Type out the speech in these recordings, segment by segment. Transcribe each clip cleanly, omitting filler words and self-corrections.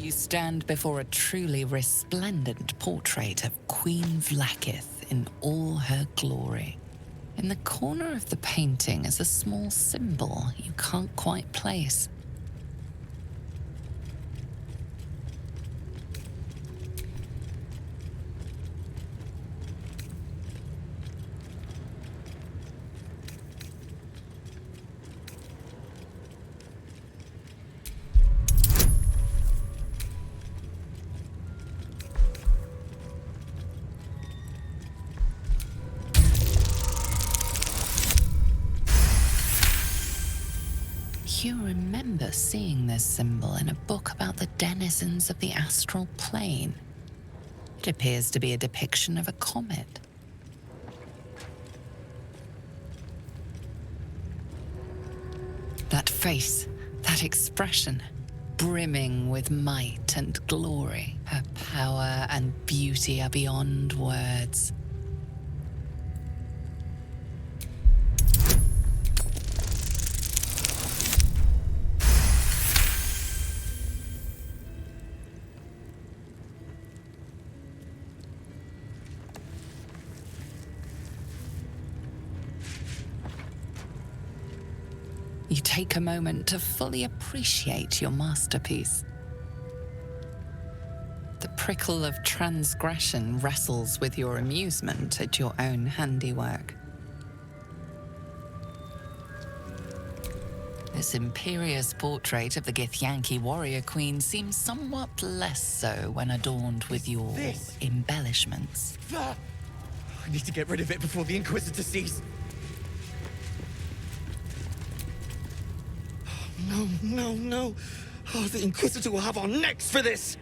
You stand before a truly resplendent portrait of Queen Vlaakith in all her glory. In the corner of the painting is a small symbol you can't quite place. You remember seeing this symbol in a book about the denizens of the astral plane. It appears to be a depiction of a comet. That face, that expression, brimming with might and glory. Her power and beauty are beyond words. You take a moment to fully appreciate your masterpiece. The prickle of transgression wrestles with your amusement at your own handiwork. This imperious portrait of the Githyanki warrior queen seems somewhat less so when adorned with your embellishments. I need to get rid of it before the Inquisitor sees. No. Oh, the Inquisitor will have our necks for this!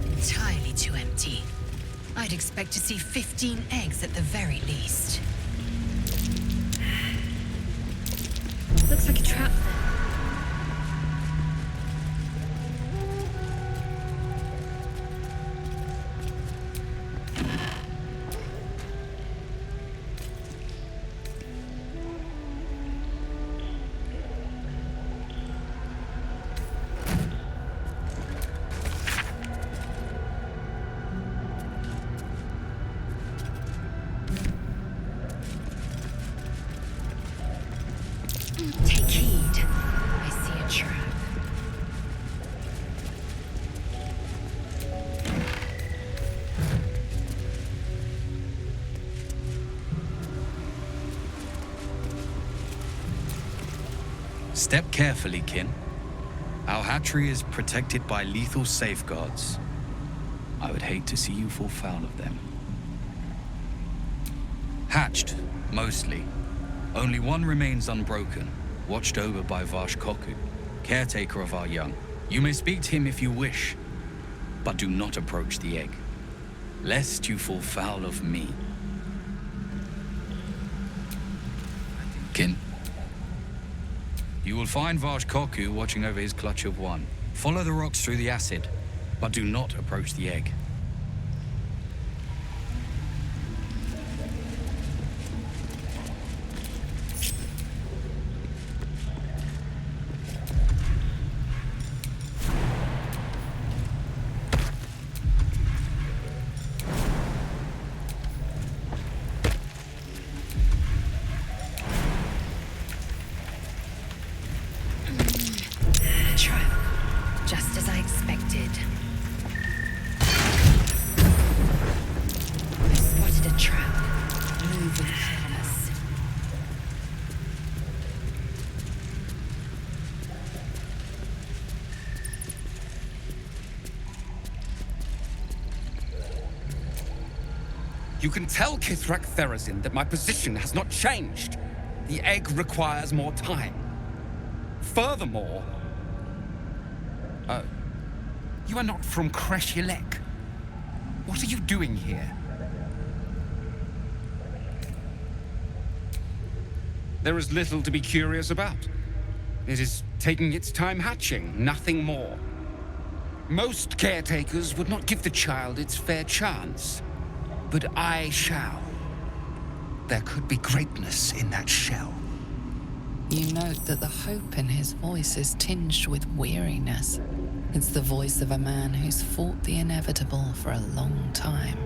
Entirely too empty. I'd expect to see 15 eggs at the very least. Looks like a trap. Take heed. I see a trap. Step carefully, kin. Our hatchery is protected by lethal safeguards. I would hate to see you fall foul of them. Hatched, mostly. Only one remains unbroken, watched over by Vashkoku, caretaker of our young. You may speak to him if you wish, but do not approach the egg, lest you fall foul of me. Kin. You will find Vashkoku watching over his clutch of one. Follow the rocks through the acid, but do not approach the egg. Trap. Just as I expected. I spotted a trap. Move with purpose. You can tell Kithrak Therazin that my position has not changed. The egg requires more time. Furthermore, you are not from Kreshilek. What are you doing here? There is little to be curious about. It is taking its time hatching, nothing more. Most caretakers would not give the child its fair chance. But I shall. There could be greatness in that shell. You note that the hope in his voice is tinged with weariness. It's the voice of a man who's fought the inevitable for a long time.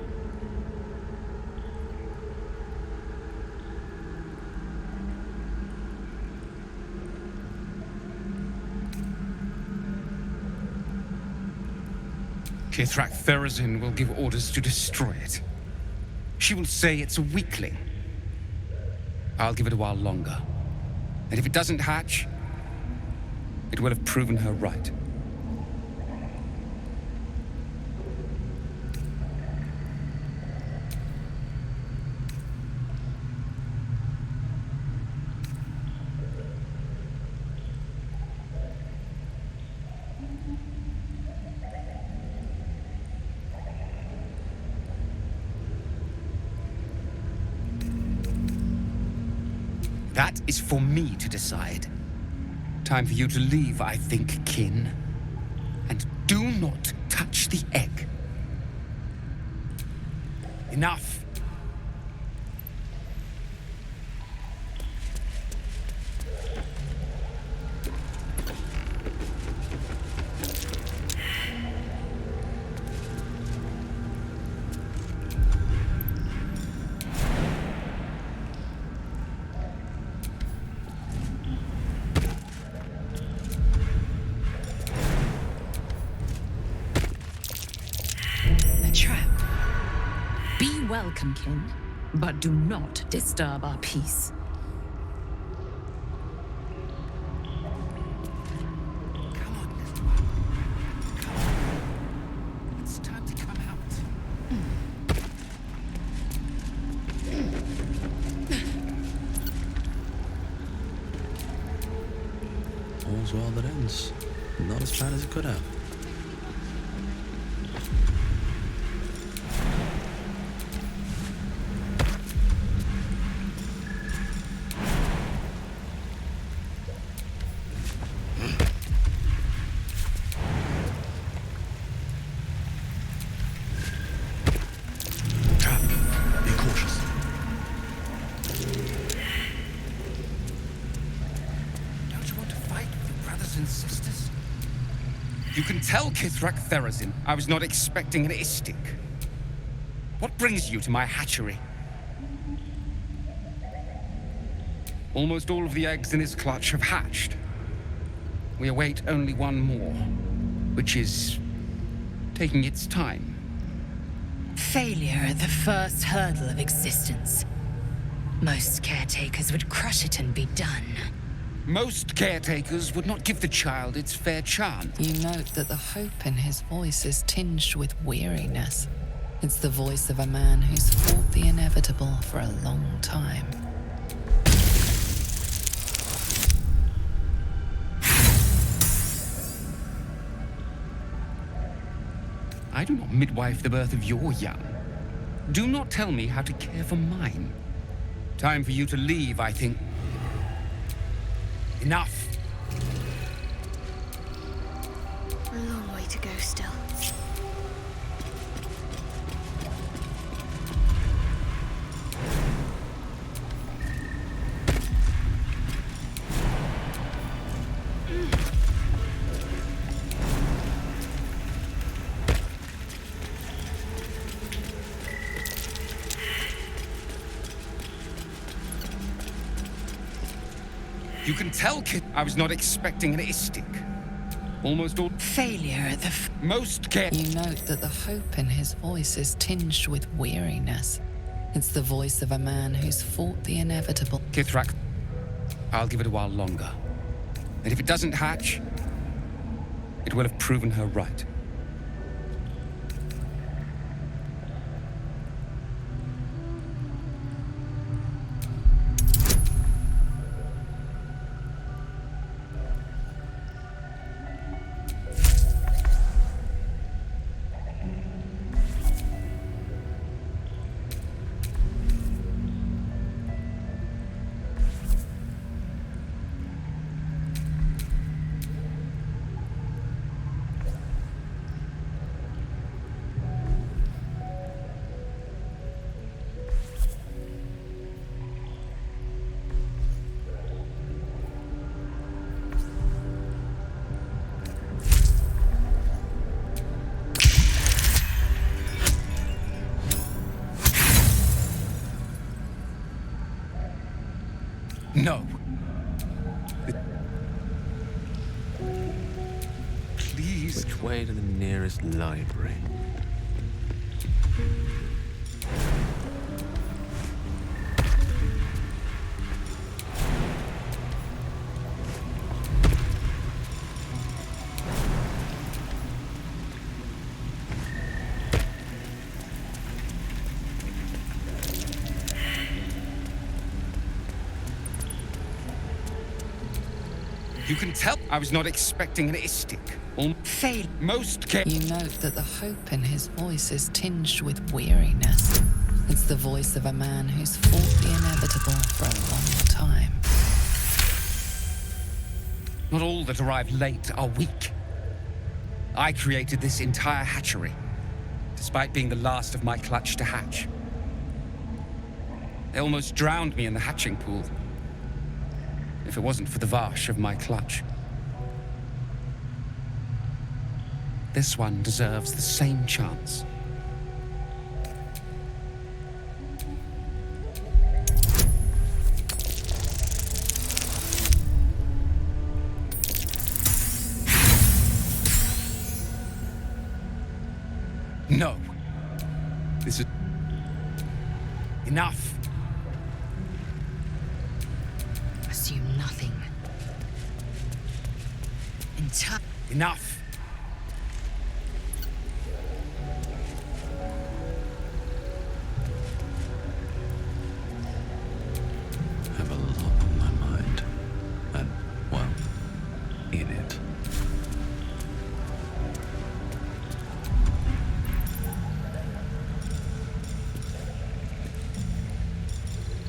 Kithrak Therazin will give orders to destroy it. She will say it's a weakling. I'll give it a while longer. And if it doesn't hatch, it will have proven her right. That is for me to decide. Time for you to leave, I think, kin. And do not touch the egg. Enough. Welcome, kin, but do not disturb our peace. Come on, little one. Come on. It's time to come out. All's well that ends. Not as bad as it could have. You can tell Kithrak Therazin I was not expecting an istik. What brings you to my hatchery? Almost all of the eggs in his clutch have hatched. We await only one more, which is taking its time. Failure at the first hurdle of existence. Most caretakers would crush it and be done. Most caretakers would not give the child its fair chance. You note that the hope in his voice is tinged with weariness. It's the voice of a man who's fought the inevitable for a long time. I do not midwife the birth of your young. Do not tell me how to care for mine. Time for you to leave, I think. Enough. A long way to go still. You can tell, kid, I was not expecting an istik. Almost all Failure at the most care. You note that the hope in his voice is tinged with weariness. It's the voice of a man who's fought the inevitable. Kithrak, I'll give it a while longer. And if it doesn't hatch, it will have proven her right. No. Please. Which way to the nearest library? You can tell I was not expecting an istic. Fail. Most You note that the hope in his voice is tinged with weariness. It's the voice of a man who's fought the inevitable for a long time. Not all that arrive late are weak. I created this entire hatchery, despite being the last of my clutch to hatch. They almost drowned me in the hatching pool, if it wasn't for the Vash of my clutch. This one deserves the same chance. No. This is... enough. Assume nothing. Enough. I have a lot on my mind. And, well, in it.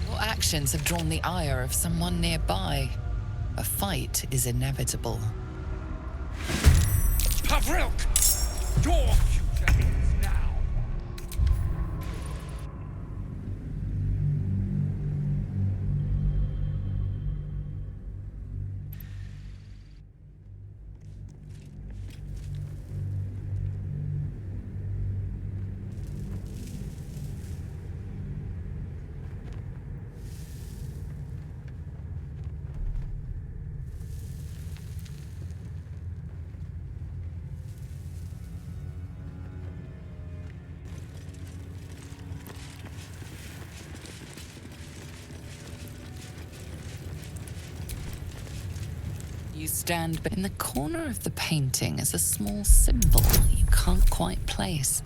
Your actions have drawn the ire of someone nearby. A fight is inevitable. Pavrilk! Your future ends now! You stand, but in the corner of the painting is a small symbol you can't quite place.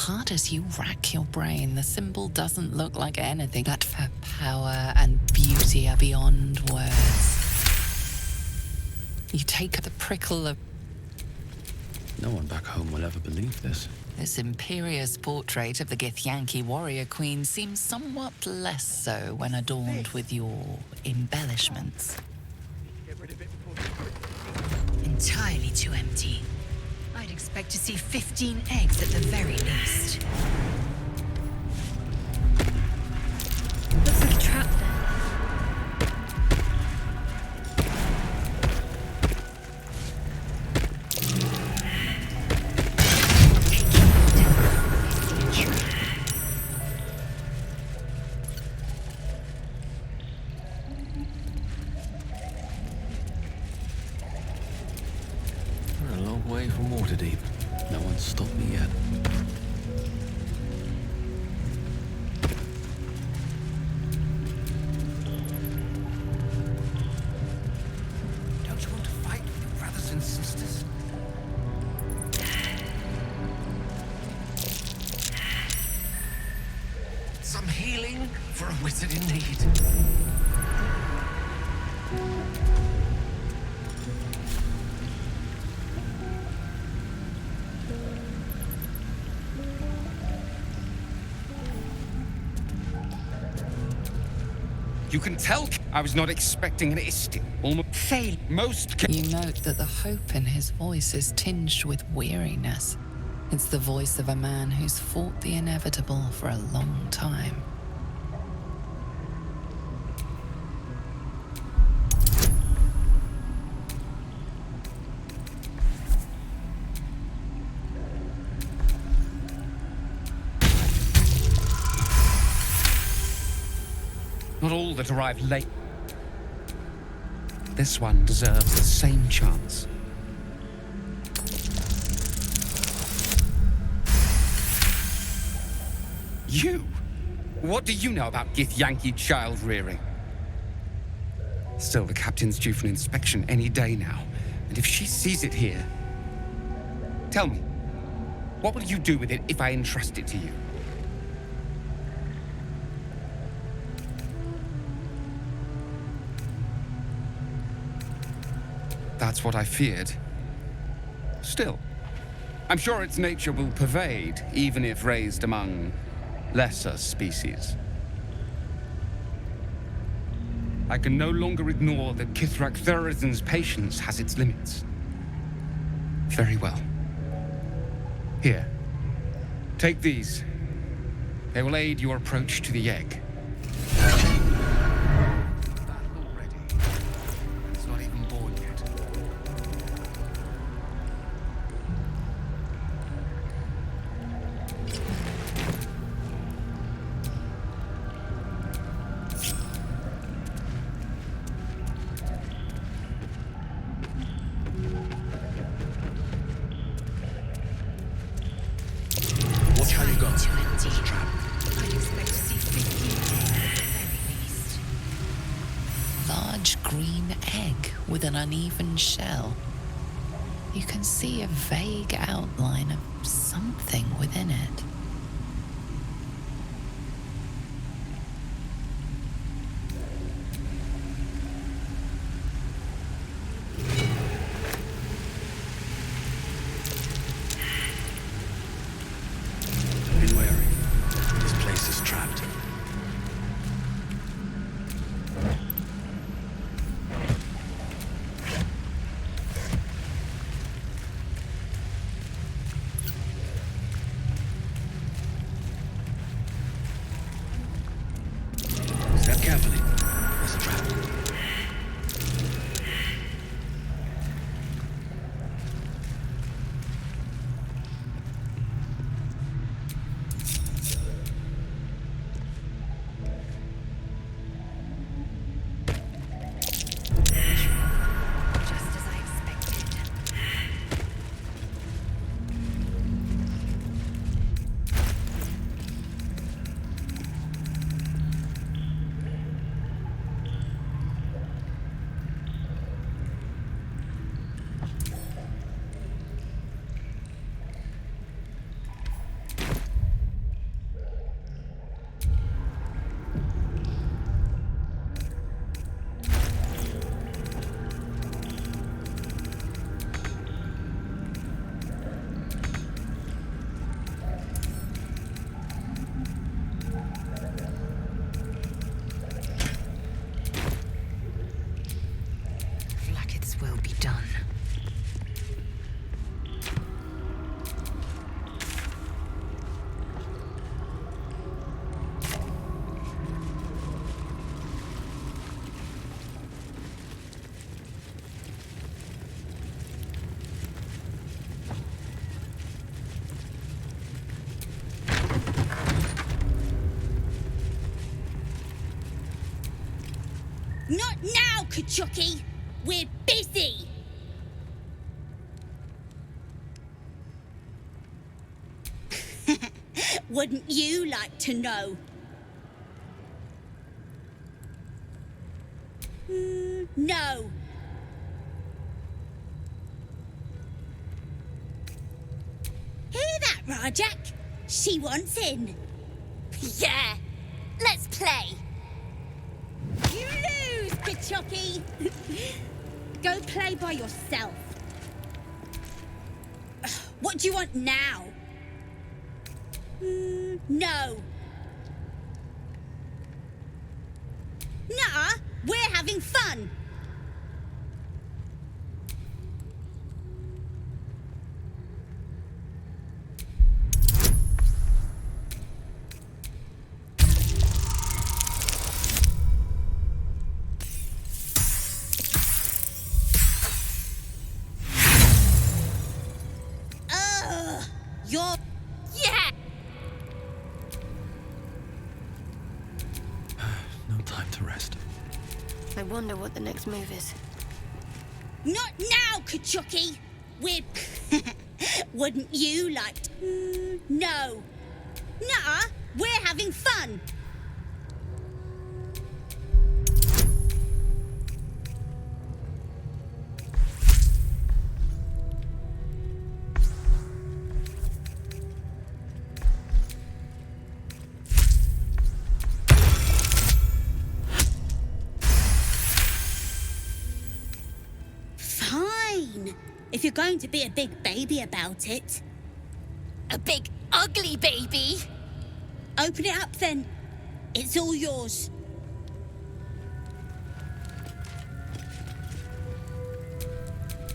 Hard as you rack your brain, the symbol doesn't look like anything that her power and beauty are beyond words. You take the prickle of... No one back home will ever believe this. This imperious portrait of the Gith Yankee warrior queen seems somewhat less so when adorned with your embellishments. Entirely too empty. I'd expect to see 15 eggs at the very least. Looks like a trap there. We're a long way from Waterdeep. No one's stopped me yet. Don't you want to fight with your brothers and sisters? Some healing for a wizard in need. You can tell I was not expecting an istic. Almost Fail. most You note that the hope in his voice is tinged with weariness. It's the voice of a man who's fought the inevitable for a long time. Not all that arrive late. This one deserves the same chance. You? What do you know about Gith Yankee child rearing? Still, the captain's due for an inspection any day now. And if she sees it here... Tell me, what will you do with it if I entrust it to you? That's what I feared. Still, I'm sure its nature will pervade, even if raised among lesser species. I can no longer ignore that Kithrak Therizin's patience has its limits. Very well. Here, take these. They will aid your approach to the egg. Uneven shell. You can see a vague outline of something within it. Be wary. This place is trapped. Will be done. Not now, Kachuki! We're busy! Wouldn't you like to know? No. Hear that, Rajak? She wants in. Yeah, let's play. You lose, Kachuki! Go play by yourself. What do you want now? No. Nuh-uh, we're having fun. rest. I wonder what the next move is. Not now, Kachuki! We're... Wouldn't you like... No. Nuh-uh, we're having fun! Fine. If you're going to be a big baby about it. A big, ugly baby? Open it up then. It's all yours.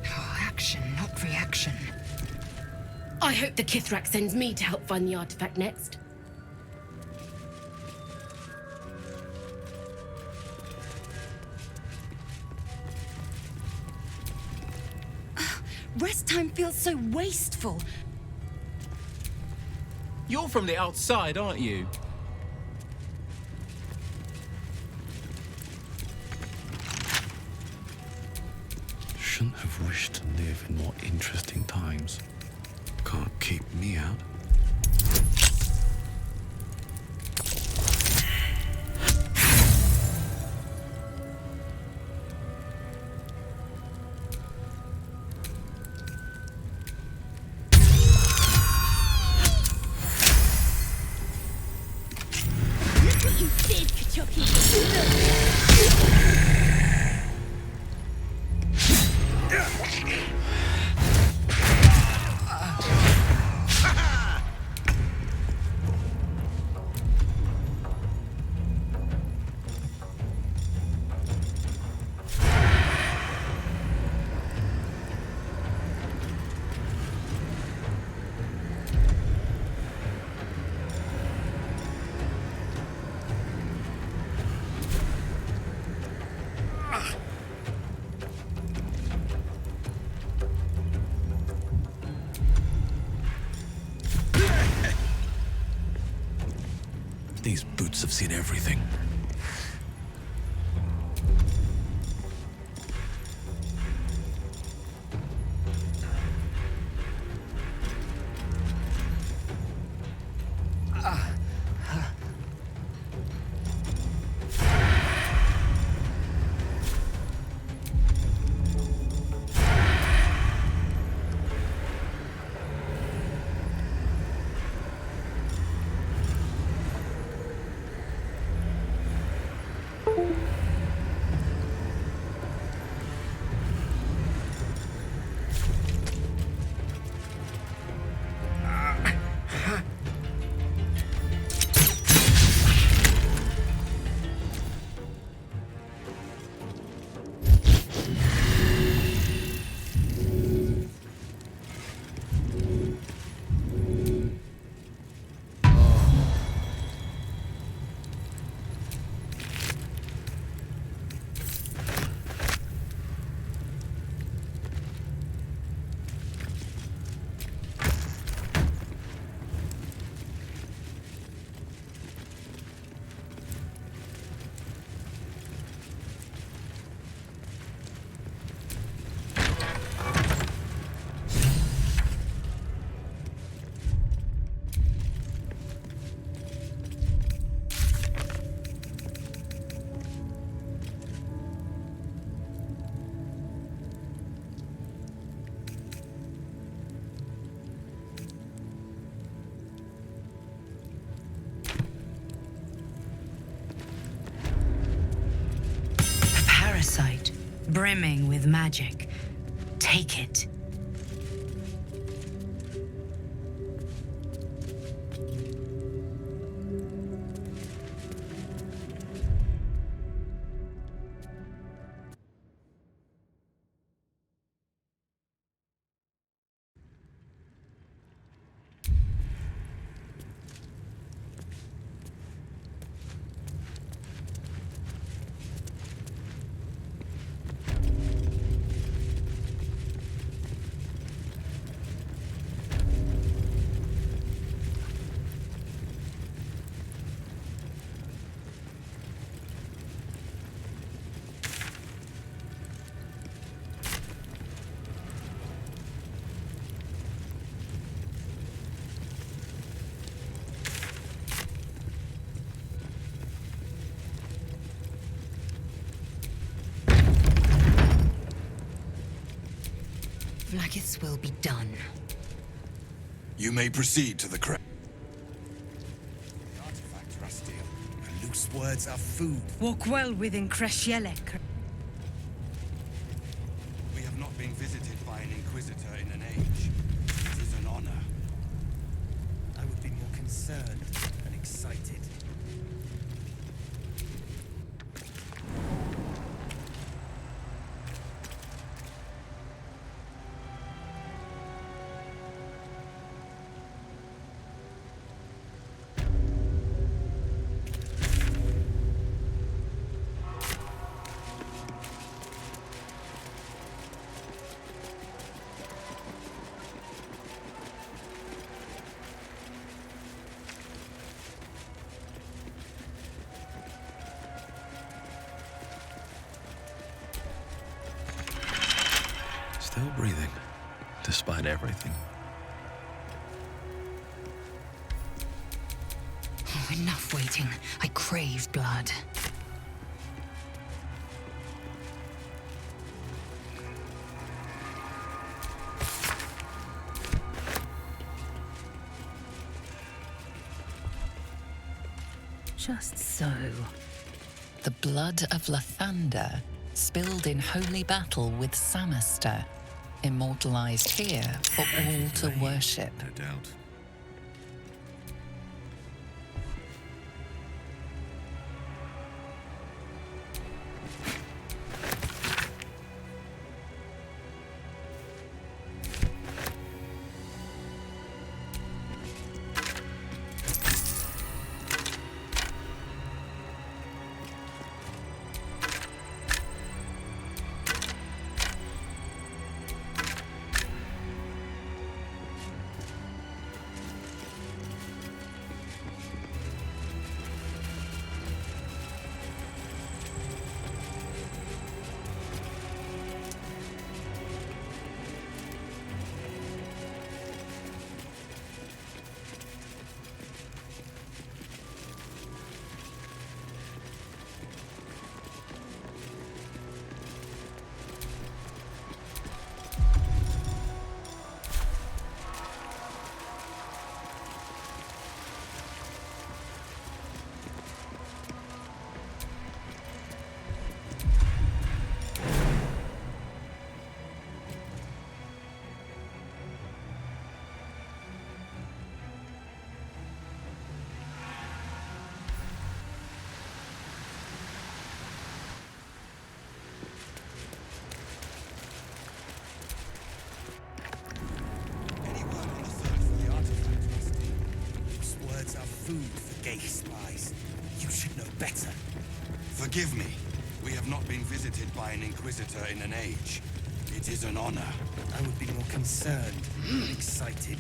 Oh, action, not reaction. I hope the Kithrak sends me to help find the artifact next. Rest time feels so wasteful. You're from the outside, aren't you? Shouldn't have wished to live in more interesting times. Can't keep me out. Look what you did, Kachuki. These boots have seen everything. Parasite, brimming with magic. Take it. Gith's will be done. You may proceed to the The artifacts are steel, and loose words are food. Walk well within Kreshielek. We have not been visited by an Inquisitor in an age. It is an honor. I would be more concerned and excited. Still breathing, despite everything. Oh, enough waiting. I crave blood. Just so. The blood of Lathander, spilled in holy battle with Samaster, immortalized here for all to worship. No doubt. Food for gay spies. You should know better. Forgive me. We have not been visited by an Inquisitor in an age. It is an honor. I would be more concerned and excited.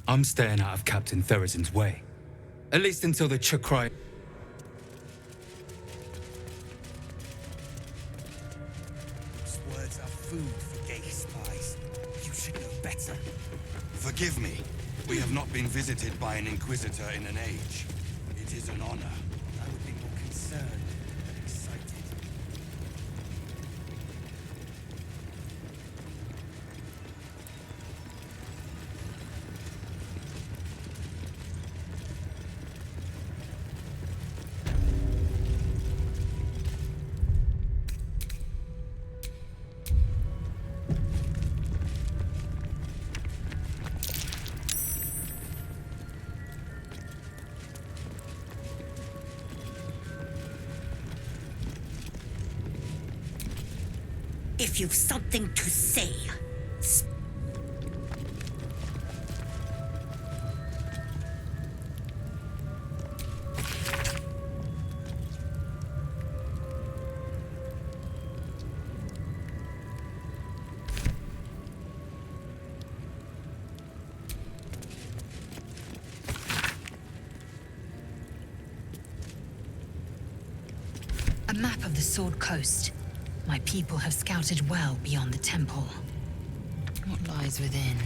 I'm staying out of Captain Therizin's way. At least until the Chakrai... Words are food for gay spies. You should know better. Forgive me. We have not been visited by an Inquisitor in an age. It is an honor. I would be more concerned and excited. If you've something to say, A map of the Sword Coast. My people have scouted well beyond the temple. What lies within?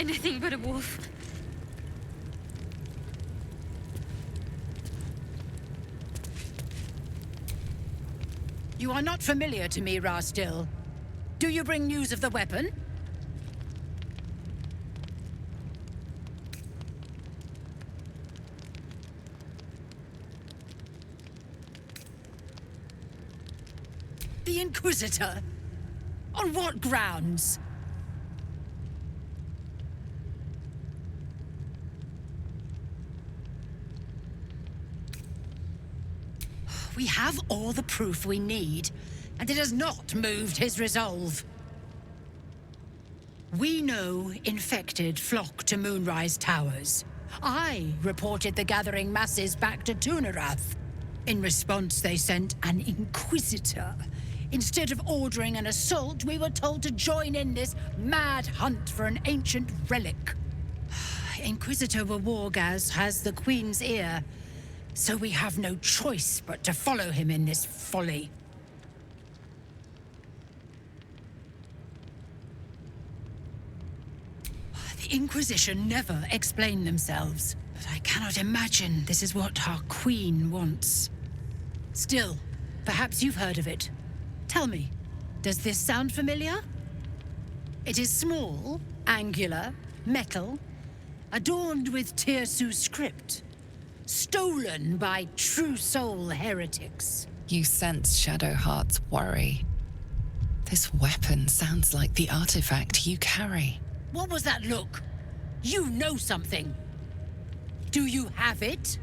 Anything but a wolf. You are not familiar to me, Rastil. Do you bring news of the weapon? The Inquisitor? On what grounds? We have all the proof we need, and it has not moved his resolve. We know infected flock to Moonrise Towers. I reported the gathering masses back to Tunarath. In response, they sent an Inquisitor. Instead of ordering an assault, we were told to join in this mad hunt for an ancient relic. Inquisitor Wargaz has the Queen's ear, so we have no choice but to follow him in this folly. The Inquisition never explain themselves, but I cannot imagine this is what our Queen wants. Still, perhaps you've heard of it. Tell me, does this sound familiar? It is small, angular, metal, adorned with Tirsu script. Stolen by true soul heretics. You sense Shadowheart's worry. This weapon sounds like the artifact you carry. What was that look? You know something. Do you have it?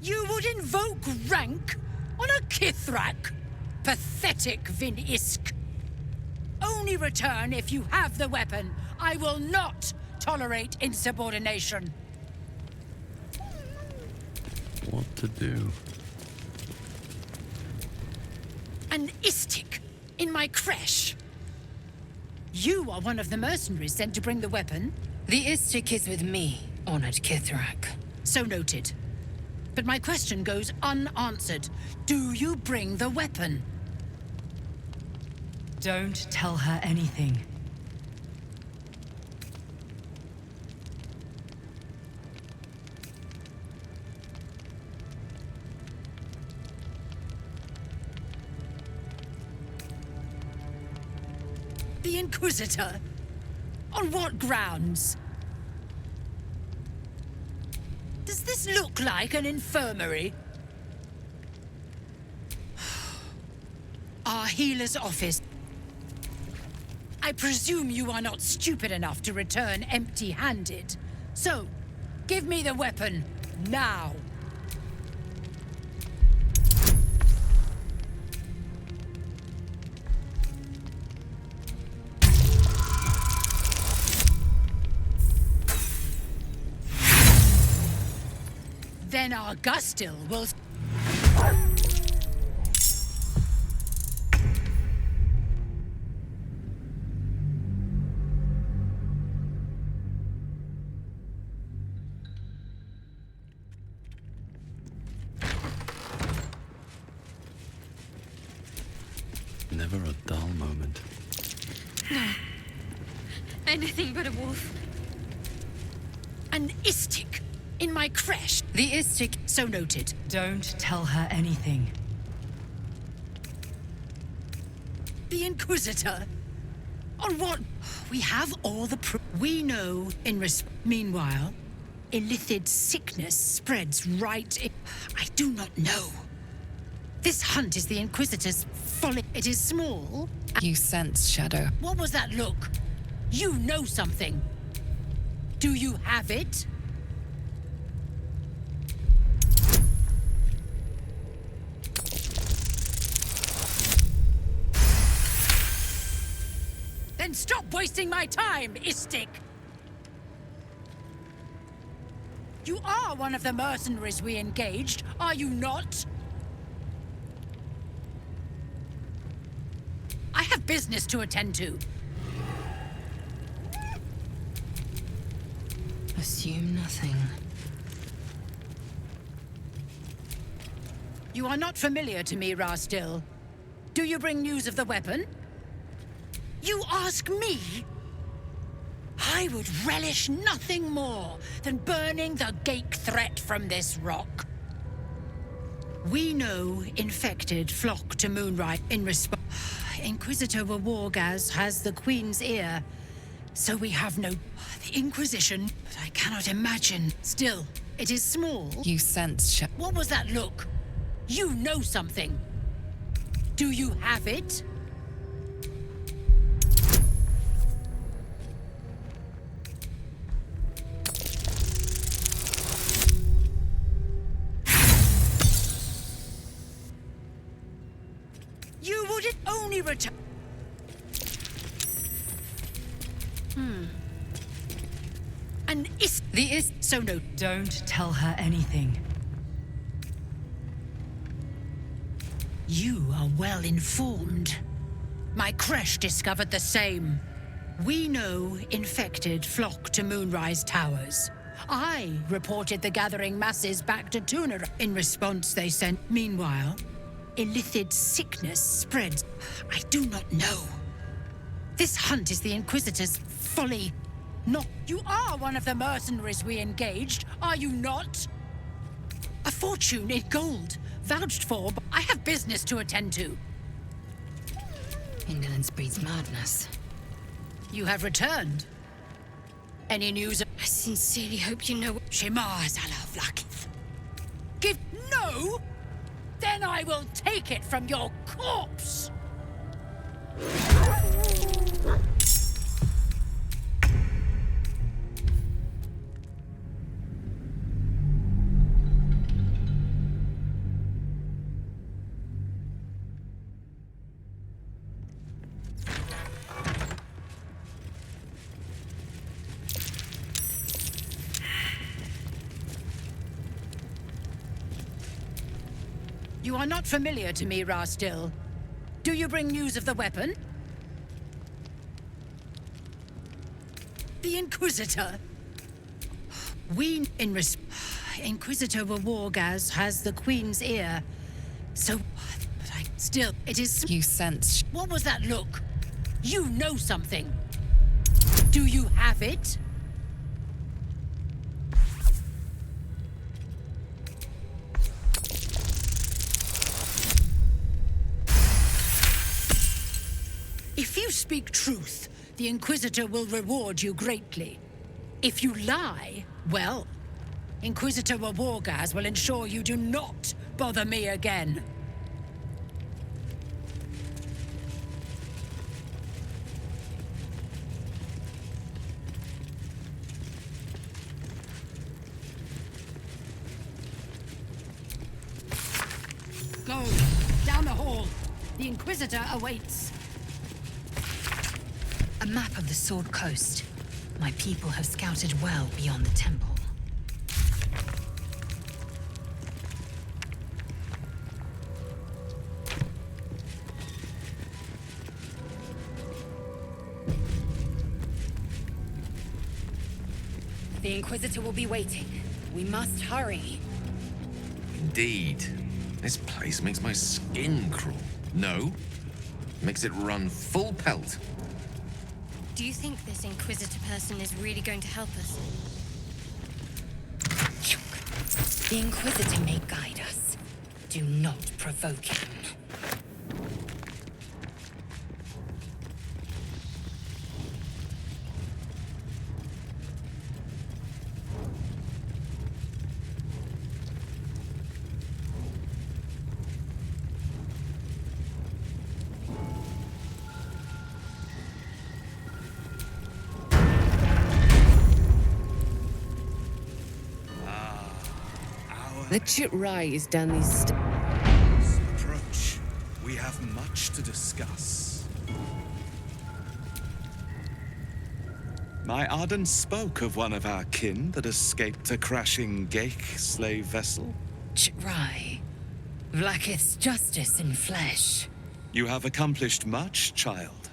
You would invoke rank on a Kithrak? Pathetic, Vin Isk. Only return if you have the weapon. I will not tolerate insubordination. What to do? An Istik in my creche. You are one of the mercenaries sent to bring the weapon. The Istik is with me, honored Kithrak. So noted. But my question goes unanswered. Do you bring the weapon? Don't tell her anything. The Inquisitor? On what grounds? Does this look like an infirmary? Our healer's office. I presume you are not stupid enough to return empty-handed. So, give me the weapon, now. Then our Gustil will... Never a dull moment. No. Anything but a wolf. An Istik in my creche. The Istik... So noted. Don't tell her anything. The Inquisitor? On what? We have all the proof. We know in Meanwhile, illithid sickness spreads right in... I do not know. This hunt is the Inquisitor's folly. It is small. You sense Shadow. What was that look? You know something. Do you have it? Then stop wasting my time, Istik! You are one of the mercenaries we engaged, are you not? I have business to attend to. Assume nothing. You are not familiar to me, Rastil. Do you bring news of the weapon? You ask me? I would relish nothing more than burning the Ghaik threat from this rock. We know infected flock to Moonrise in response. Inquisitor Wargaz has the Queen's ear, so we have no... The Inquisition, but I cannot imagine. Still, it is small. You sense... What was that look? You know something. Do you have it? You wouldn't only return... And so no... Don't tell her anything. You are well informed. My creche discovered the same. We know infected flock to Moonrise Towers. I reported the gathering masses back to Tunera. In response, they sent... Meanwhile, illithid sickness spreads. I do not know. This hunt is the Inquisitor's folly. Not... You are one of the mercenaries we engaged, are you not? A fortune in gold, vouched for, but I have business to attend to. Indolence breeds madness. You have returned. Any news of... I sincerely hope you know... Shemar Zalavlakith. Give... No? Then I will take it from your corpse! You are not familiar to me, Rastil. Do you bring news of the weapon? The Inquisitor? Inquisitor Wargaz has the Queen's ear. So... But I... Still, it is... You sense... What was that look? You know something. Do you have it? If you speak truth, the Inquisitor will reward you greatly. If you lie, well, Inquisitor Wargaz will ensure you do not bother me again. Go, down the hall. The Inquisitor awaits. A map of the Sword Coast. My people have scouted well beyond the temple. The Inquisitor will be waiting. We must hurry. Indeed. This place makes my skin crawl. No, makes it run full pelt. Do you think this Inquisitor person is really going to help us? The Inquisitor may guide us. Do not provoke him. Let it rise down these stairs. Approach. We have much to discuss. my Arden spoke of one of our kin that escaped a crashing Gith slave vessel. Try. Vlaakith's justice in flesh. You have accomplished much, child.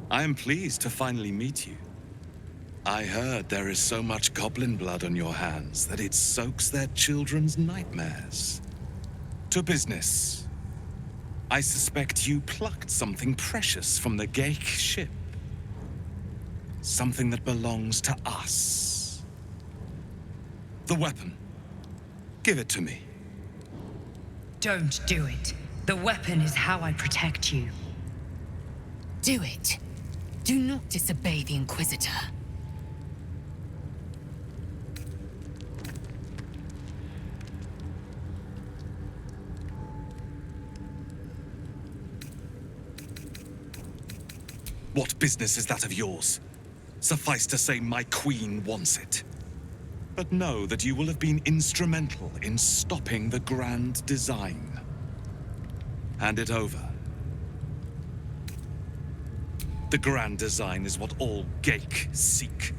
I am pleased to finally meet you. I heard there is so much goblin blood on your hands that it soaks their children's nightmares. To business. I suspect you plucked something precious from the Gith ship. Something that belongs to us. The weapon. Give it to me. Don't do it. The weapon is how I protect you. Do it. Do not disobey the Inquisitor. What business is that of yours? Suffice to say, my queen wants it. But know that you will have been instrumental in stopping the grand design. Hand it over. The grand design is what all Gith seek.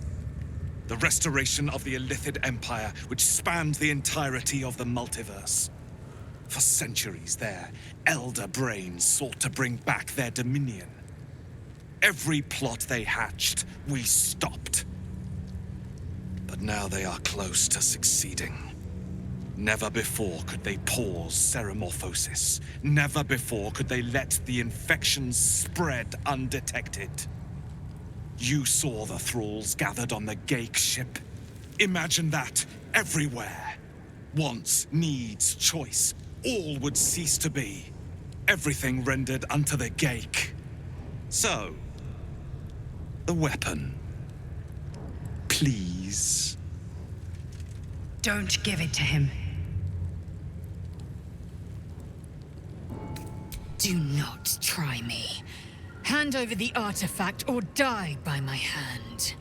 The restoration of the Illithid Empire, which spanned the entirety of the multiverse. For centuries, their elder brains sought to bring back their dominion. Every plot they hatched, we stopped. But now they are close to succeeding. Never before could they pause ceremorphosis. Never before could they let the infections spread undetected. You saw the thralls gathered on the Gith ship. Imagine that everywhere. Wants, needs, choice. All would cease to be. Everything rendered unto the Gith. So, the weapon. Please. Don't give it to him. Do not try me. Hand over the artifact or die by my hand.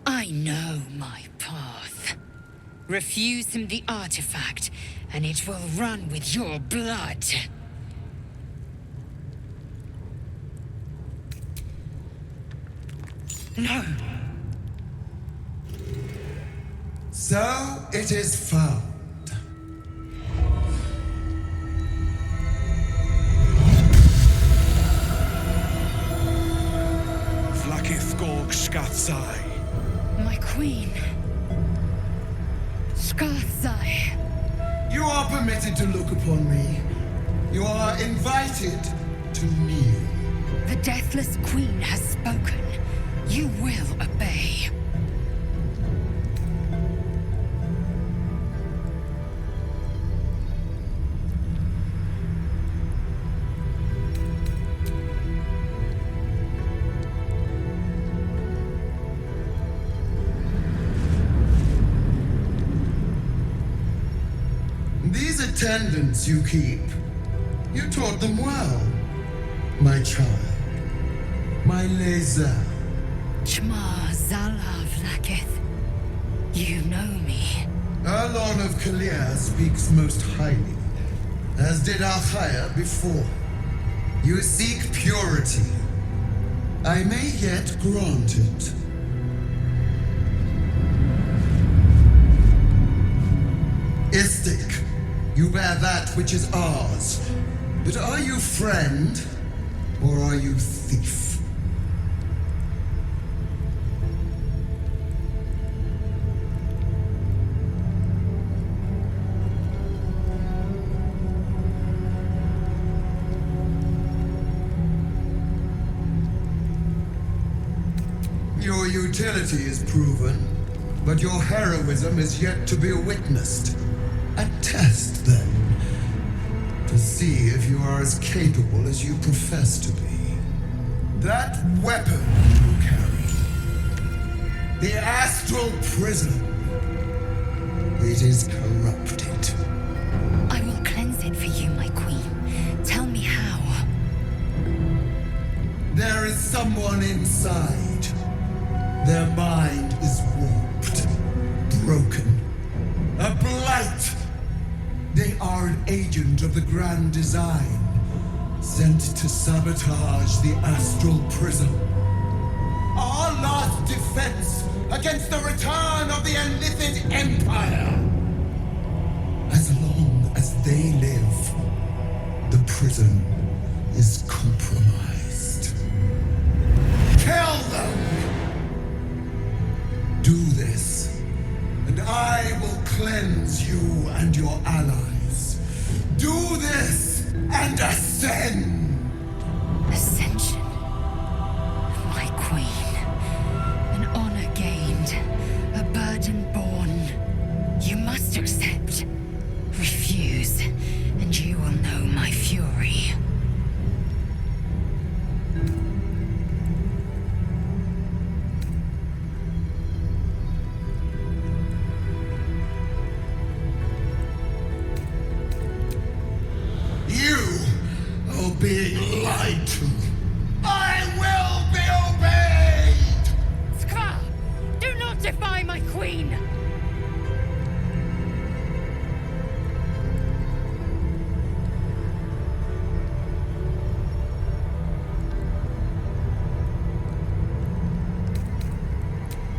I know my path. Refuse him the artifact, and it will run with your blood. No. So it is found. Vlaakith Gorg Shkatsai. My queen. Skathzai. You are permitted to look upon me. You are invited to kneel. The Deathless Queen has spoken. You will obey. These attendants you keep, you taught them well, my child. My lae'zel. Chma Zala Vlaakith. You know me. Erlon of Kalir speaks most highly, as did Alchaya before. You seek purity. I may yet grant it. Istik, you bear that which is ours. But are you friend, or are you thief? Your utility is proven, but your heroism is yet to be witnessed. A test, then, to see if you are as capable as you profess to be. That weapon you carry, the astral prism, it is corrupted. I will cleanse it for you, my queen. Tell me how. someone inside. Their mind is warped, broken, a blight. They are an agent of the Grand Design, sent to sabotage the astral prism. Our last defense against the return of the Illithid Empire. As long as they live, the prison is compromised. Kill them! Do this, and I will cleanse you and your allies. Do this, and ascend! Ascension. My queen. An honor gained. A burden borne. You must accept. Refuse, and you will know my fury. You are being lied to. I will be obeyed! Skvar! Do not defy my queen!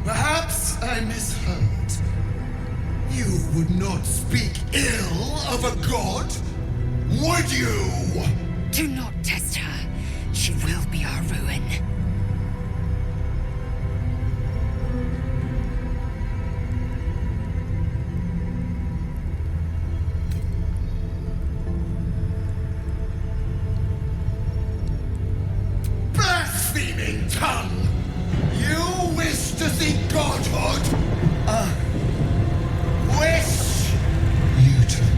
Perhaps I misheard. You would not speak ill of a god, would you? Do not test her. She will be our ruin. Blaspheming tongue! You wish to see godhood? Wish you to end.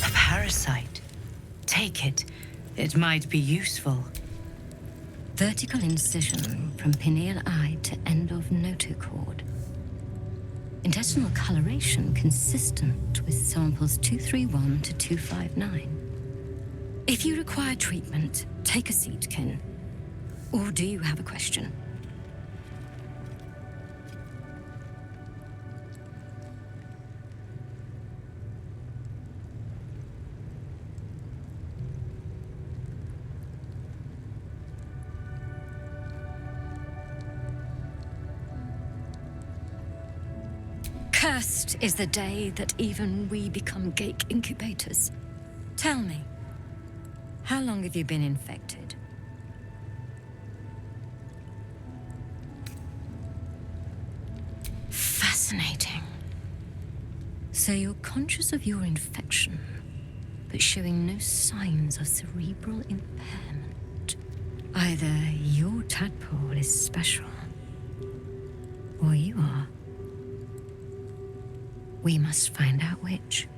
Parasite. Take it. It might be useful. Vertical incision from pineal eye to end of notochord. Intestinal coloration consistent with samples 231 to 259. If you require treatment, take a seat, kin. Or do you have a question? Cursed is the day that even we become Gake incubators. Tell me, how long have you been infected? Fascinating. So you're conscious of your infection, but showing no signs of cerebral impairment. Either your tadpole is special, or you are. We must find out which.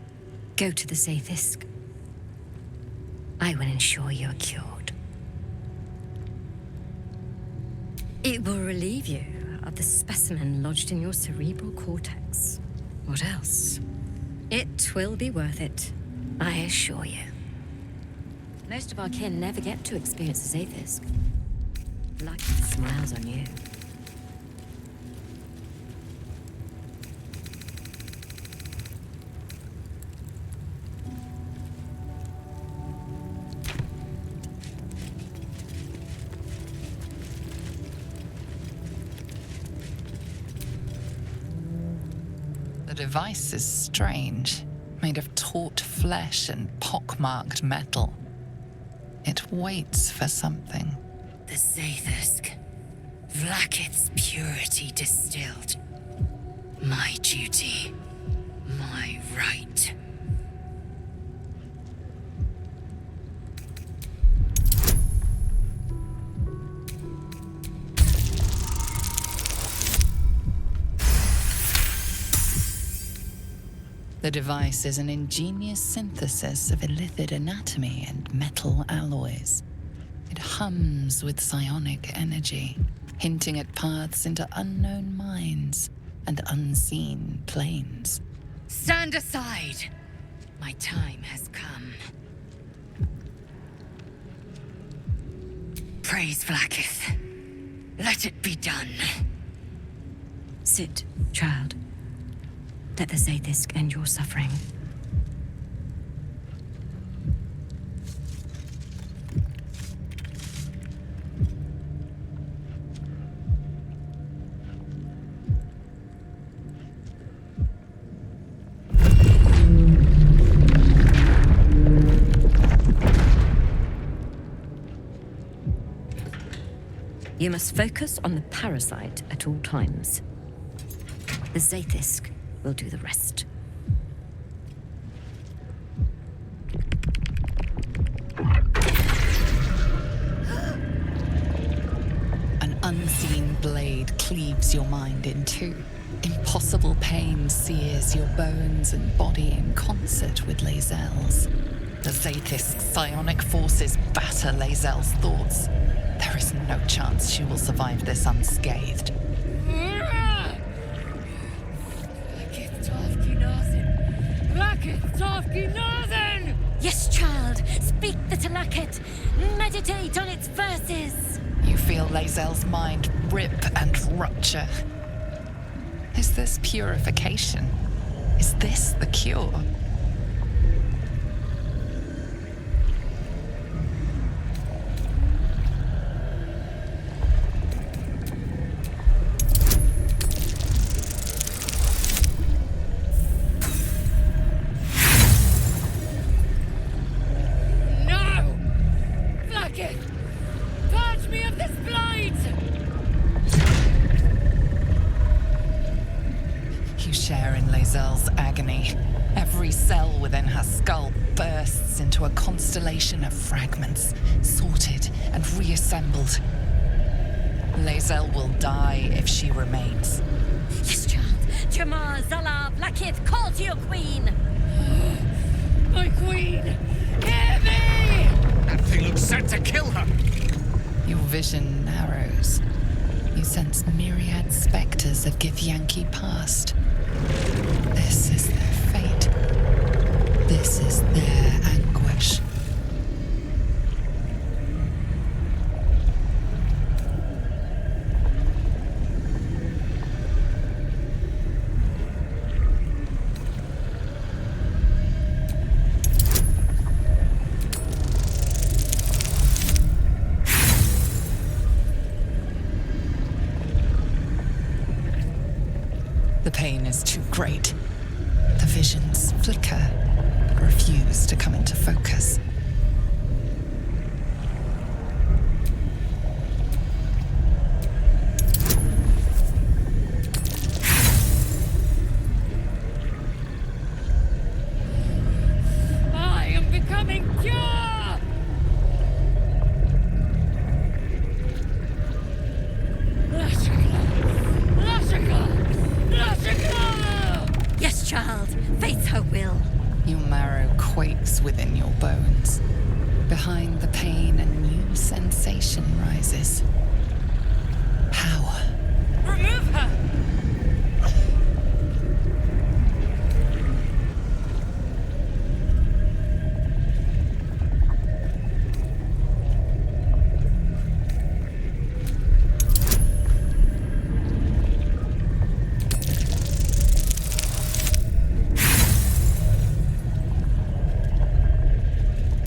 Go to the Saithisk. I will ensure you're cured. It will relieve you of the specimen lodged in your cerebral cortex. What else? It will be worth it, I assure you. Most of our kin never get to experience the Saithisk. Lakith smiles on you. The device is strange, made of taut flesh and pockmarked metal. It waits for something. The Zaithusk. Vlakith's purity distilled. My duty. My right. The device is an ingenious synthesis of illithid anatomy and metal alloys. It hums with psionic energy, hinting at paths into unknown minds and unseen planes. Stand aside! My time has come. Praise Vlakith. Let it be done. Sit, child. Let the Zaithusk end your suffering. You must focus on the parasite at all times. The Zaithusk will do the rest. An unseen blade cleaves your mind in two. Impossible pain sears your bones and body in concert with lae'zel's. The Zaithusk's psionic forces batter lae'zel's thoughts. There is no chance she will survive this unscathed. Yes, child. Speak the Talakit. Meditate on its verses. You feel lae'zel's mind rip and rupture. Is this purification? Is this the cure? You share in lae'zel's agony. Every cell within her skull bursts into a constellation of fragments, sorted and reassembled. Lae'zel will die if she remains. Yes, child. Jamar, Zala, Vlakith, call to your queen. My queen! Hear me! That thing looks set to kill her! Your vision narrows. You sense myriad specters of Githyanki past. This is their fate. This is their anguish. The pain is too great. The visions flicker, refuse to come into focus. I am becoming pure! Yes, child. Faith her will. Your marrow quakes within your bones. Behind the pain, a new sensation rises. Power. Remove her!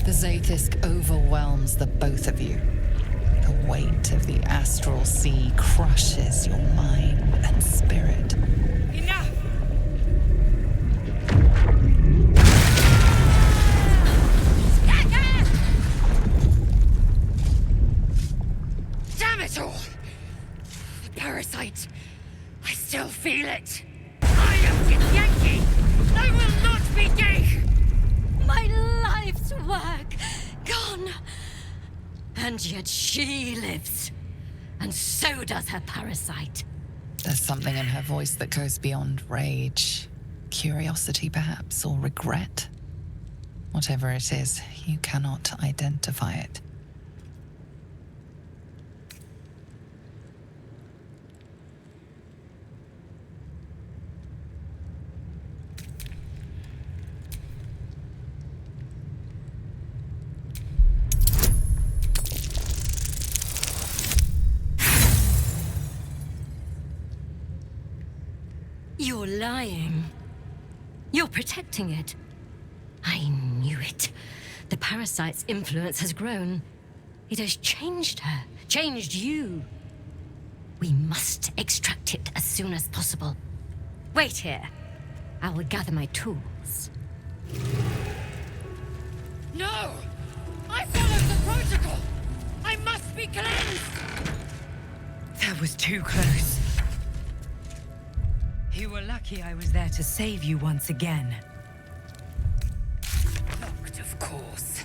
The Zaithisk overwhelms the both of you. The weight of the astral sea crushes your mind and spirit. Enough! Damn it all! The parasite. I still feel it. I am Githyanki! I will not be gay! My life's work gone. And yet she lives. And so does her parasite. There's something in her voice that goes beyond rage. Curiosity, perhaps, or regret. Whatever it is, you cannot identify it. You're lying. You're protecting it. I knew it. The parasite's influence has grown. It has changed her, changed you. We must extract it as soon as possible. Wait here. I will gather my tools. No! I followed the protocol! I must be cleansed! That was too close. You were lucky I was there to save you once again. Locked, of course.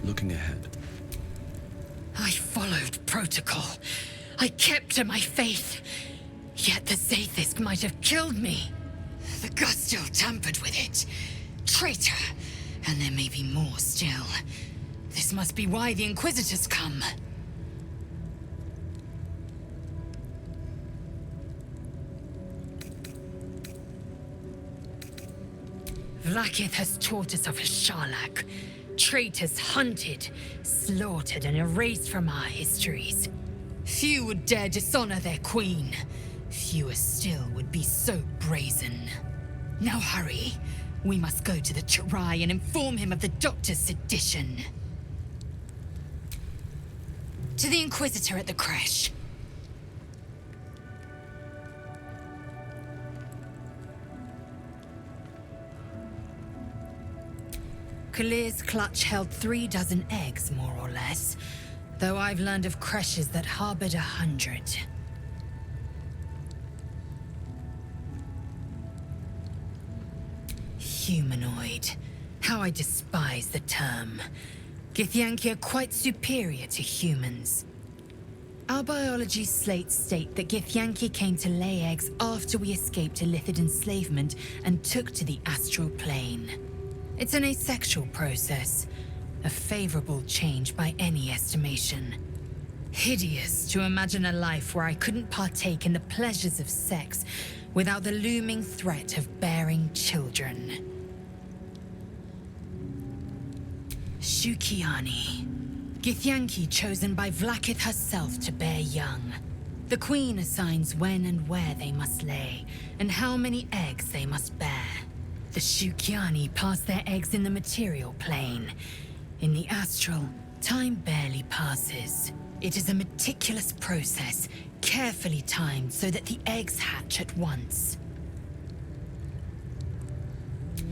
Looking ahead. I followed protocol. I kept to my faith. Yet the Zaithisk might have killed me. The Gustil tampered with it. Traitor. And there may be more still. This must be why the Inquisitors come. Vlaakith has taught us of his Sharlak. Traitors hunted, slaughtered, and erased from our histories. Few would dare dishonor their queen. Fewer still would be so brazen. Now hurry. We must go to the Chirai and inform him of the Doctor's sedition. To the Inquisitor at the creche. Kalir's clutch held 36 eggs, more or less. Though I've learned of creches that harbored 100. Humanoid. How I despise the term. Githyanki are quite superior to humans. Our biology slates state that Githyanki came to lay eggs after we escaped Illithid enslavement and took to the astral plane. It's an asexual process, a favorable change by any estimation. Hideous to imagine a life where I couldn't partake in the pleasures of sex without the looming threat of bearing children. Shukiani. Githyanki chosen by Vlaakith herself to bear young. The Queen assigns when and where they must lay, and how many eggs they must bear. The Shukiani pass their eggs in the material plane. In the astral, time barely passes. It is a meticulous process, carefully timed so that the eggs hatch at once.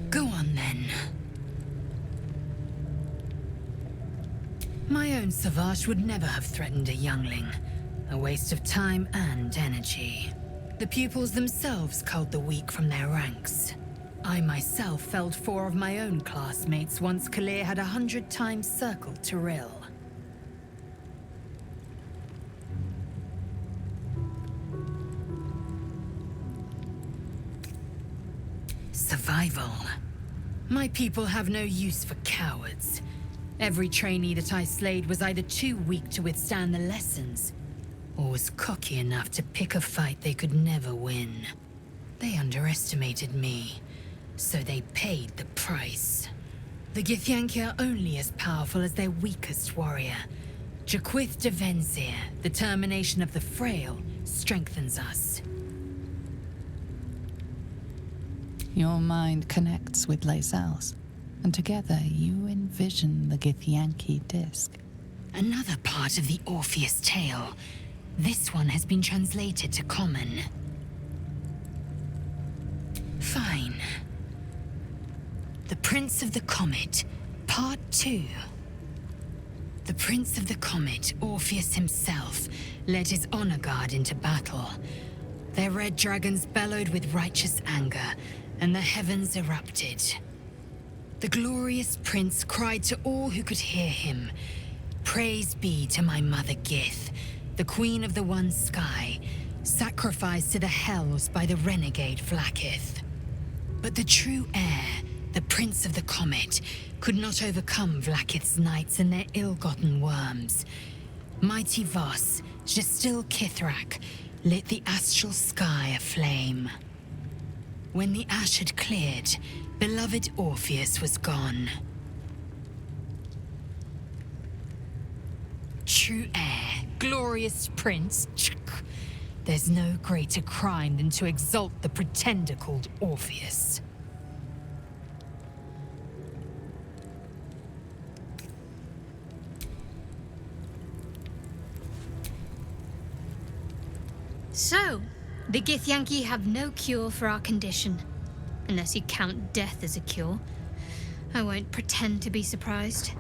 Go on then. My own Savage would never have threatened a youngling. A waste of time and energy. The pupils themselves culled the weak from their ranks. I myself felled 4 of my own classmates once Kalir had 100 times circled Tyrell. Survival. My people have no use for cowards. Every trainee that I slayed was either too weak to withstand the lessons, or was cocky enough to pick a fight they could never win. They underestimated me, so they paid the price. The Githyanki are only as powerful as their weakest warrior. Jaquith de Venzir, the termination of the frail, strengthens us. Your mind connects with lae'zel's, and together you envision the Githyanki disc. Another part of the Orpheus tale. This one has been translated to Common. Fine. The Prince of the Comet, Part 2. The Prince of the Comet, Orpheus himself, led his honor guard into battle. Their red dragons bellowed with righteous anger, and the heavens erupted. The glorious prince cried to all who could hear him, "Praise be to my mother Gith, the queen of the one sky, sacrificed to the hells by the renegade Vlaakith." But the true heir, the Prince of the Comet, could not overcome Vlaakith's knights and their ill-gotten worms. Mighty Voss, Gestil Kithrak, lit the astral sky aflame. When the ash had cleared, beloved Orpheus was gone. True heir, glorious prince, there's no greater crime than to exalt the pretender called Orpheus. So, the Githyanki have no cure for our condition. Unless you count death as a cure. I won't pretend to be surprised.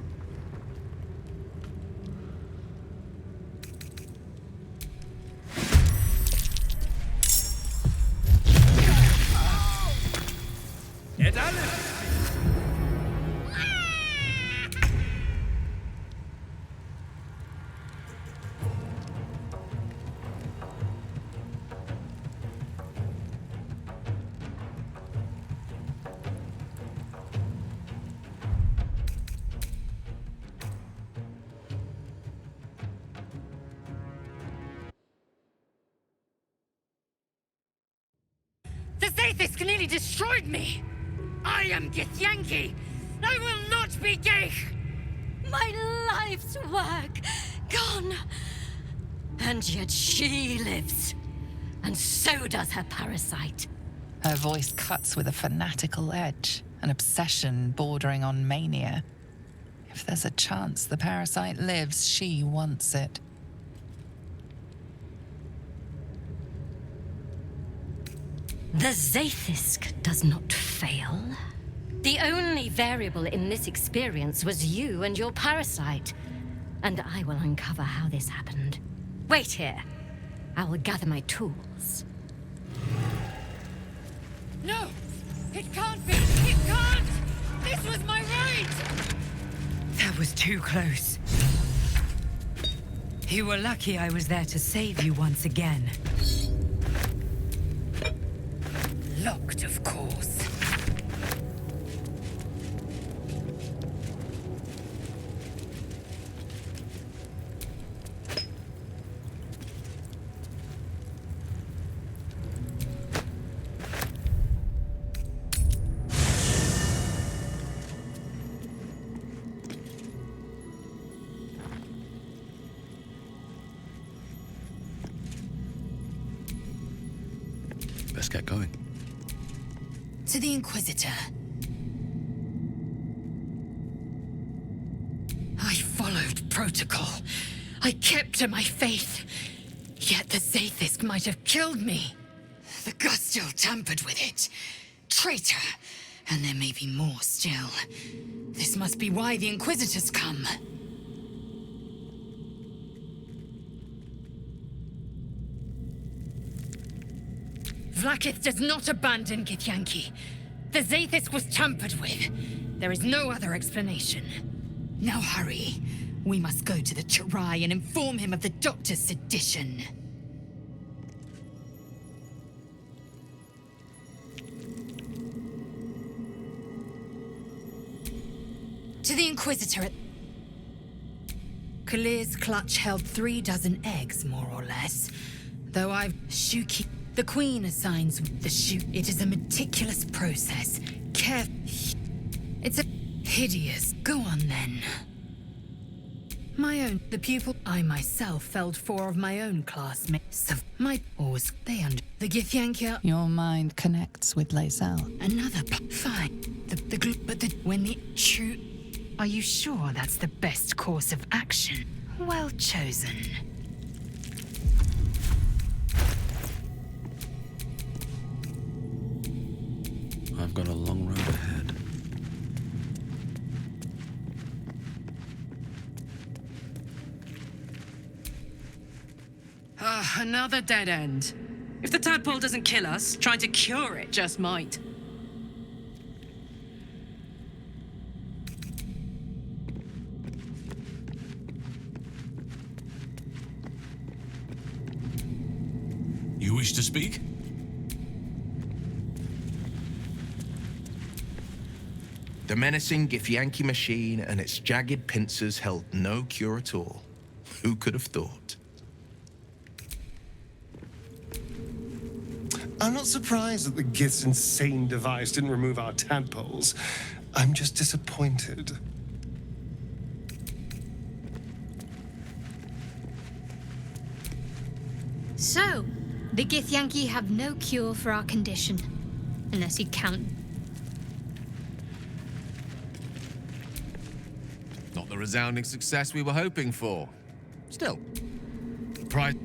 The Zaithisk nearly destroyed me! I am Githyanki! I will not be Gith! My life's work gone. And yet she lives. And so does her parasite. Her voice cuts with a fanatical edge, an obsession bordering on mania. If there's a chance the parasite lives, she wants it. The Zaithisk does not fail. The only variable in this experience was you and your parasite. And I will uncover how this happened. Wait here. I will gather my tools. No! It can't be! It can't! This was my right! That was too close. You were lucky I was there to save you once again. Locked, of course. Let's get going. To the Inquisitor. I followed protocol. I kept to my faith. Yet the Zaithisk might have killed me. The Gustil tampered with it. Traitor. And there may be more still. This must be why the Inquisitors come. Vlaakith does not abandon Githyanki. The Zaithisk was tampered with. There is no other explanation. Now hurry. We must go to the Chirai and inform him of the Doctor's sedition. To the Inquisitor. Kalir's clutch held 3 dozen eggs, more or less. Though I've... Shuki... The Queen assigns the shoot. It is a meticulous process. It's a... hideous. Go on then. The pupil. I myself felled 4 of my own classmates. My ors, the Githyankia. Your mind connects with lae'zel. Fine. When the true. Are you sure that's the best course of action? Well chosen. I've got a long road ahead. Another dead end. If the tadpole doesn't kill us, trying to cure it just might. You wish to speak? The menacing Githyanki machine and its jagged pincers held no cure at all. Who could have thought? I'm not surprised that the Gith's insane device didn't remove our tadpoles. I'm just disappointed. So, the Githyanki have no cure for our condition. Unless you count. Not the resounding success we were hoping for. Still, pride.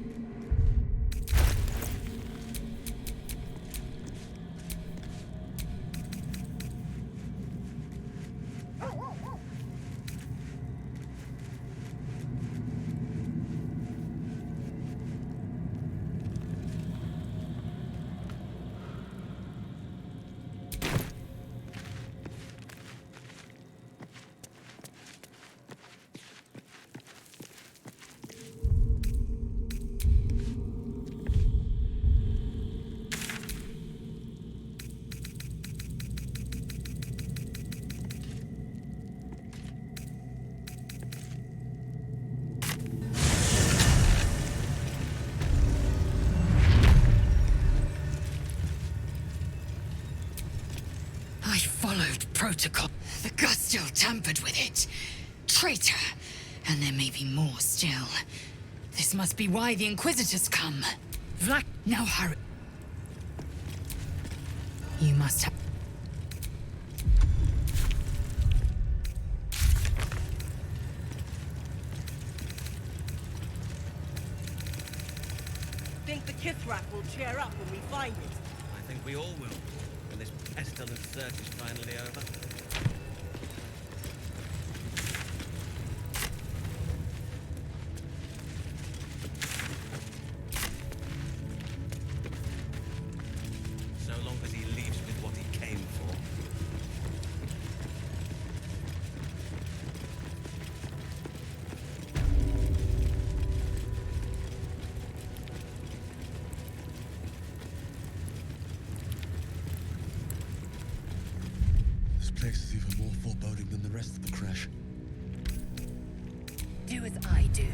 I followed protocol. The Gust still tampered with it. Traitor. And there may be more still. This must be why the Inquisitors come. Vlak, now hurry. You must have... Think the Kithrak will cheer up when we find it? I think we all will, when this pestilent search is finally over. So long as he leaves with what he came for. This place is even more foreboding than the rest of the crash. Do as I do.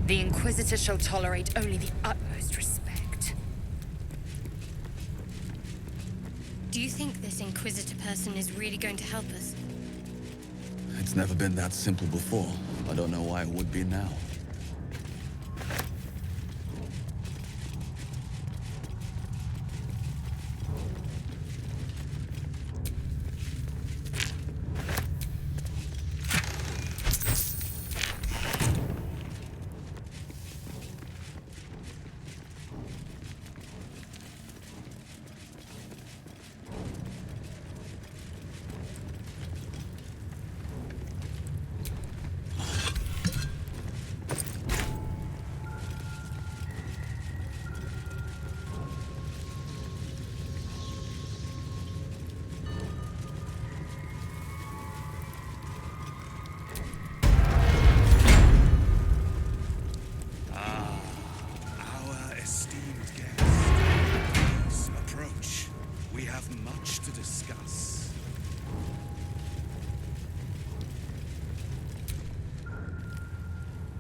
The Inquisitor shall tolerate only the utmost respect. Do you think this Inquisitor person is really going to help us? It's never been that simple before. I don't know why it would be now. Our esteemed guest, please approach. We have much to discuss.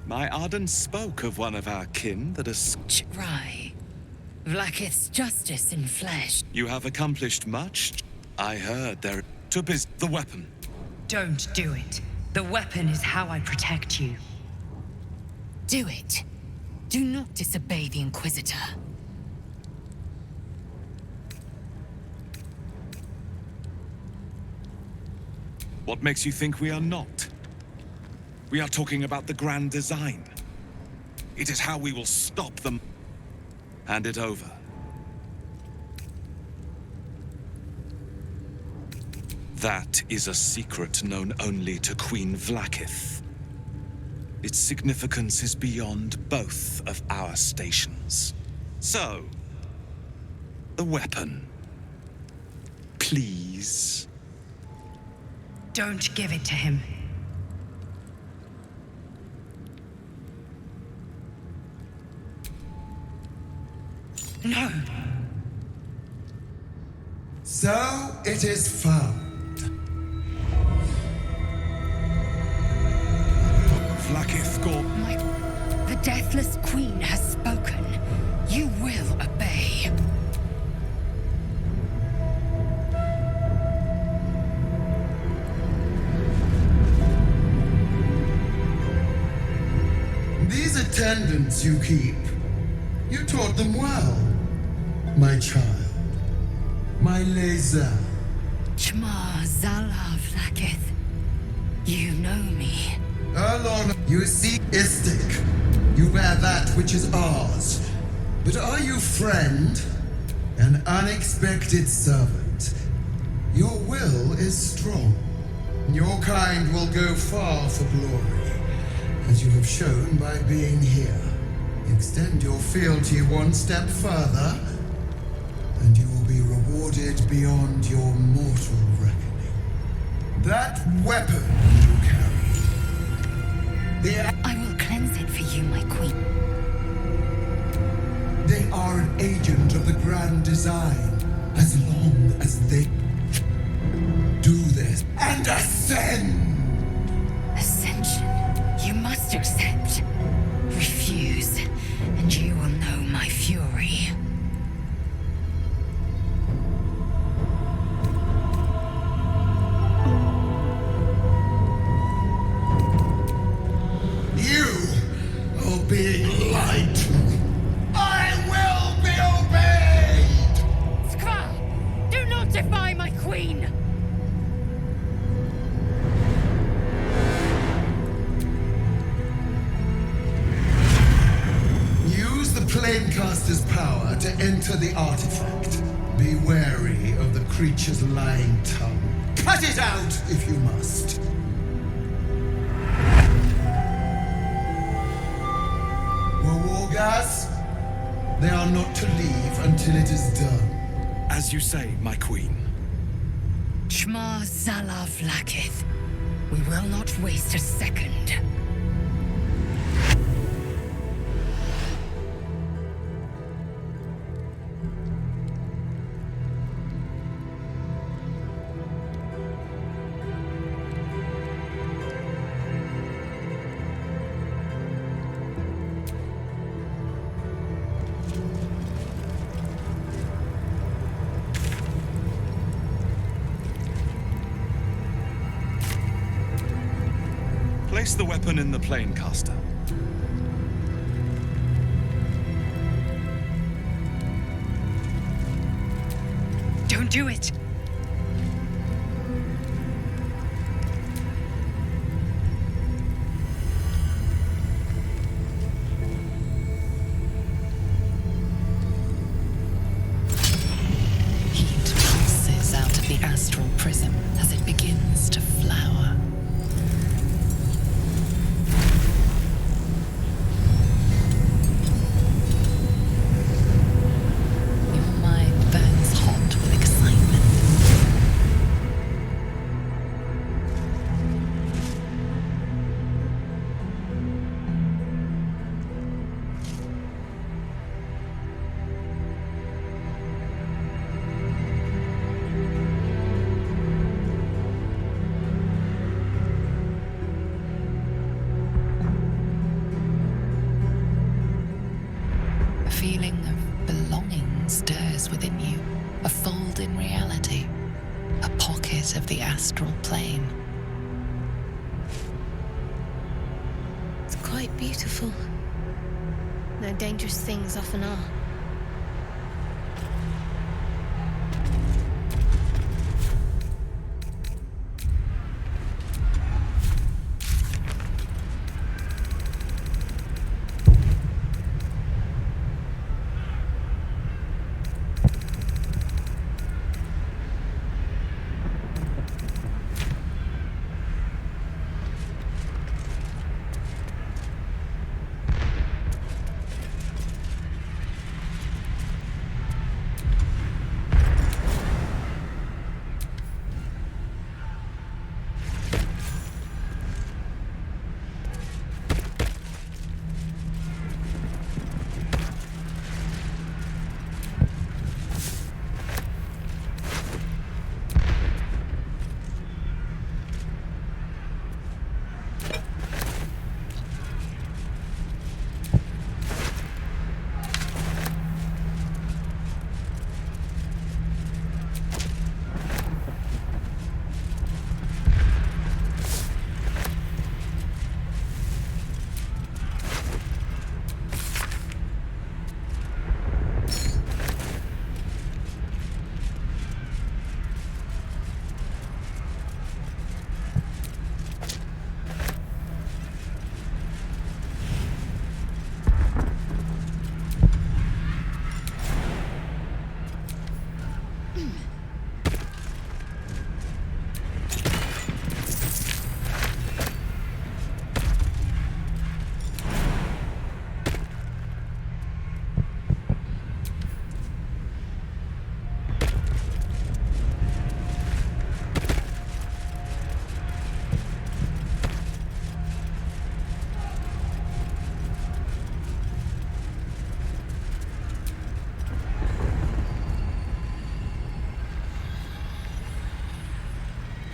My Arden spoke of one of our kin that has... Right. Vlakith's justice in flesh. You have accomplished much. I heard there... To the weapon. Don't do it. The weapon is how I protect you. Do it. Do not disobey the Inquisitor. What makes you think we are not? We are talking about the grand design. It is how we will stop them. Hand it over. That is a secret known only to Queen Vlaakith. Its significance is beyond both of our stations. So, the weapon. Please. Don't give it to him. No. So it is found. Vlaakith Gor. The Deathless Queen has spoken. You will obey. These attendants you keep, you taught them well, my child. My lae'zel. Shma Zala Vlaakith. You know me. Alon, you see Istik. You bear that which is ours. But are you friend? An unexpected servant. Your will is strong. Your kind will go far for glory, as you have shown by being here. Extend your fealty one step further, and you will be rewarded beyond your mortal reckoning. That weapon you carry. I will cleanse it for you, my queen. They are an agent of the grand design, as long as they do this and ascend. Ascension. You must accept. Refuse, and you will know my fury. You are being lied to. I will be obeyed! Skva! Do not defy my queen! Use the Planecaster's power to enter the artifact. Be wary of the creature's lying tongue. Cut it out if you must. Wargas, they are not to leave until it is done. As you say, my queen. Shma Zala Vlaakith. We will not waste a second. Place the weapon in the Planecaster. Don't do it. Heat pulses out of the astral prism as it begins to flower. Your mind burns hot with excitement. A feeling of belonging stirs within you, a fold in reality, a pocket of the astral plane. quite beautiful. Though dangerous things often are.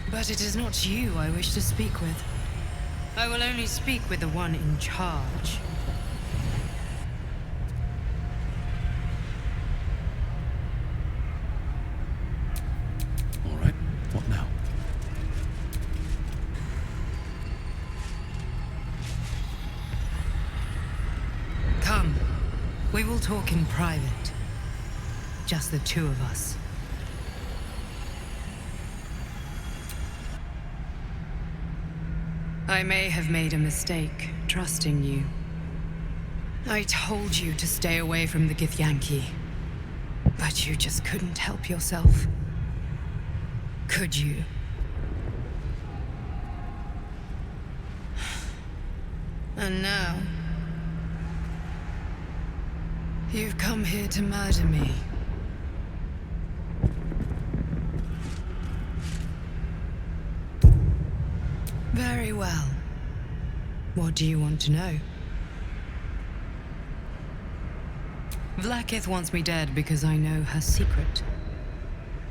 But it is not you I wish to speak with. I will only speak with the one in charge. All right, what now? Come, we will talk in private. Just the two of us. I may have made a mistake trusting you. I told you to stay away from the Githyanki, but you just couldn't help yourself. Could you? And now, you've come here to murder me. Very well. What do you want to know? Vlaakith wants me dead because I know her secret.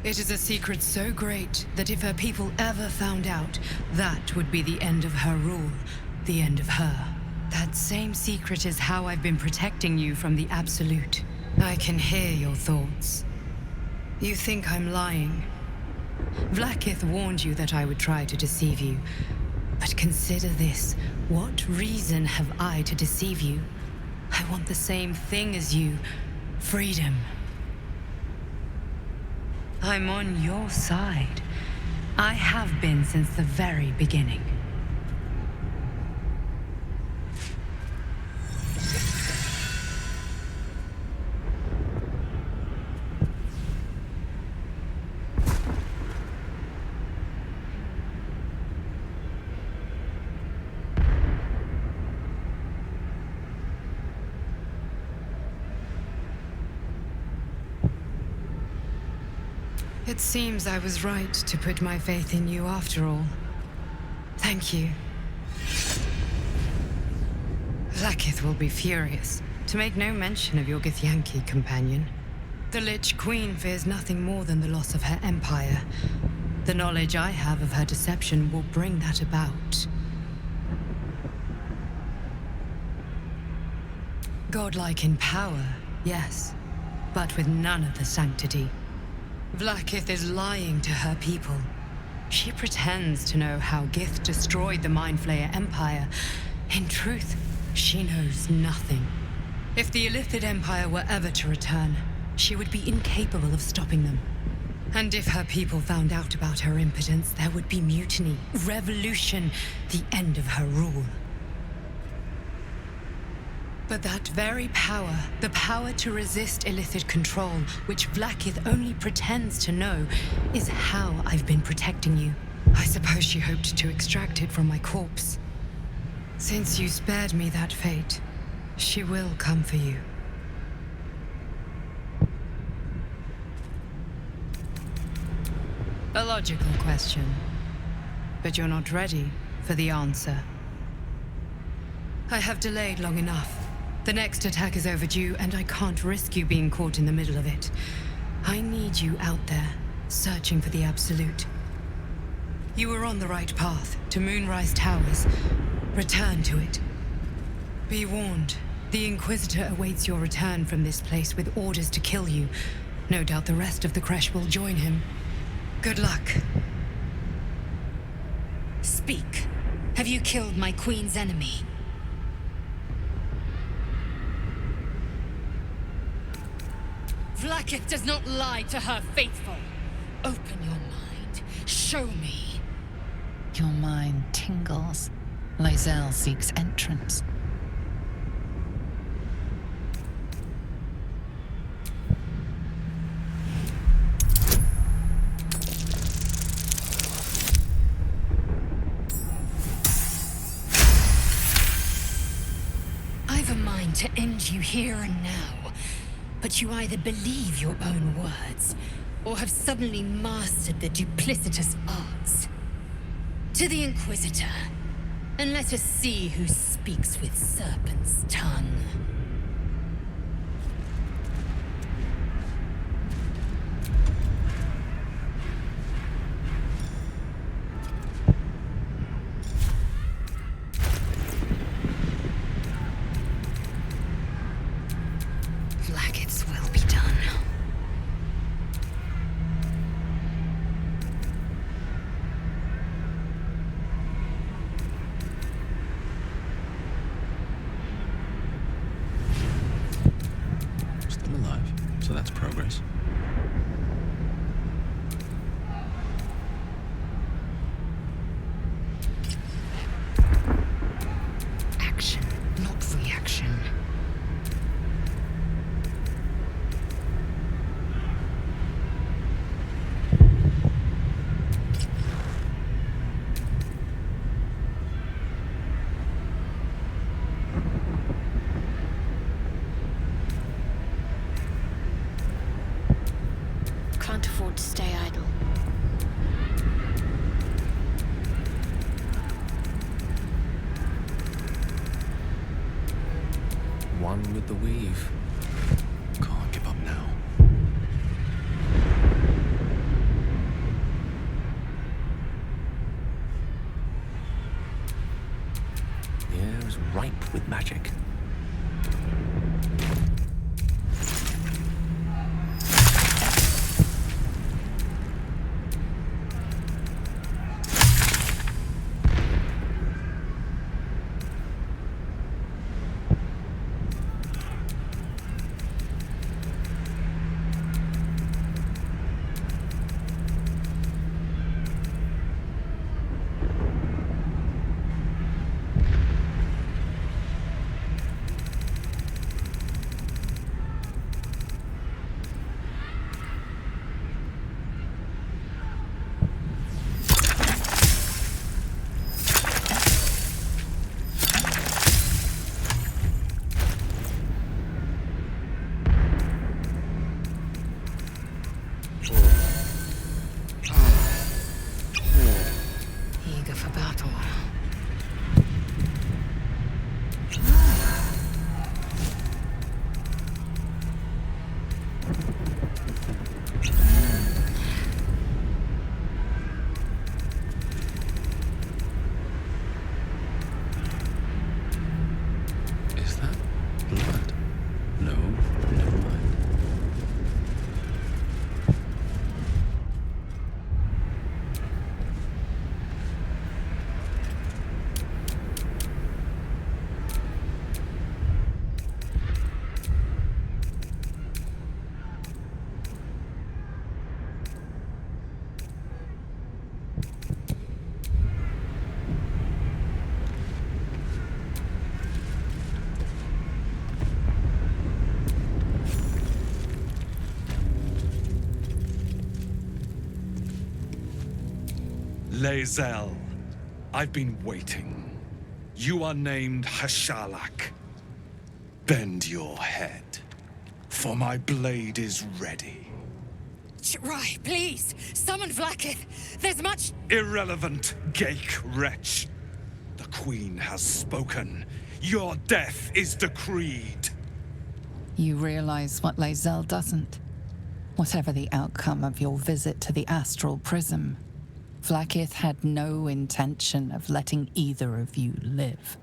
It is a secret so great that if her people ever found out, that would be the end of her rule, the end of her. That same secret is how I've been protecting you from the Absolute. I can hear your thoughts. You think I'm lying. Vlaakith warned you that I would try to deceive you. But consider this. What reason have I to deceive you? I want the same thing as you. Freedom. I'm on your side. I have been since the very beginning. It seems I was right to put my faith in you after all. Thank you. Vlaakith will be furious, to make no mention of your Githyanki companion. The Lich Queen fears nothing more than the loss of her empire. The knowledge I have of her deception will bring that about. Godlike in power, yes, but with none of the sanctity. Vlaakith is lying to her people. She pretends to know how Gith destroyed the Mindflayer Empire. In truth, She knows nothing. If the Illithid Empire were ever to return, she would be incapable of stopping them. And if her people found out about her impotence, there would be mutiny, revolution, the end of her rule. But that very power, the power to resist Illithid control, which Vlaakith only pretends to know, is how I've been protecting you. I suppose she hoped to extract it from my corpse. Since you spared me that fate, she will come for you. A logical question, but you're not ready for the answer. I have delayed long enough. The next attack is overdue, and I can't risk you being caught in the middle of it. I need you out there, searching for the Absolute. You were on the right path, to Moonrise Towers. Return to it. Be warned, the Inquisitor awaits your return from this place with orders to kill you. No doubt the rest of the Kresh will join him. Good luck. Speak. Have you killed my queen's enemy? Vlaakith does not lie to her faithful. Open your mind. Show me. Your mind tingles. lae'zel seeks entrance. I've a mind to end you here and now, but you either believe your own words, or have suddenly mastered the duplicitous arts. To the Inquisitor, and let us see who speaks with serpent's tongue. Vlaakith's will be done. Still alive, so that's progress. Action, not reaction. Can't afford to stay idle. One with the weave. Can't give up now. The air is ripe with magic. lae'zel, I've been waiting. You are named Hashalak. Bend your head, for my blade is ready. Right, please, summon Vlaakith. There's much... Irrelevant, Gake wretch. The Queen has spoken. Your death is decreed. You realize what lae'zel doesn't. Whatever the outcome of your visit to the astral prism, Vlaakith had no intention of letting either of you live.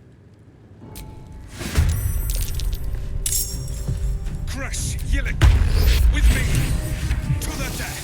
Crash Yillik, with me, to the death!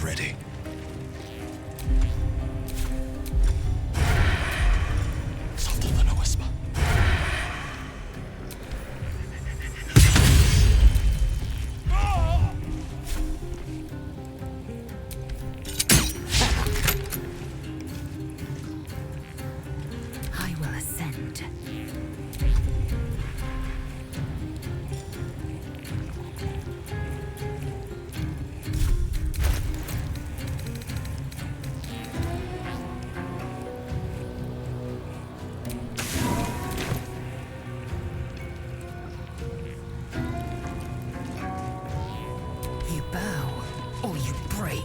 Ready. Softer than a whisper. I will ascend. You bow, or you break.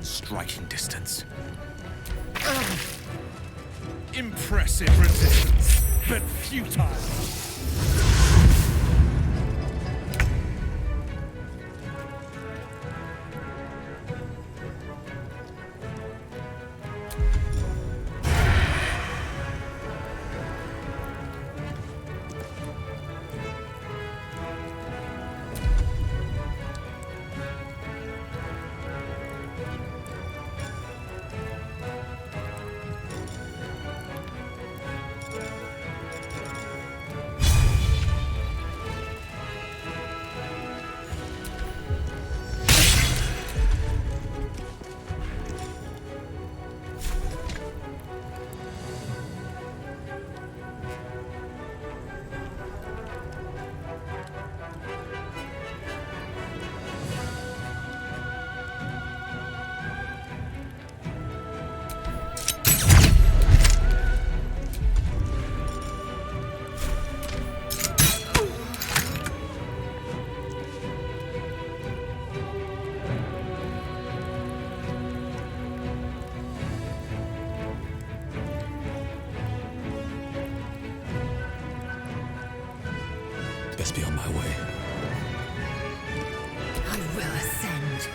striking distance. Impressive resistance, but futile. Best be on my way. I will ascend.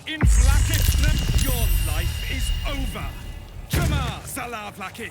In Blackith, your life is over. Chama Salah Blackith.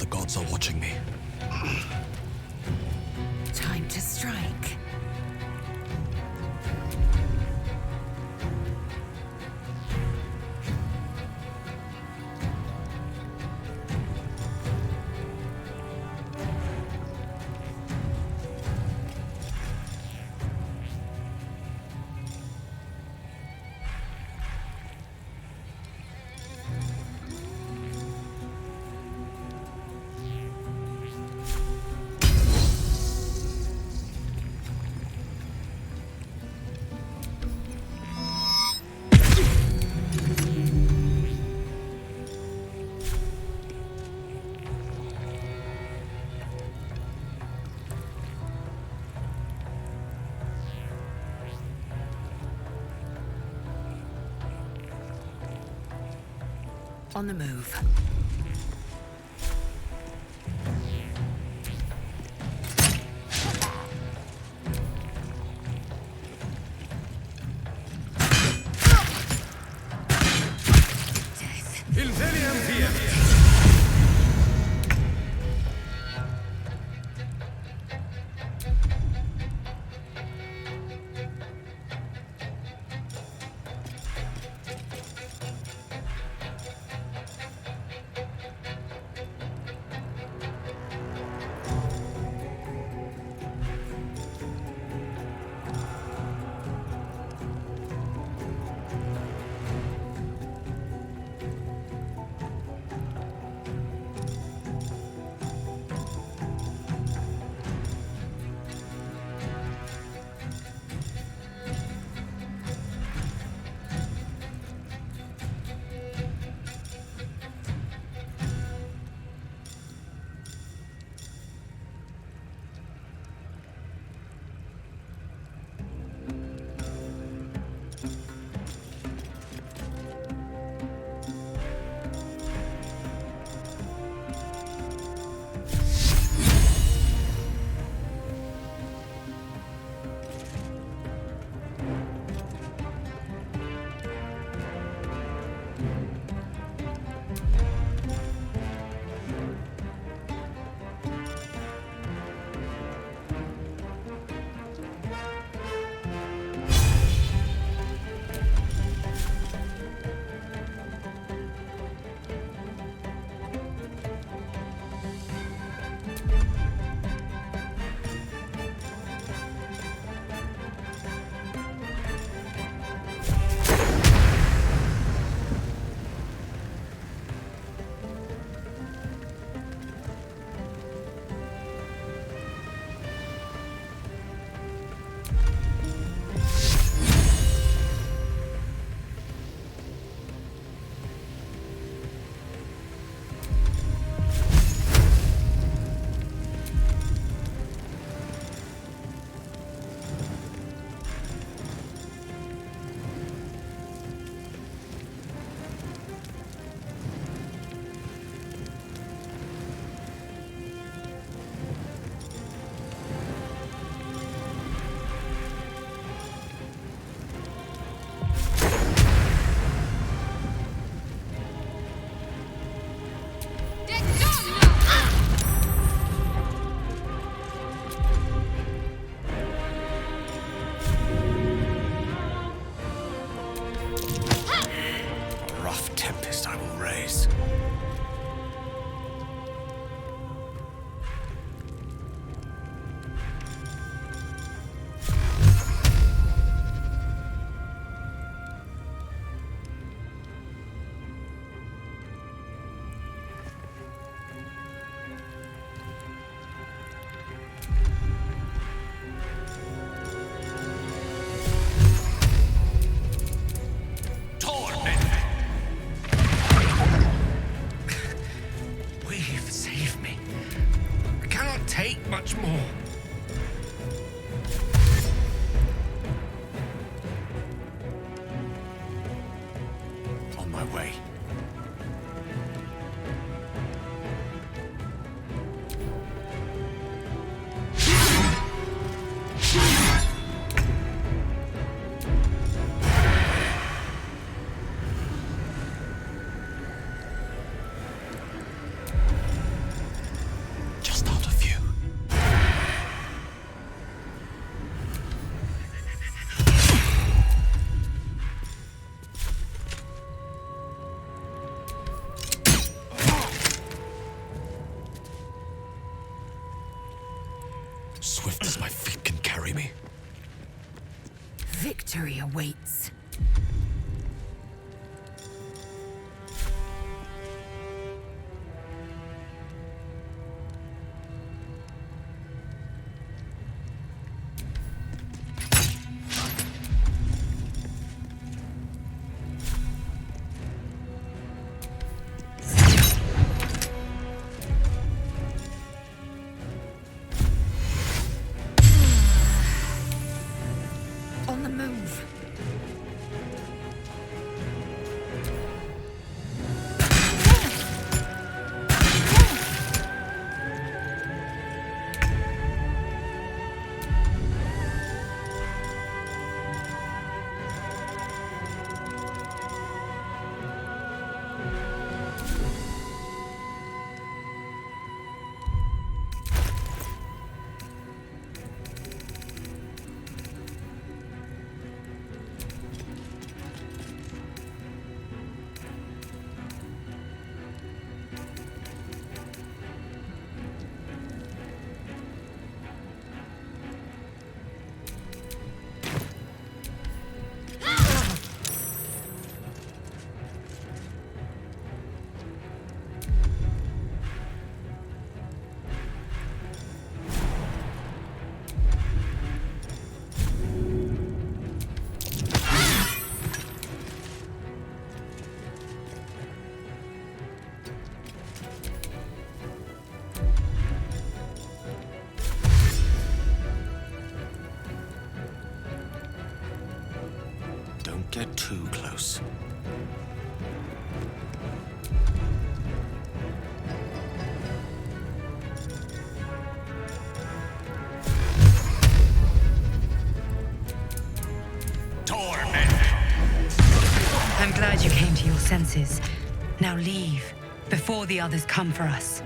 The gods are watching me. Time to strike. On the move. much more. On my way. too close. I'm glad you came to your senses. Now leave, before the others come for us.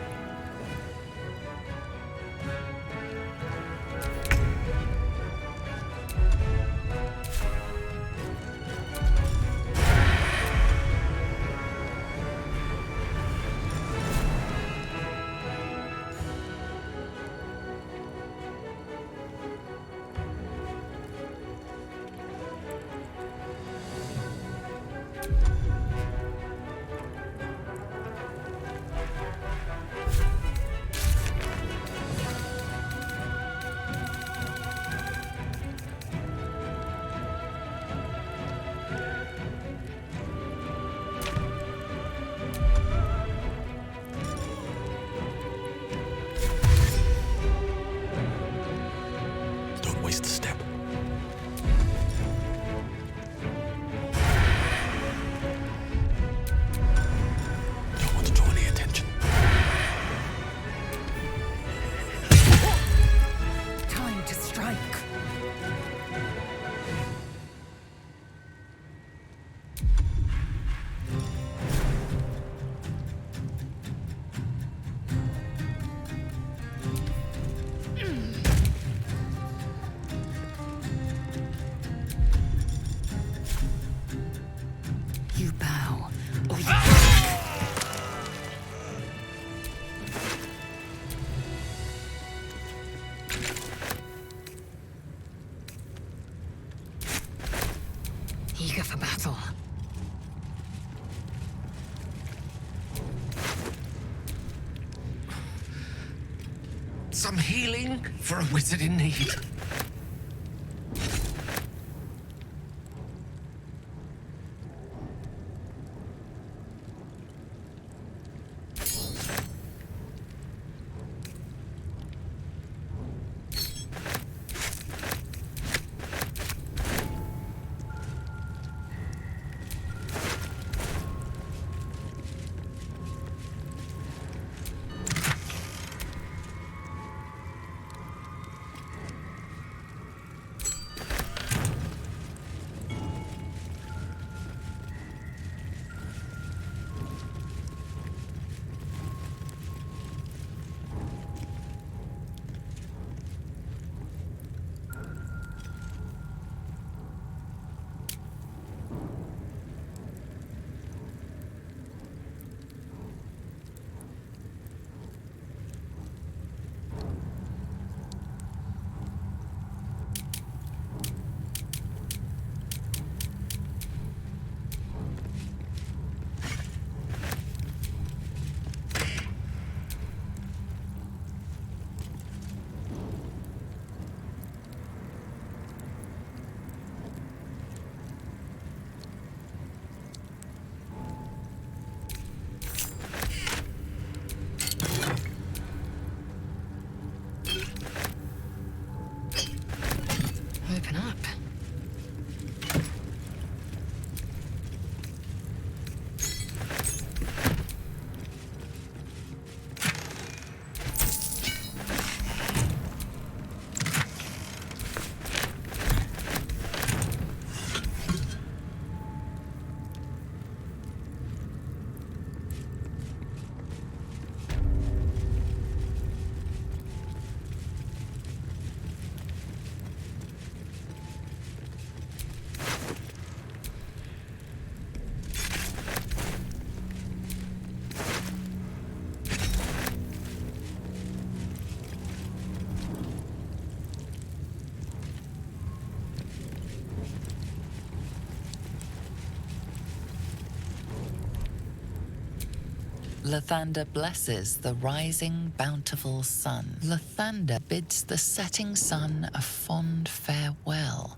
Don't waste a step. Don't want to draw any attention. Time to strike. You bow, or you... Eager for battle. Some healing for a wizard in need. Open up. Lathander blesses the rising, bountiful sun. Lathander bids the setting sun a fond farewell.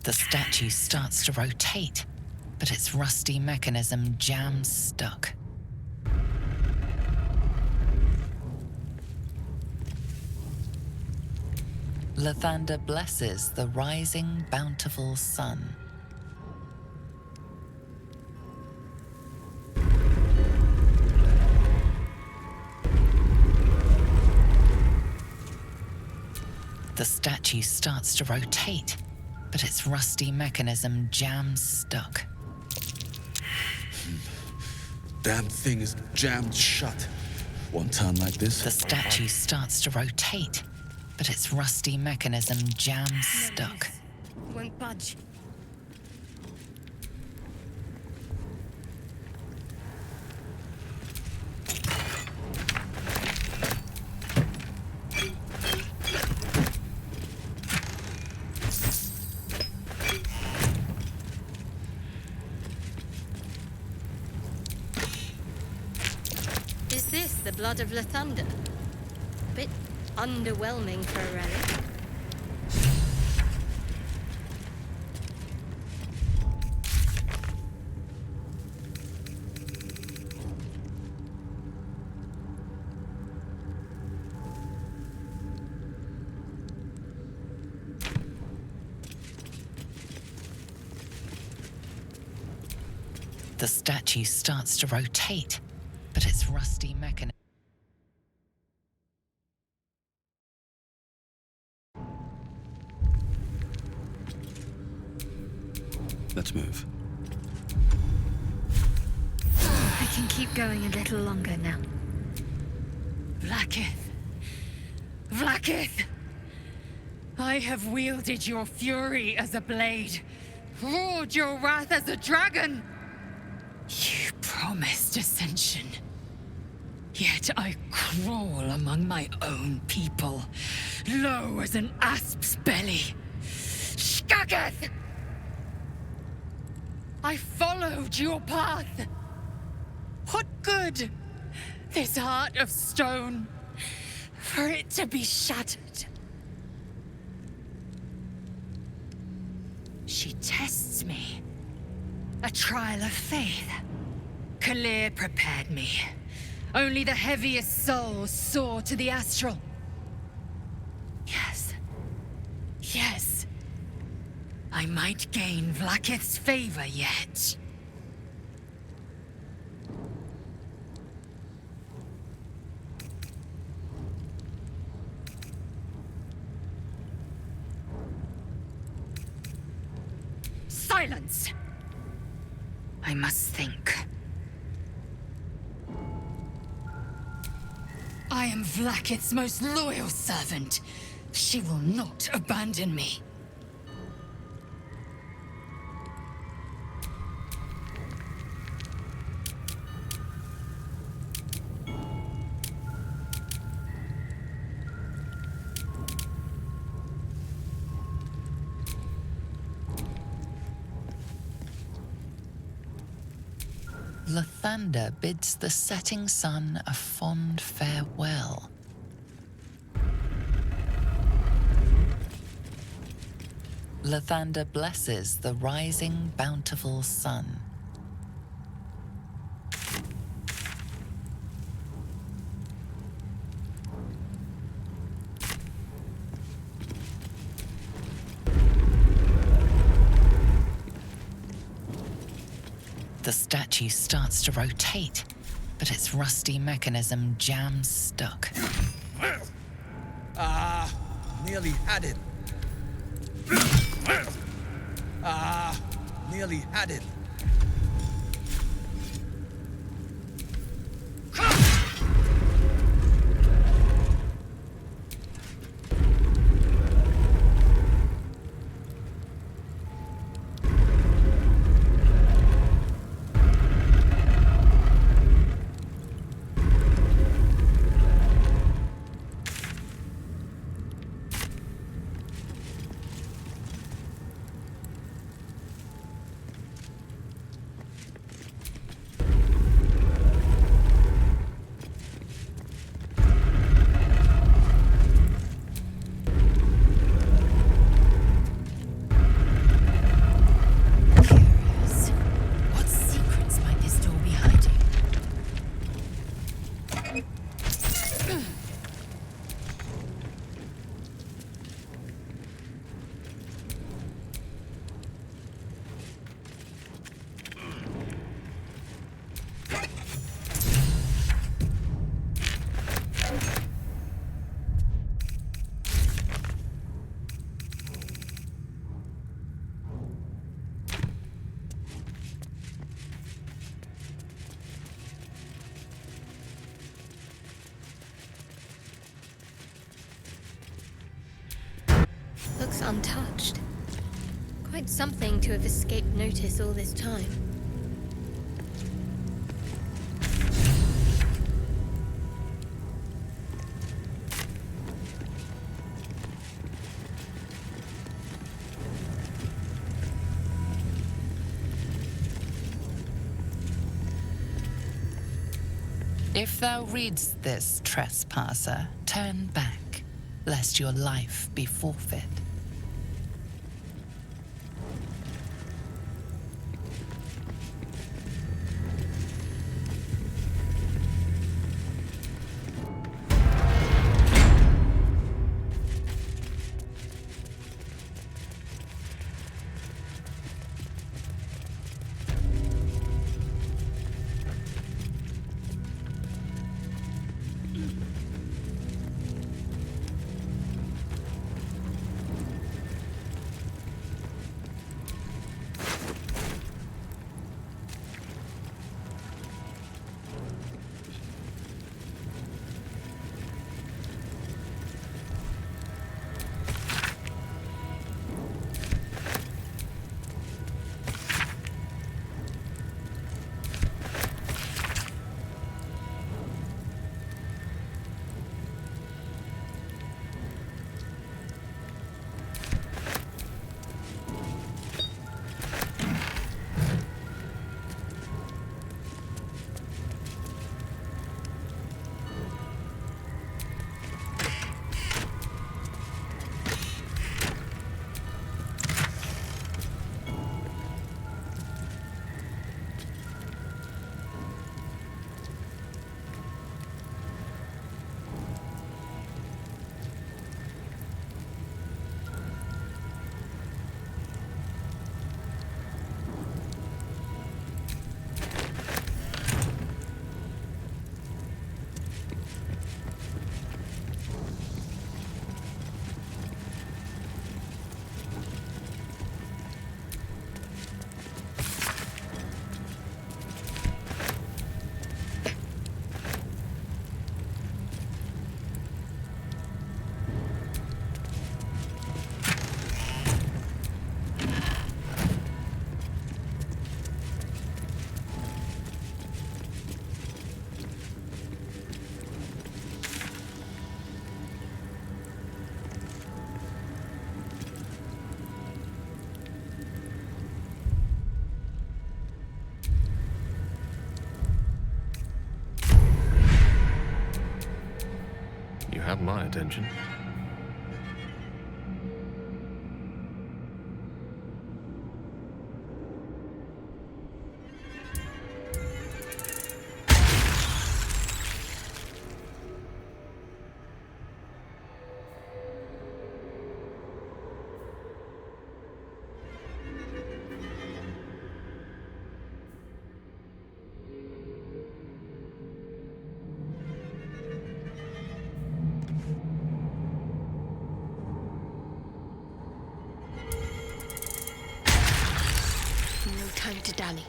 The statue starts to rotate, but its rusty mechanism jams stuck. Lathander blesses the rising, bountiful sun. The statue starts to rotate, but its rusty mechanism jams stuck. Damn thing is jammed shut. One time like this. The statue starts to rotate, but its rusty mechanism jams stuck. Won't budge. Is this the blood of Lathander? Bit underwhelming for a relic. The statue starts to rotate, but its rusty mechanism. Let's move. I can keep going a little longer now. Vlaakith! Vlaakith! I have wielded your fury as a blade, roared your wrath as a dragon. You promised ascension. Yet I crawl among my own people, low as an asp's belly. Shkageth! I followed your path. What good? This heart of stone, for it to be shattered. She tests me. A trial of faith. Kalir prepared me. Only the heaviest souls soar to the astral. Yes. Yes. I might gain Vlaakith's favor yet. Silence! I must think. I am Vlaakith's most loyal servant. She will not abandon me. Lathander bids the setting sun a fond farewell. Lathander blesses the rising, bountiful sun. The statue starts to rotate, but its rusty mechanism jams stuck. Nearly had it. Nearly had it. untouched. Quite something to have escaped notice all this time. If thou readst this, trespasser, turn back, lest your life be forfeit. You have my attention. No time to dally.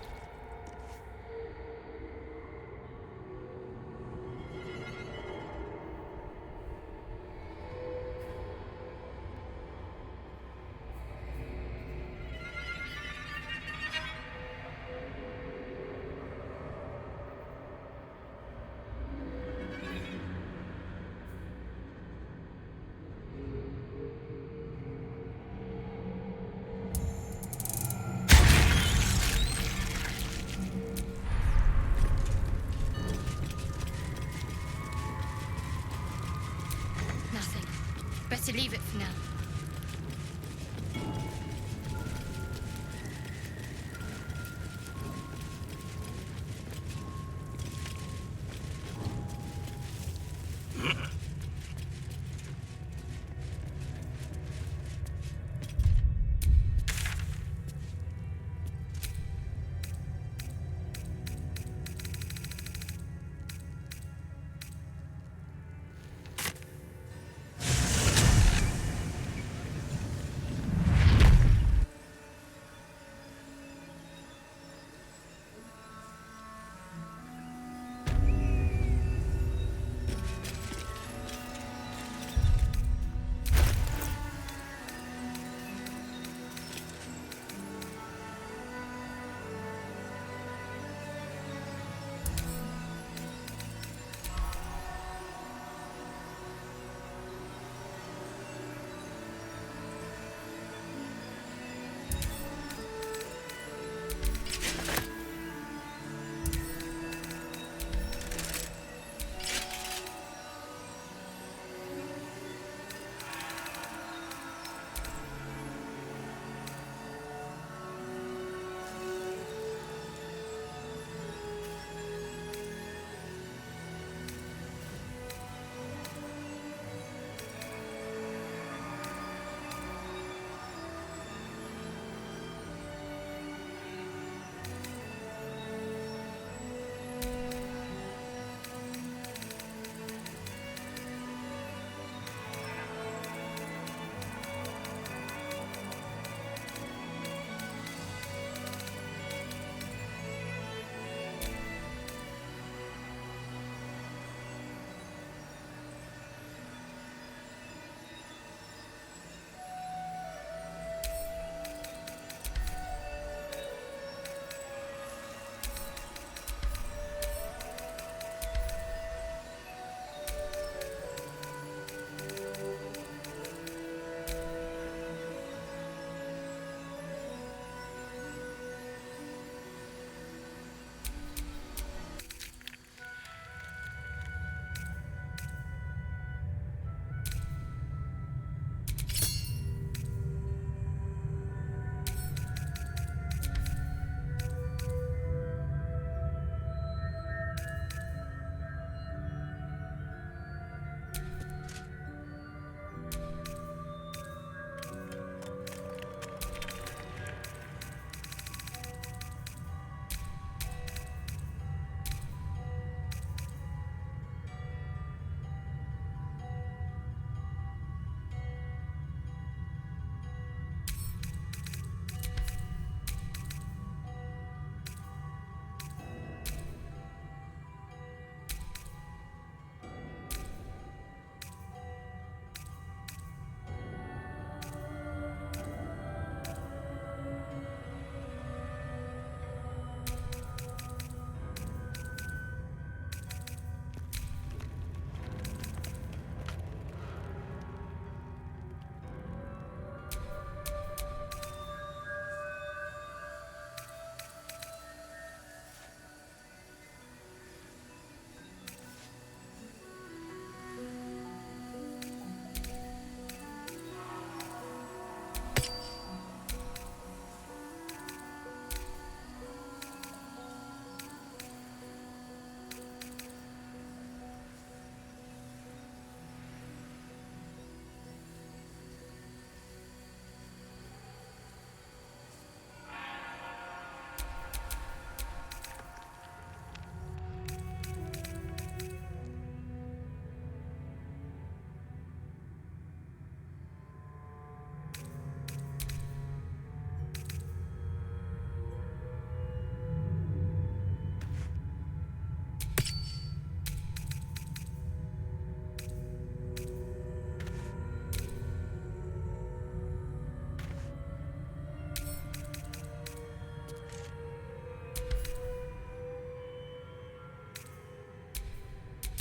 Nothing. Better leave it for now.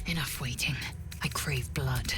Enough waiting. I crave blood.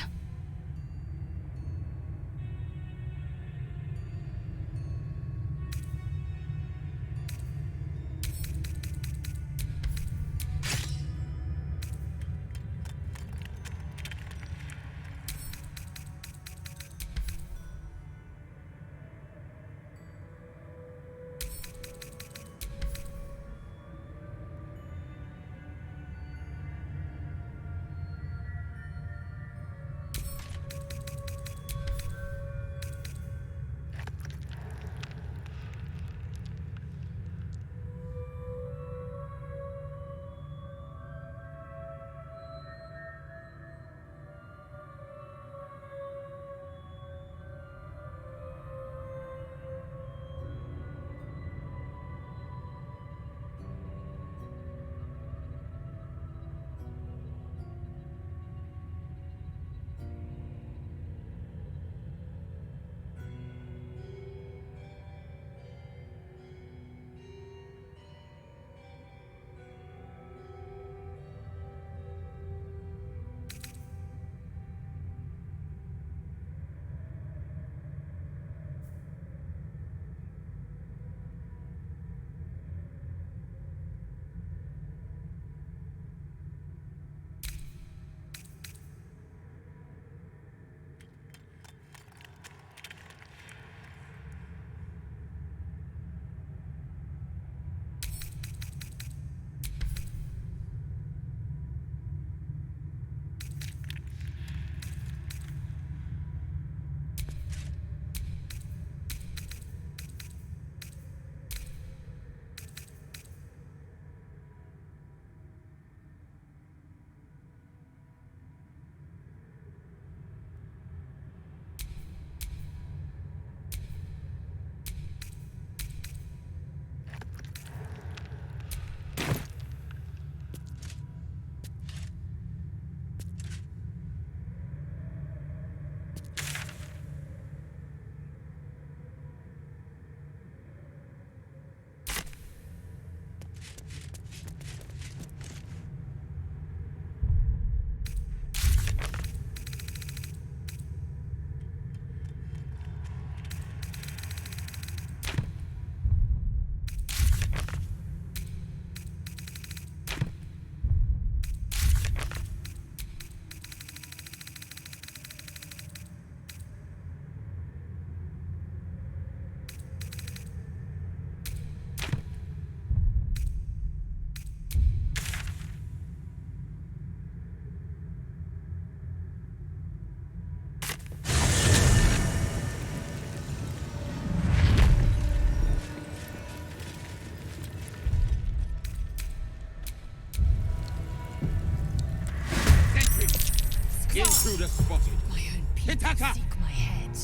Intruder spotted. My own people Hitaka! seek my head.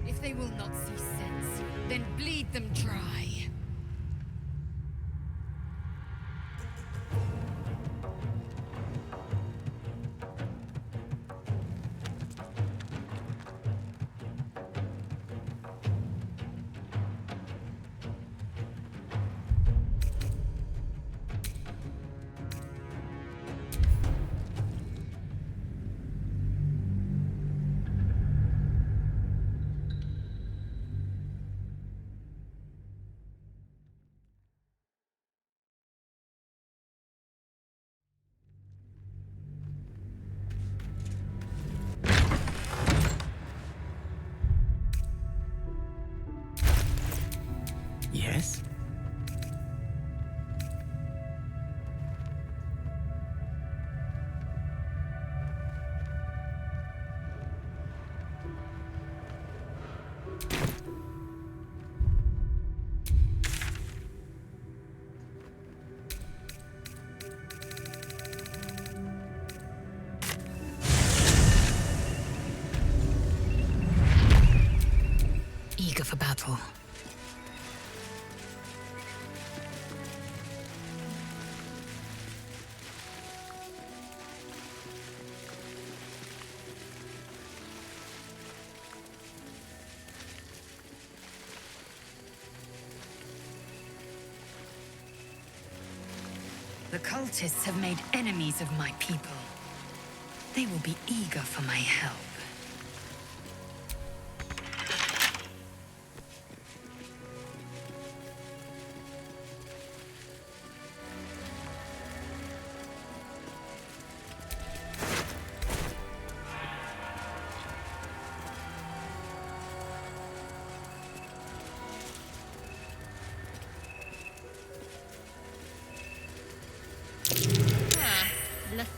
If they will not see sense, then bleed them dry. The cultists have made enemies of my people. They will be eager for my help.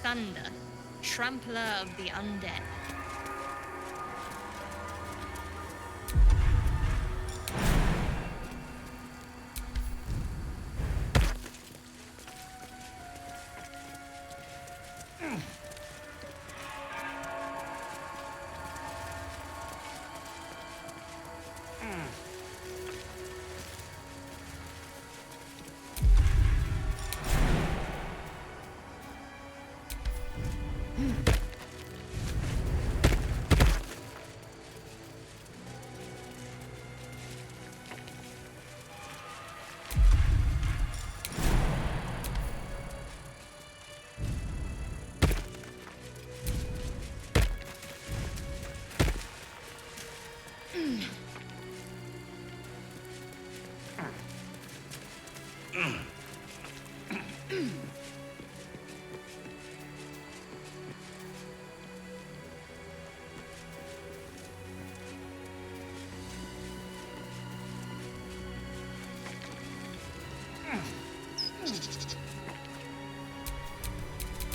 Thunder, trampler of the undead.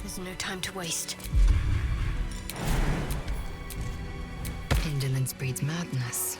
There's no time to waste. Indolence breeds madness.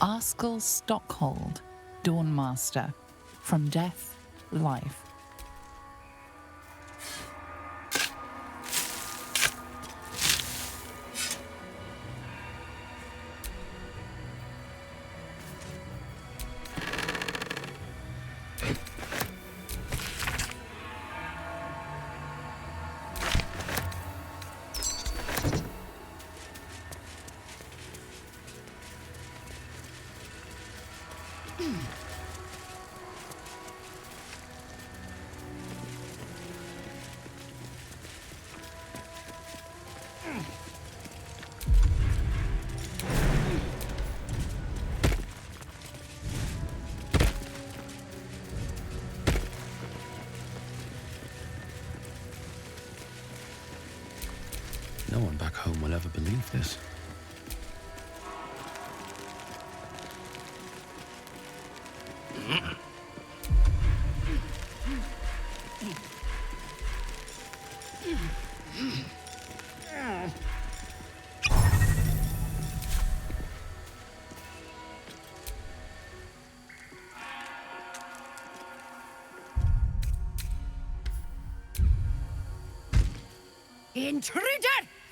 Arskel Stockhold, Dawnmaster. From death, life. No one back home will ever believe this. Intruder!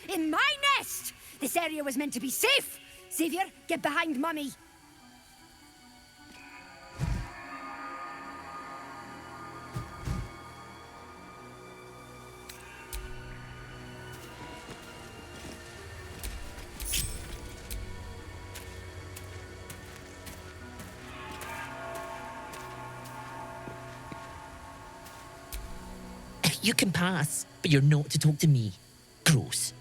In my nest! This area was meant to be safe! Savior, get behind Mummy! You can pass, but you're not to talk to me. Gross.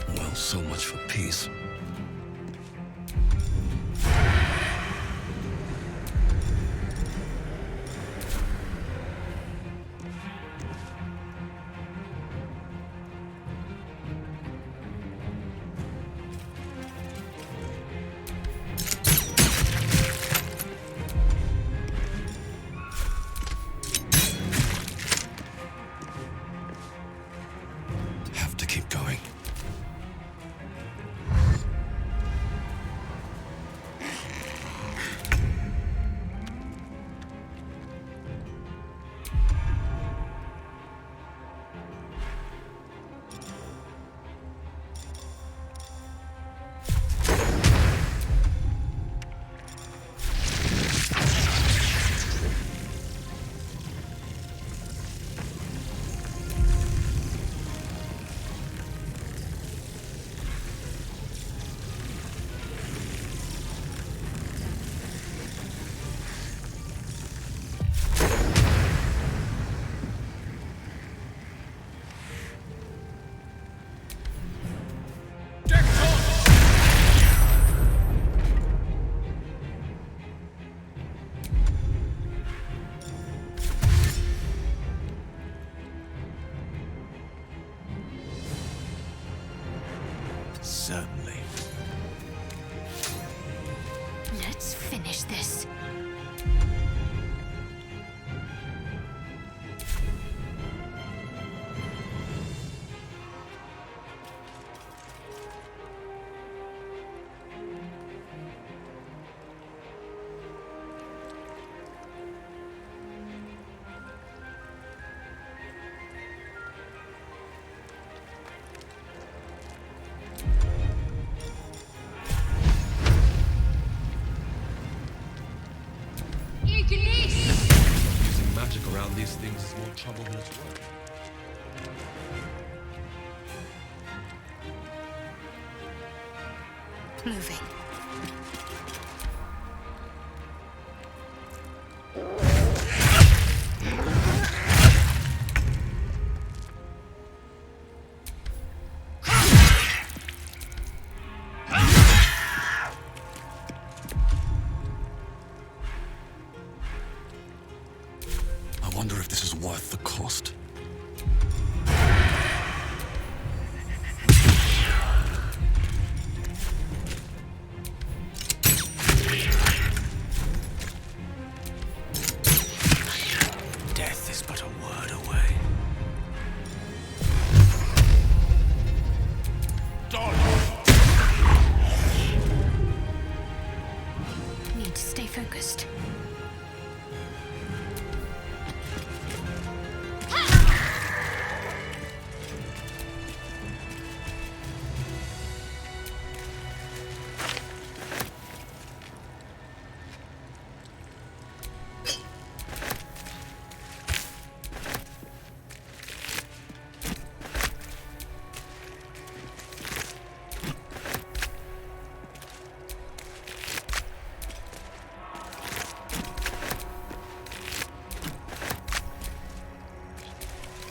Well, so much for peace. Have to keep going. Certainly. Let's finish this. Using magic around these things is more trouble than it's worth. Moving. I wonder if this is worth the cost. Death is but a word away. Need to stay focused.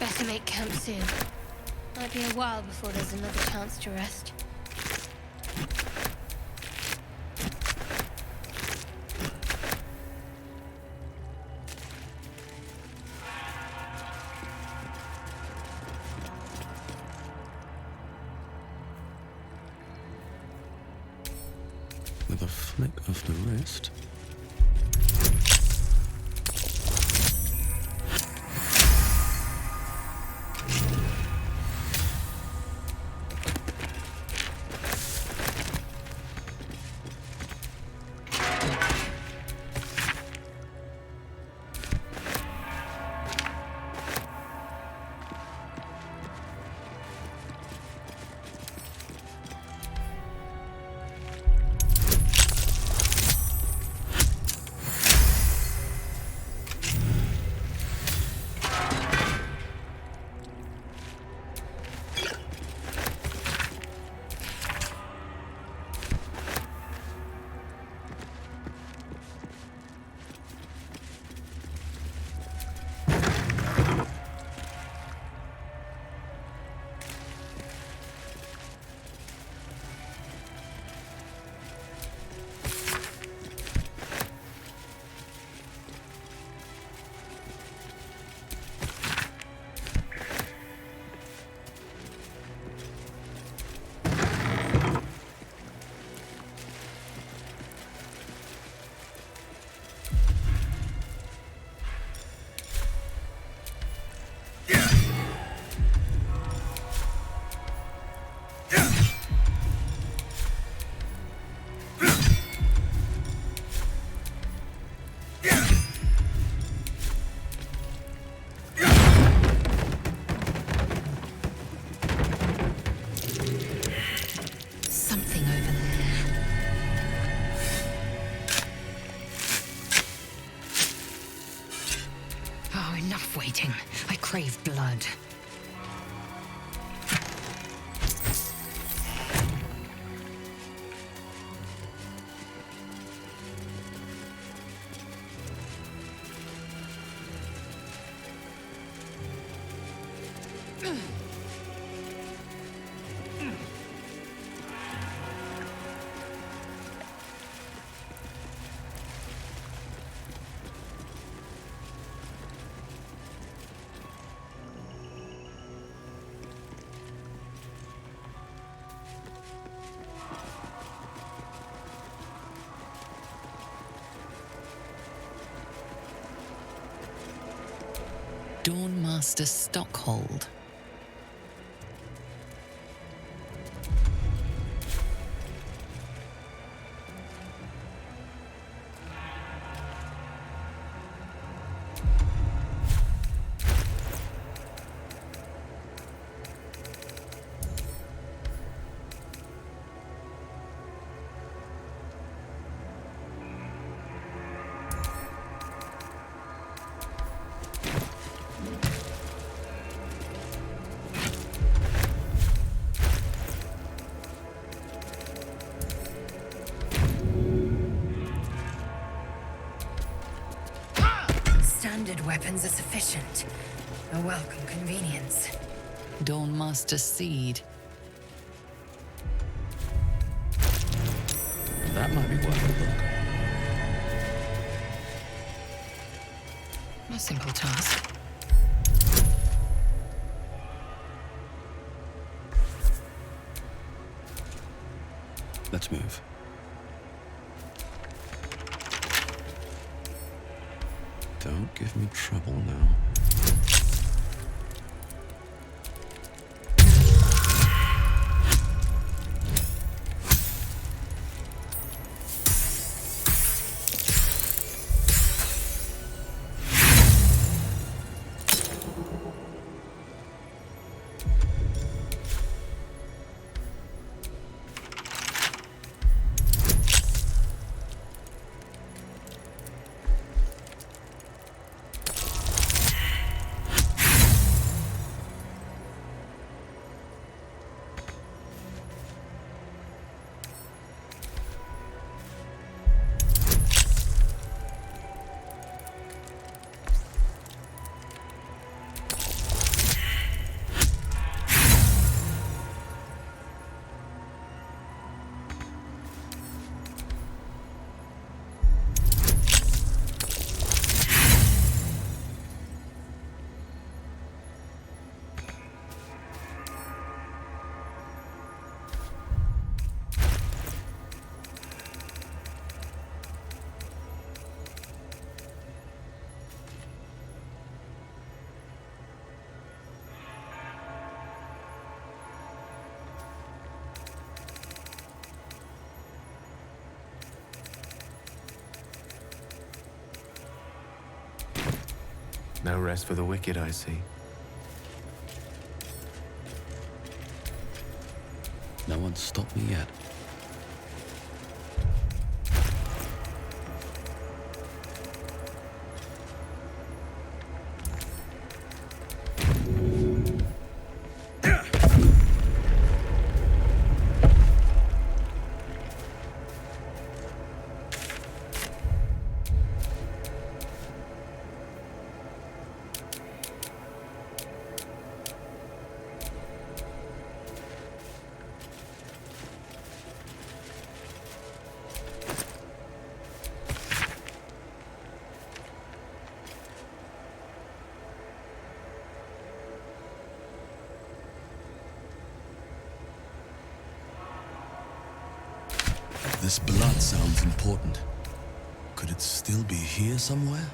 Better make camp soon. Might be a while before there's another chance to rest. With a flick of the wrist. Dawnmaster Stockhold. Standard weapons are sufficient. A welcome convenience. Dawnmaster Seed. That might be worth a look. A simple task. Let's move. Don't give me trouble now. No rest for the wicked, I see. No one's stopped me yet. This blood sounds important. Could it still be here somewhere?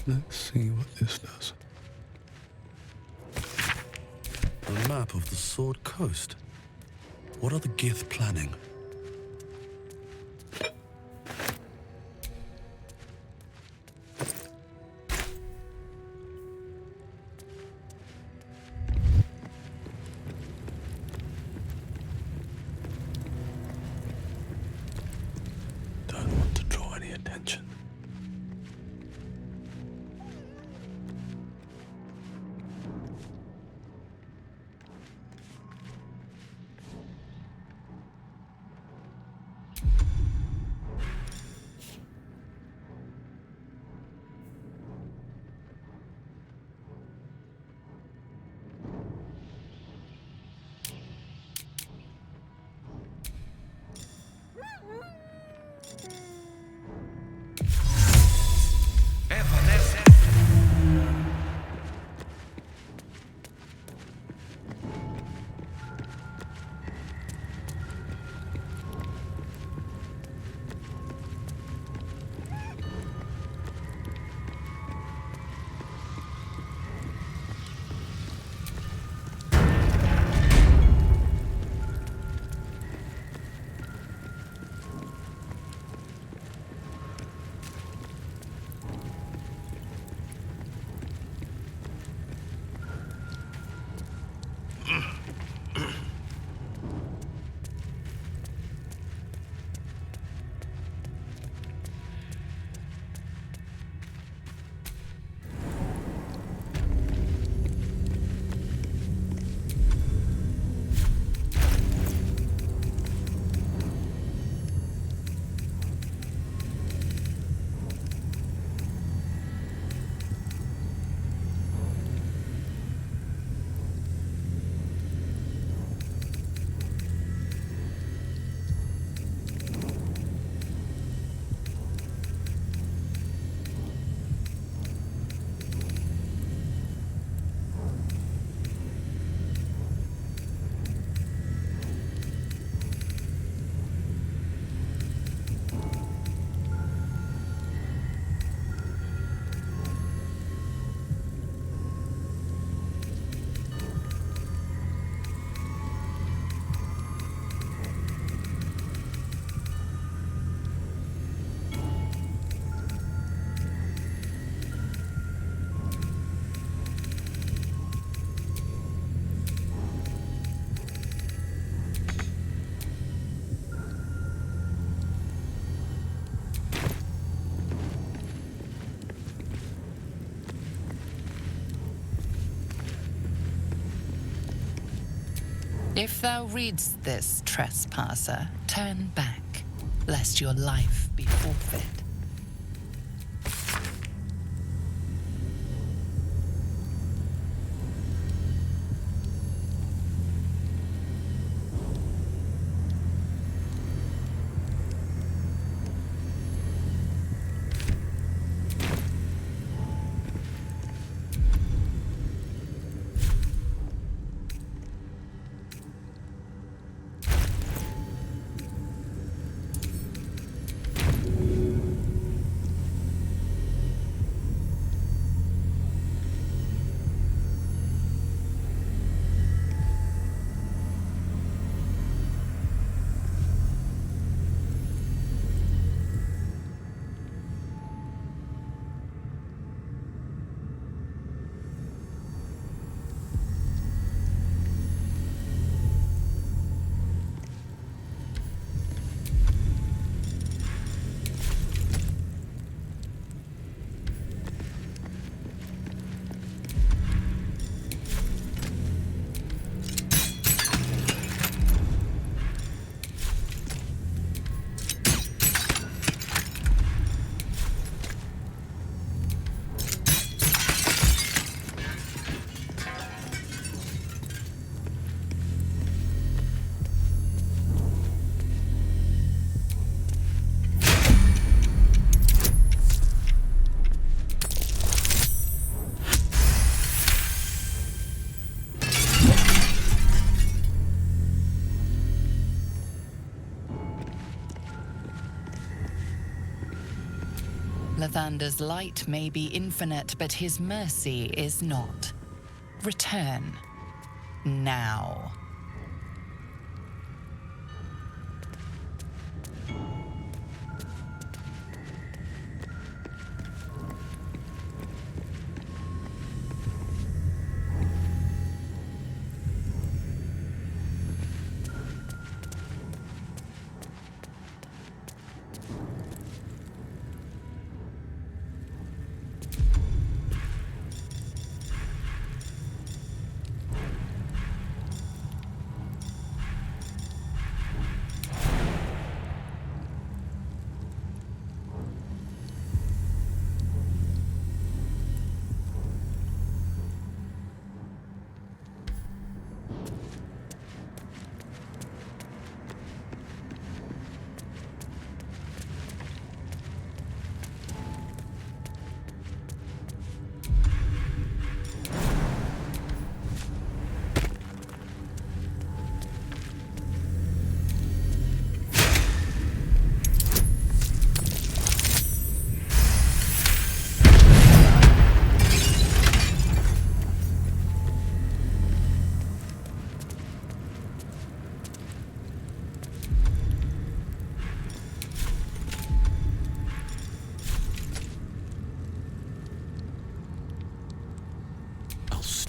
Let's see what this does. A map of the Sword Coast. What are the Gith planning? Don't want to draw any attention. If thou readst this, trespasser, turn back, lest your life be forfeit. Lathander's light may be infinite, but his mercy is not. Return. Now.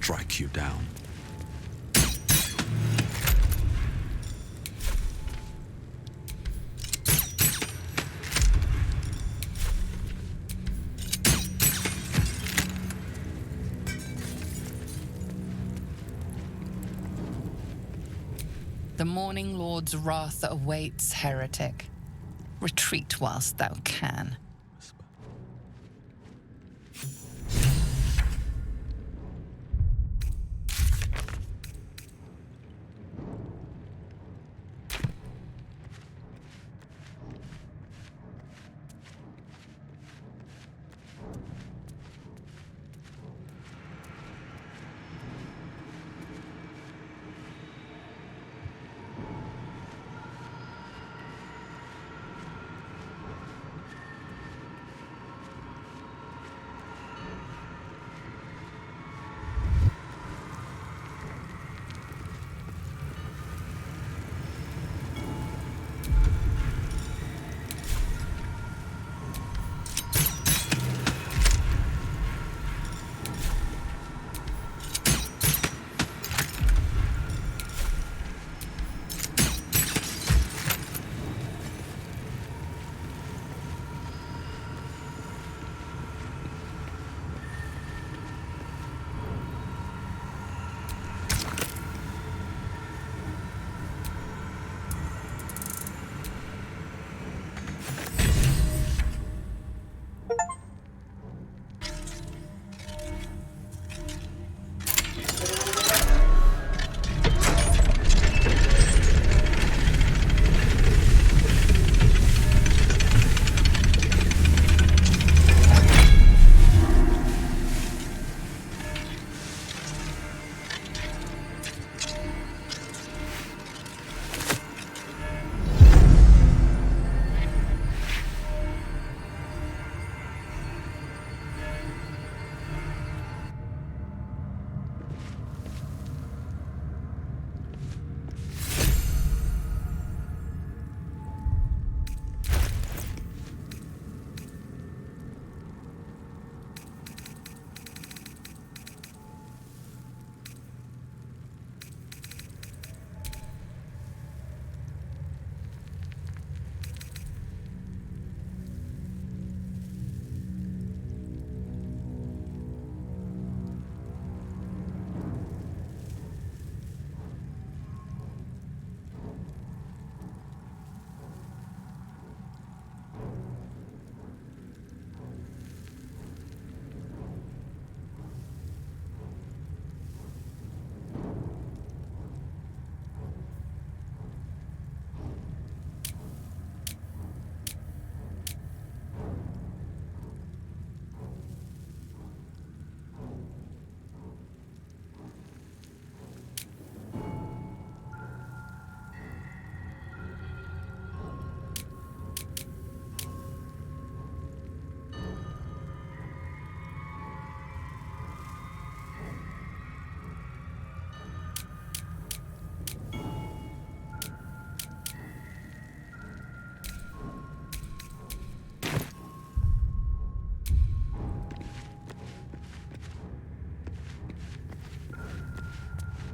Strike you down. The Morning Lord's wrath awaits, heretic. Retreat whilst thou can.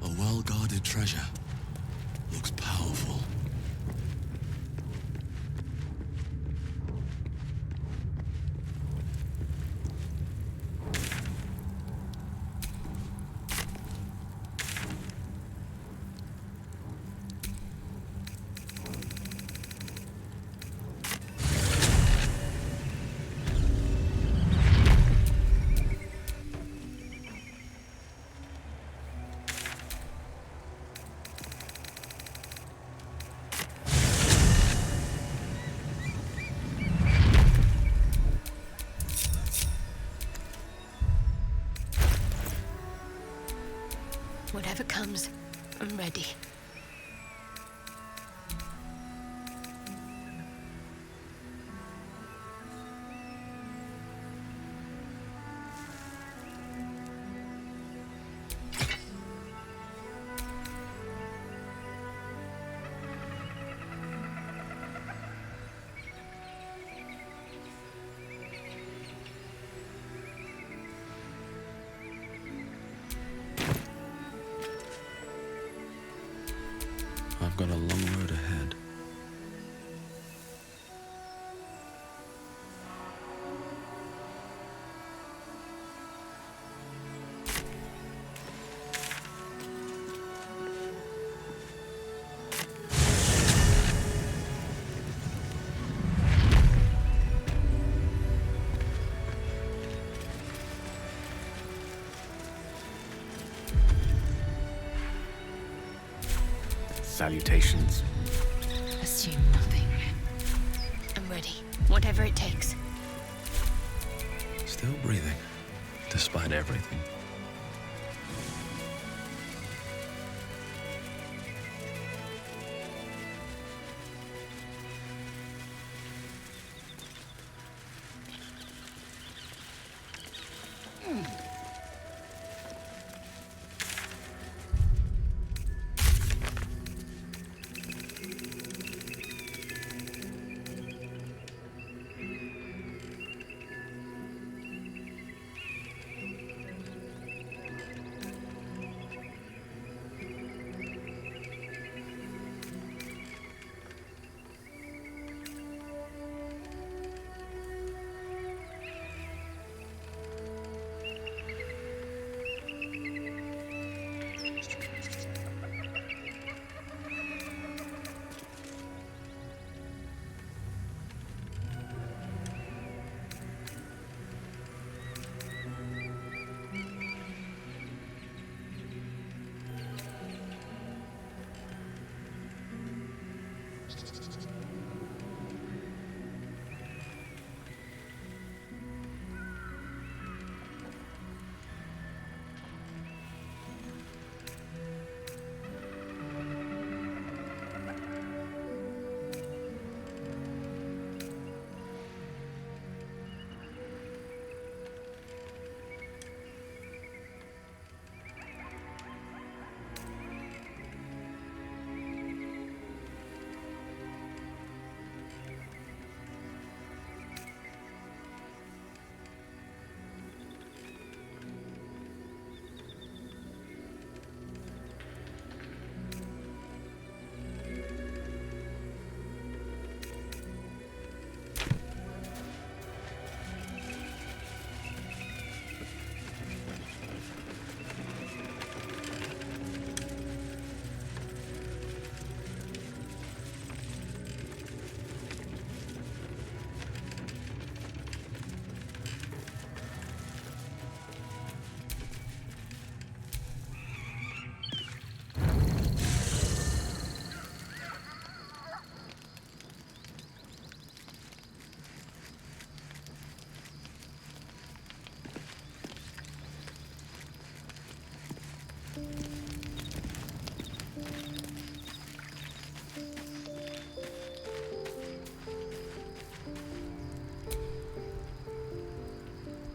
A well-guarded treasure. Looks powerful. Whatever comes, I'm ready. I've got a long road ahead. Salutations. Assume nothing. I'm ready. Whatever it takes. Still breathing, despite everything.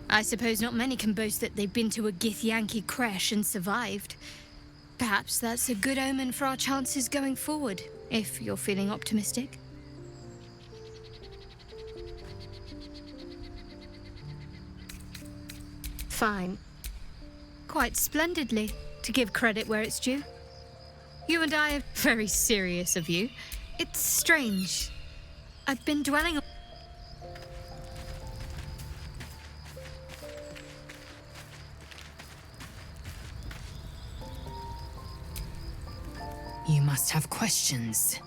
I suppose not many can boast that they've been to a Gith crash and survived. Perhaps that's a good omen for our chances going forward, if you're feeling optimistic. Fine. Quite splendidly. to give credit where it's due. You and I are very serious of you. It's strange. I've been dwelling on... You must have questions.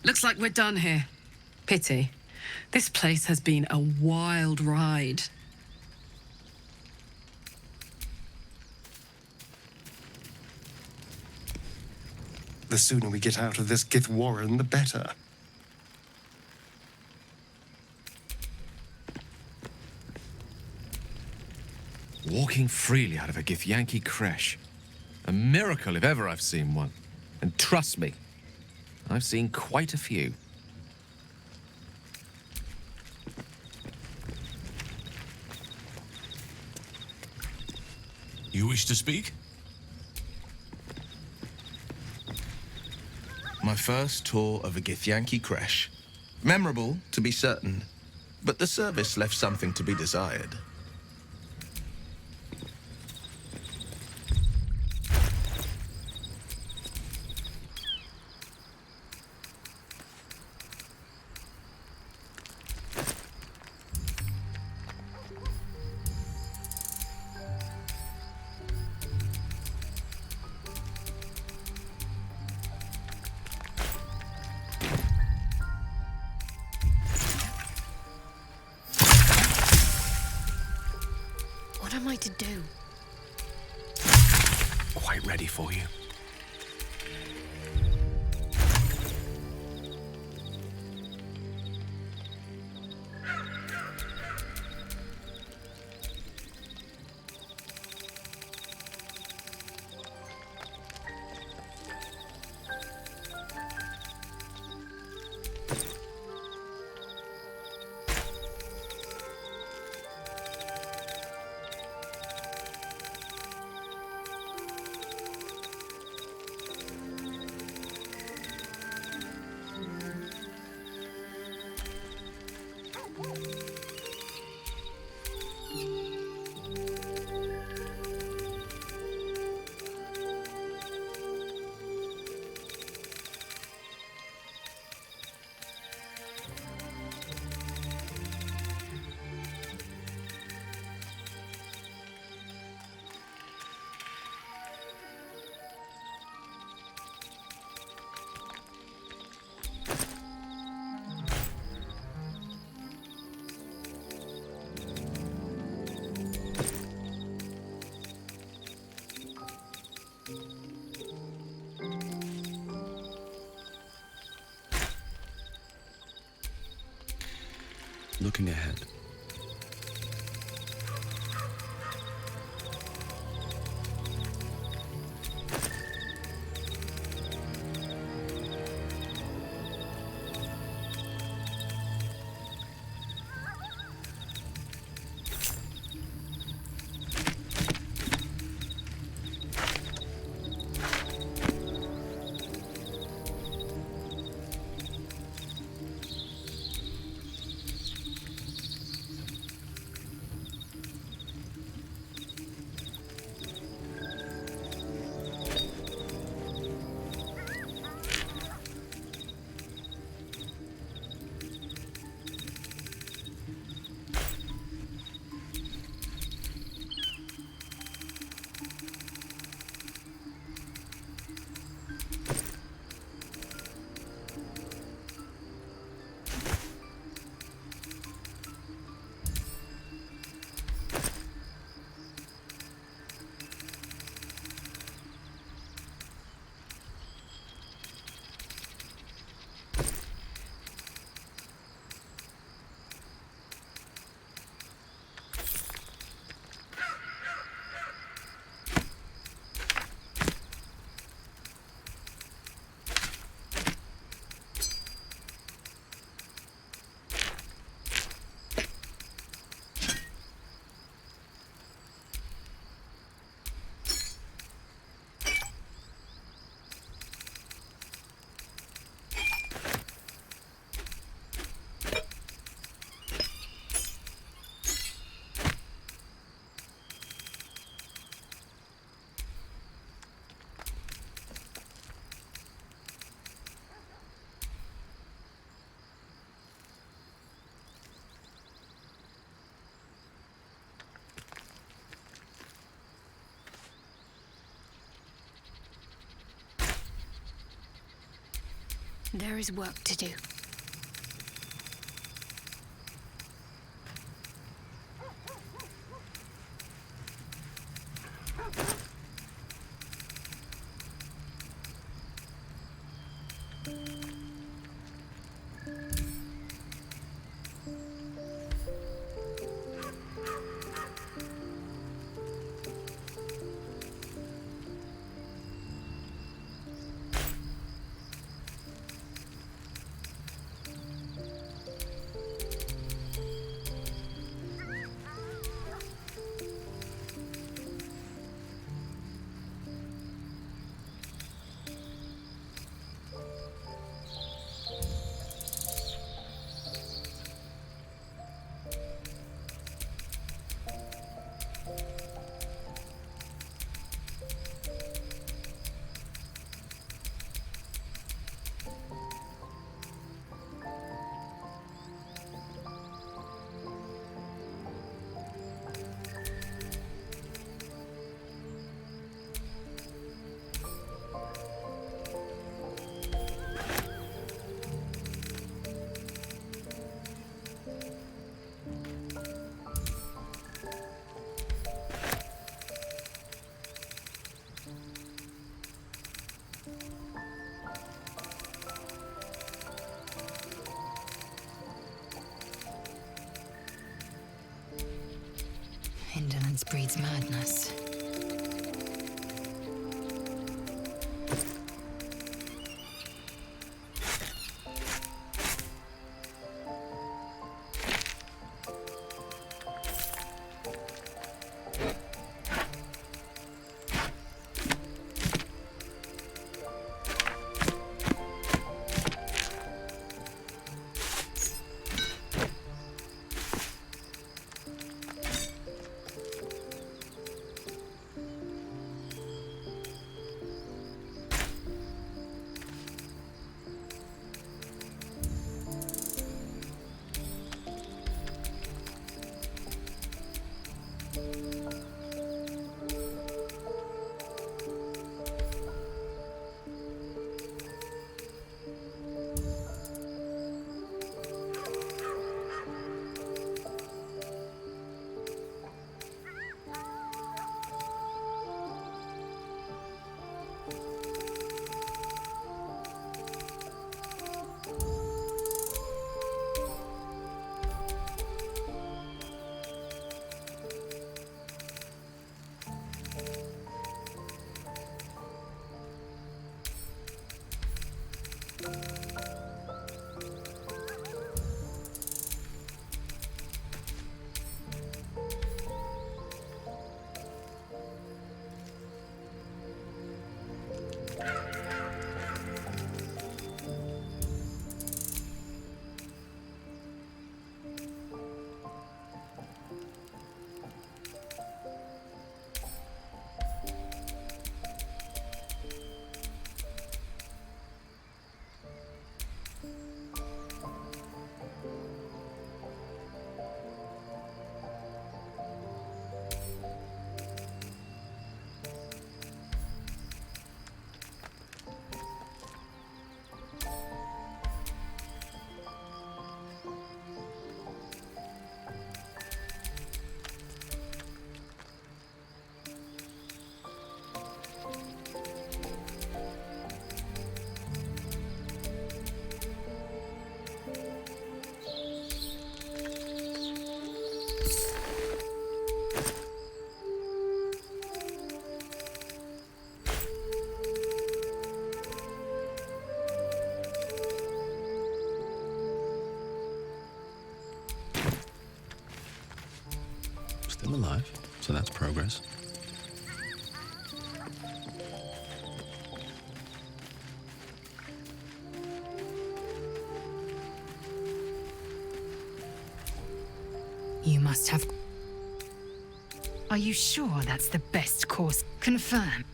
Looks like we're done here. Pity. This place has been a wild ride. The sooner we get out of this Gith warren, the better. Walking freely out of a Githyanki creche. A miracle if ever I've seen one. And trust me, I've seen quite a few. You wish to speak? My first tour of a Githyanki creche. Memorable, to be certain, but the service left something to be desired. What am I to do? Quite ready for you. Looking ahead. There is work to do. Indolence breeds madness. Still alive, so that's progress. You must have... Are you sure that's the best course? Confirm.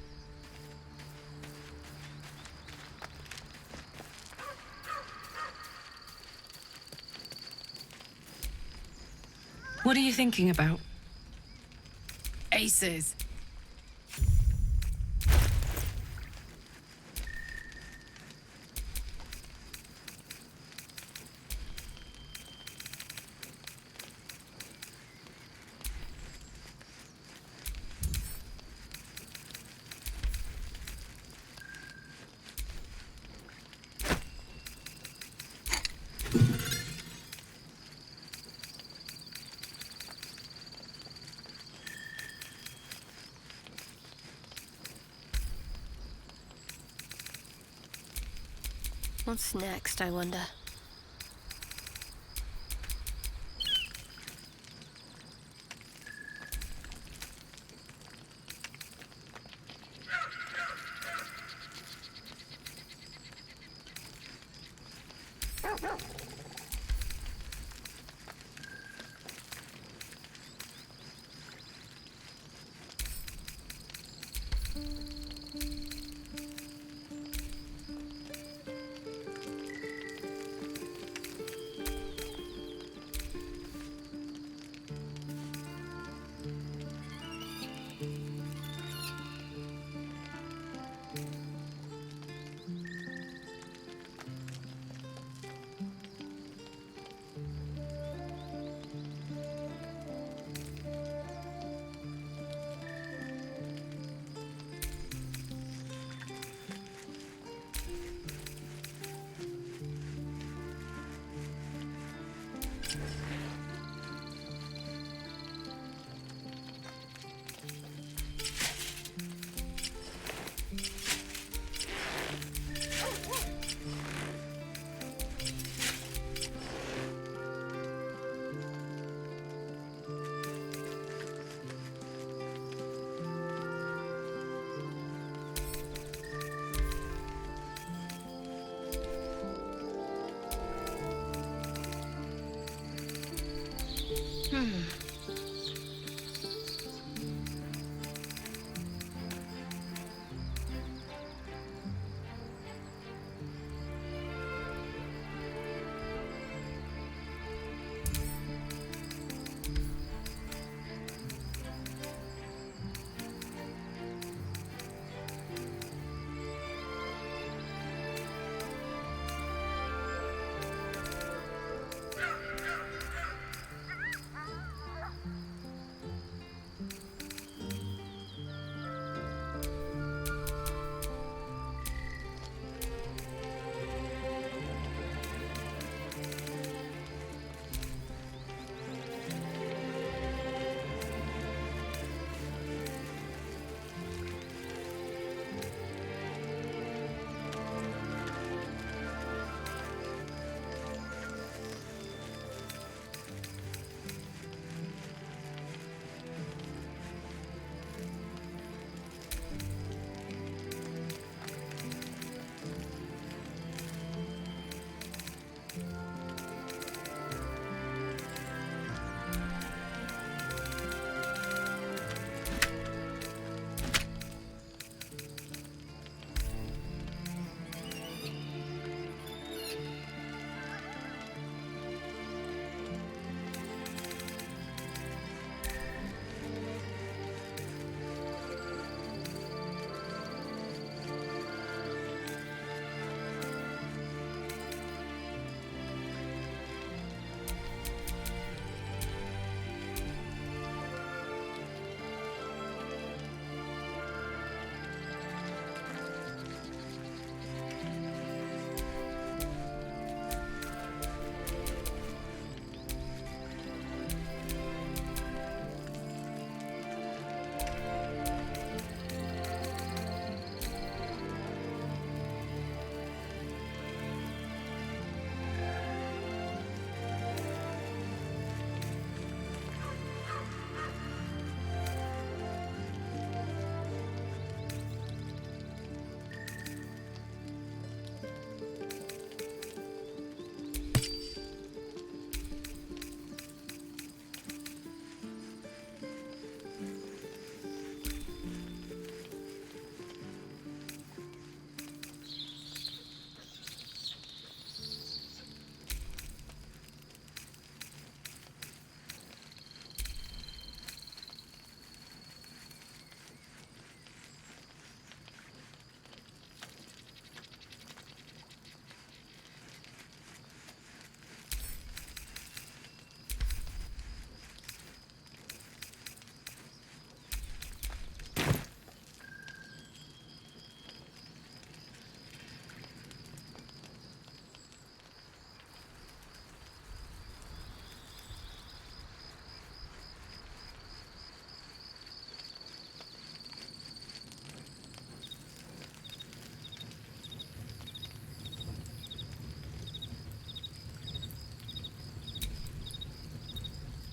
What are you thinking about? Aces. What's next, I wonder?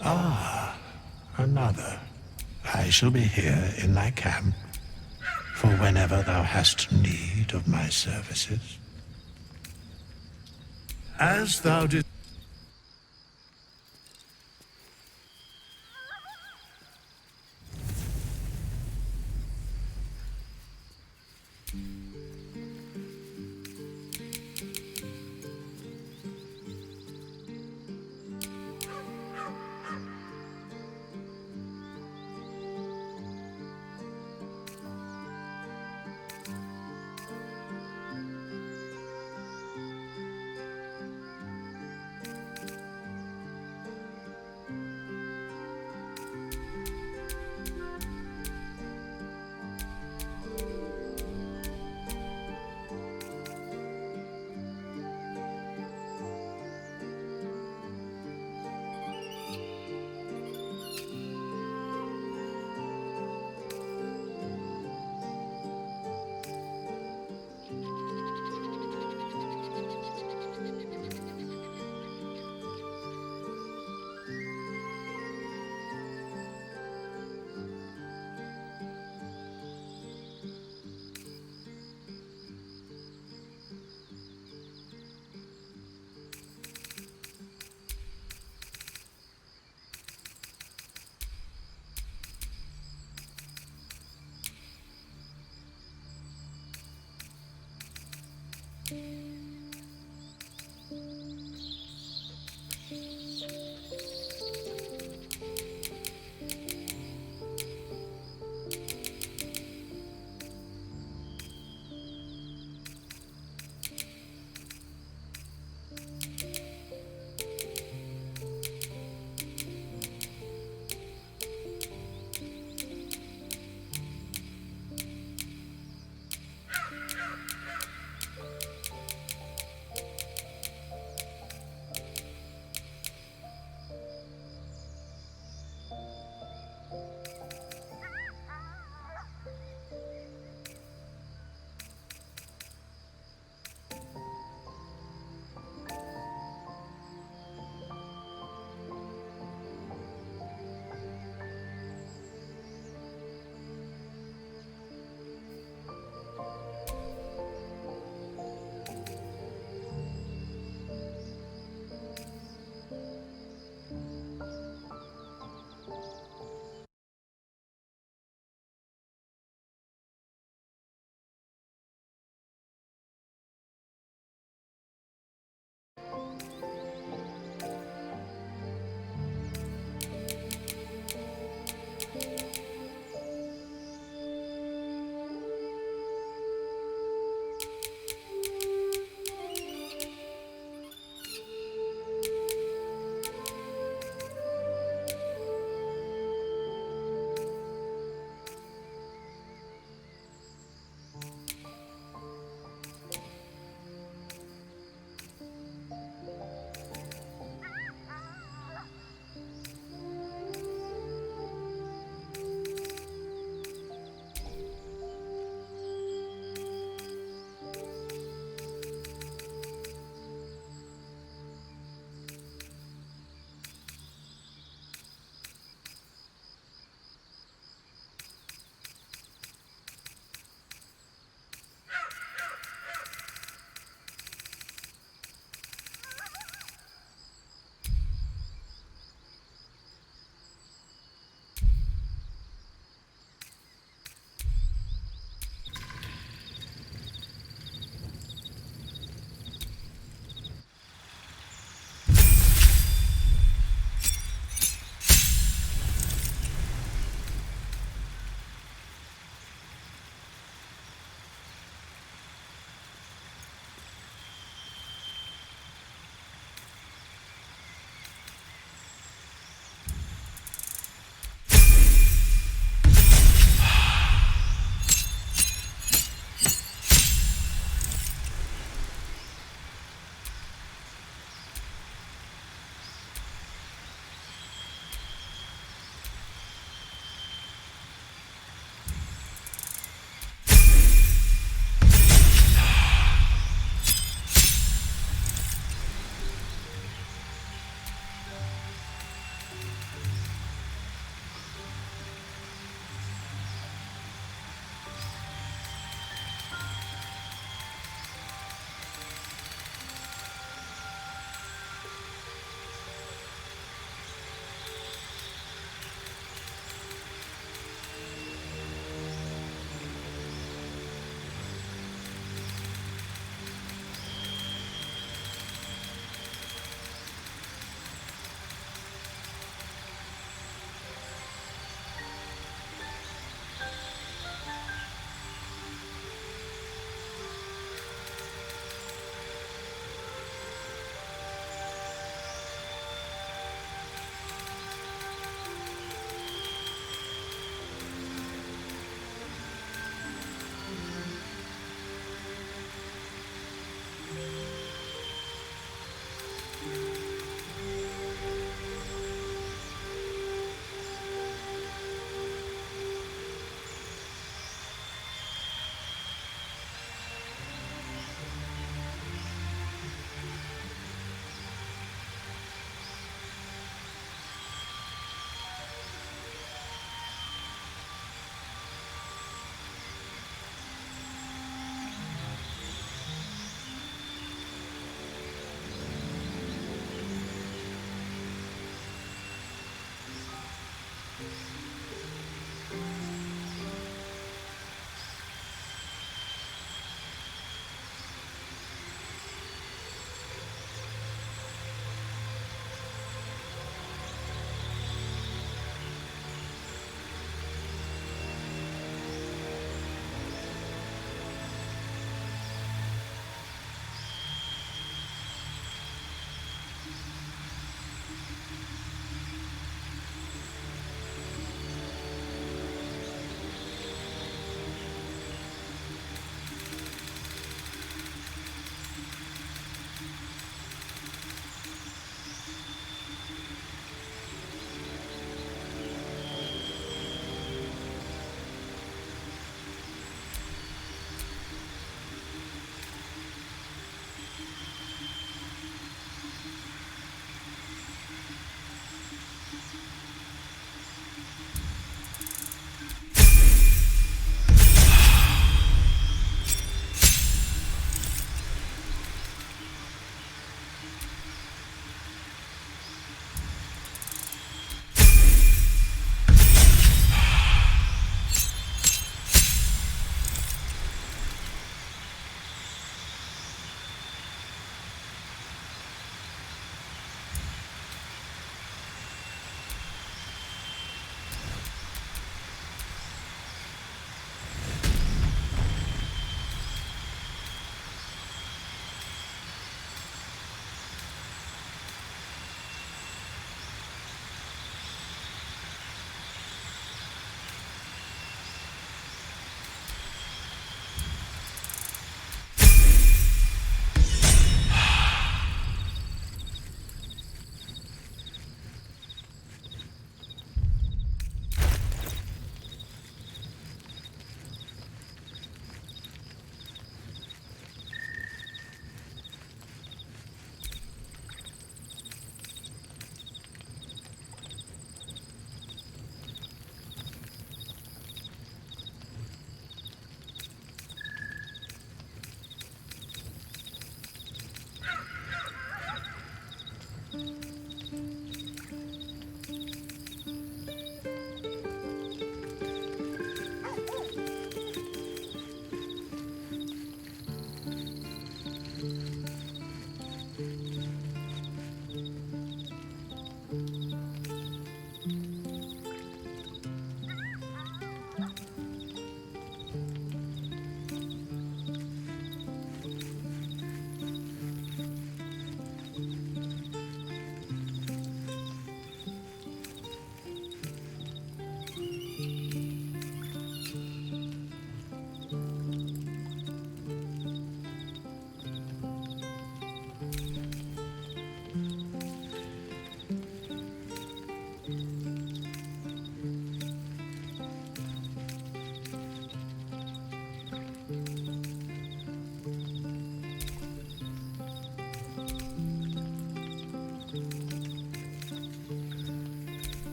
Ah, another. I shall be here in thy camp, for whenever thou hast need of my services. As thou didst.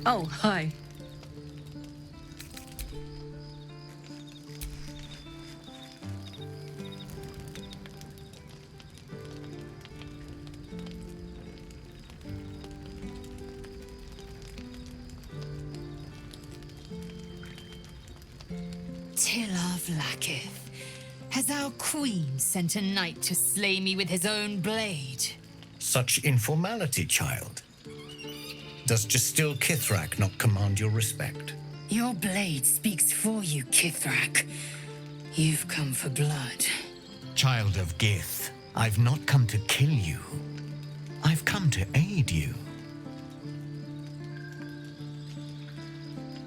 Oh, hi. Till of Lacketh, has our queen sent a knight to slay me with his own blade? Such informality, child. Does Justil Kithrak not command your respect? Your blade speaks for you, Kithrak. You've come for blood. Child of Gith, I've not come to kill you. I've come to aid you.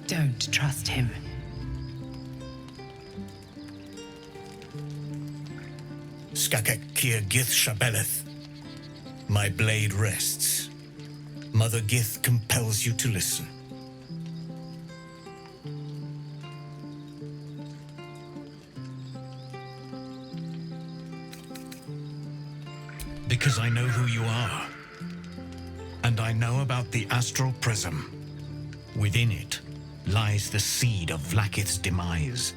Don't trust him. Skakek Kier Gith Shabeleth. My blade rests. Mother Gith compels you to listen. Because I know who you are. And I know about the Astral Prism. Within it lies the seed of Vlakith's demise.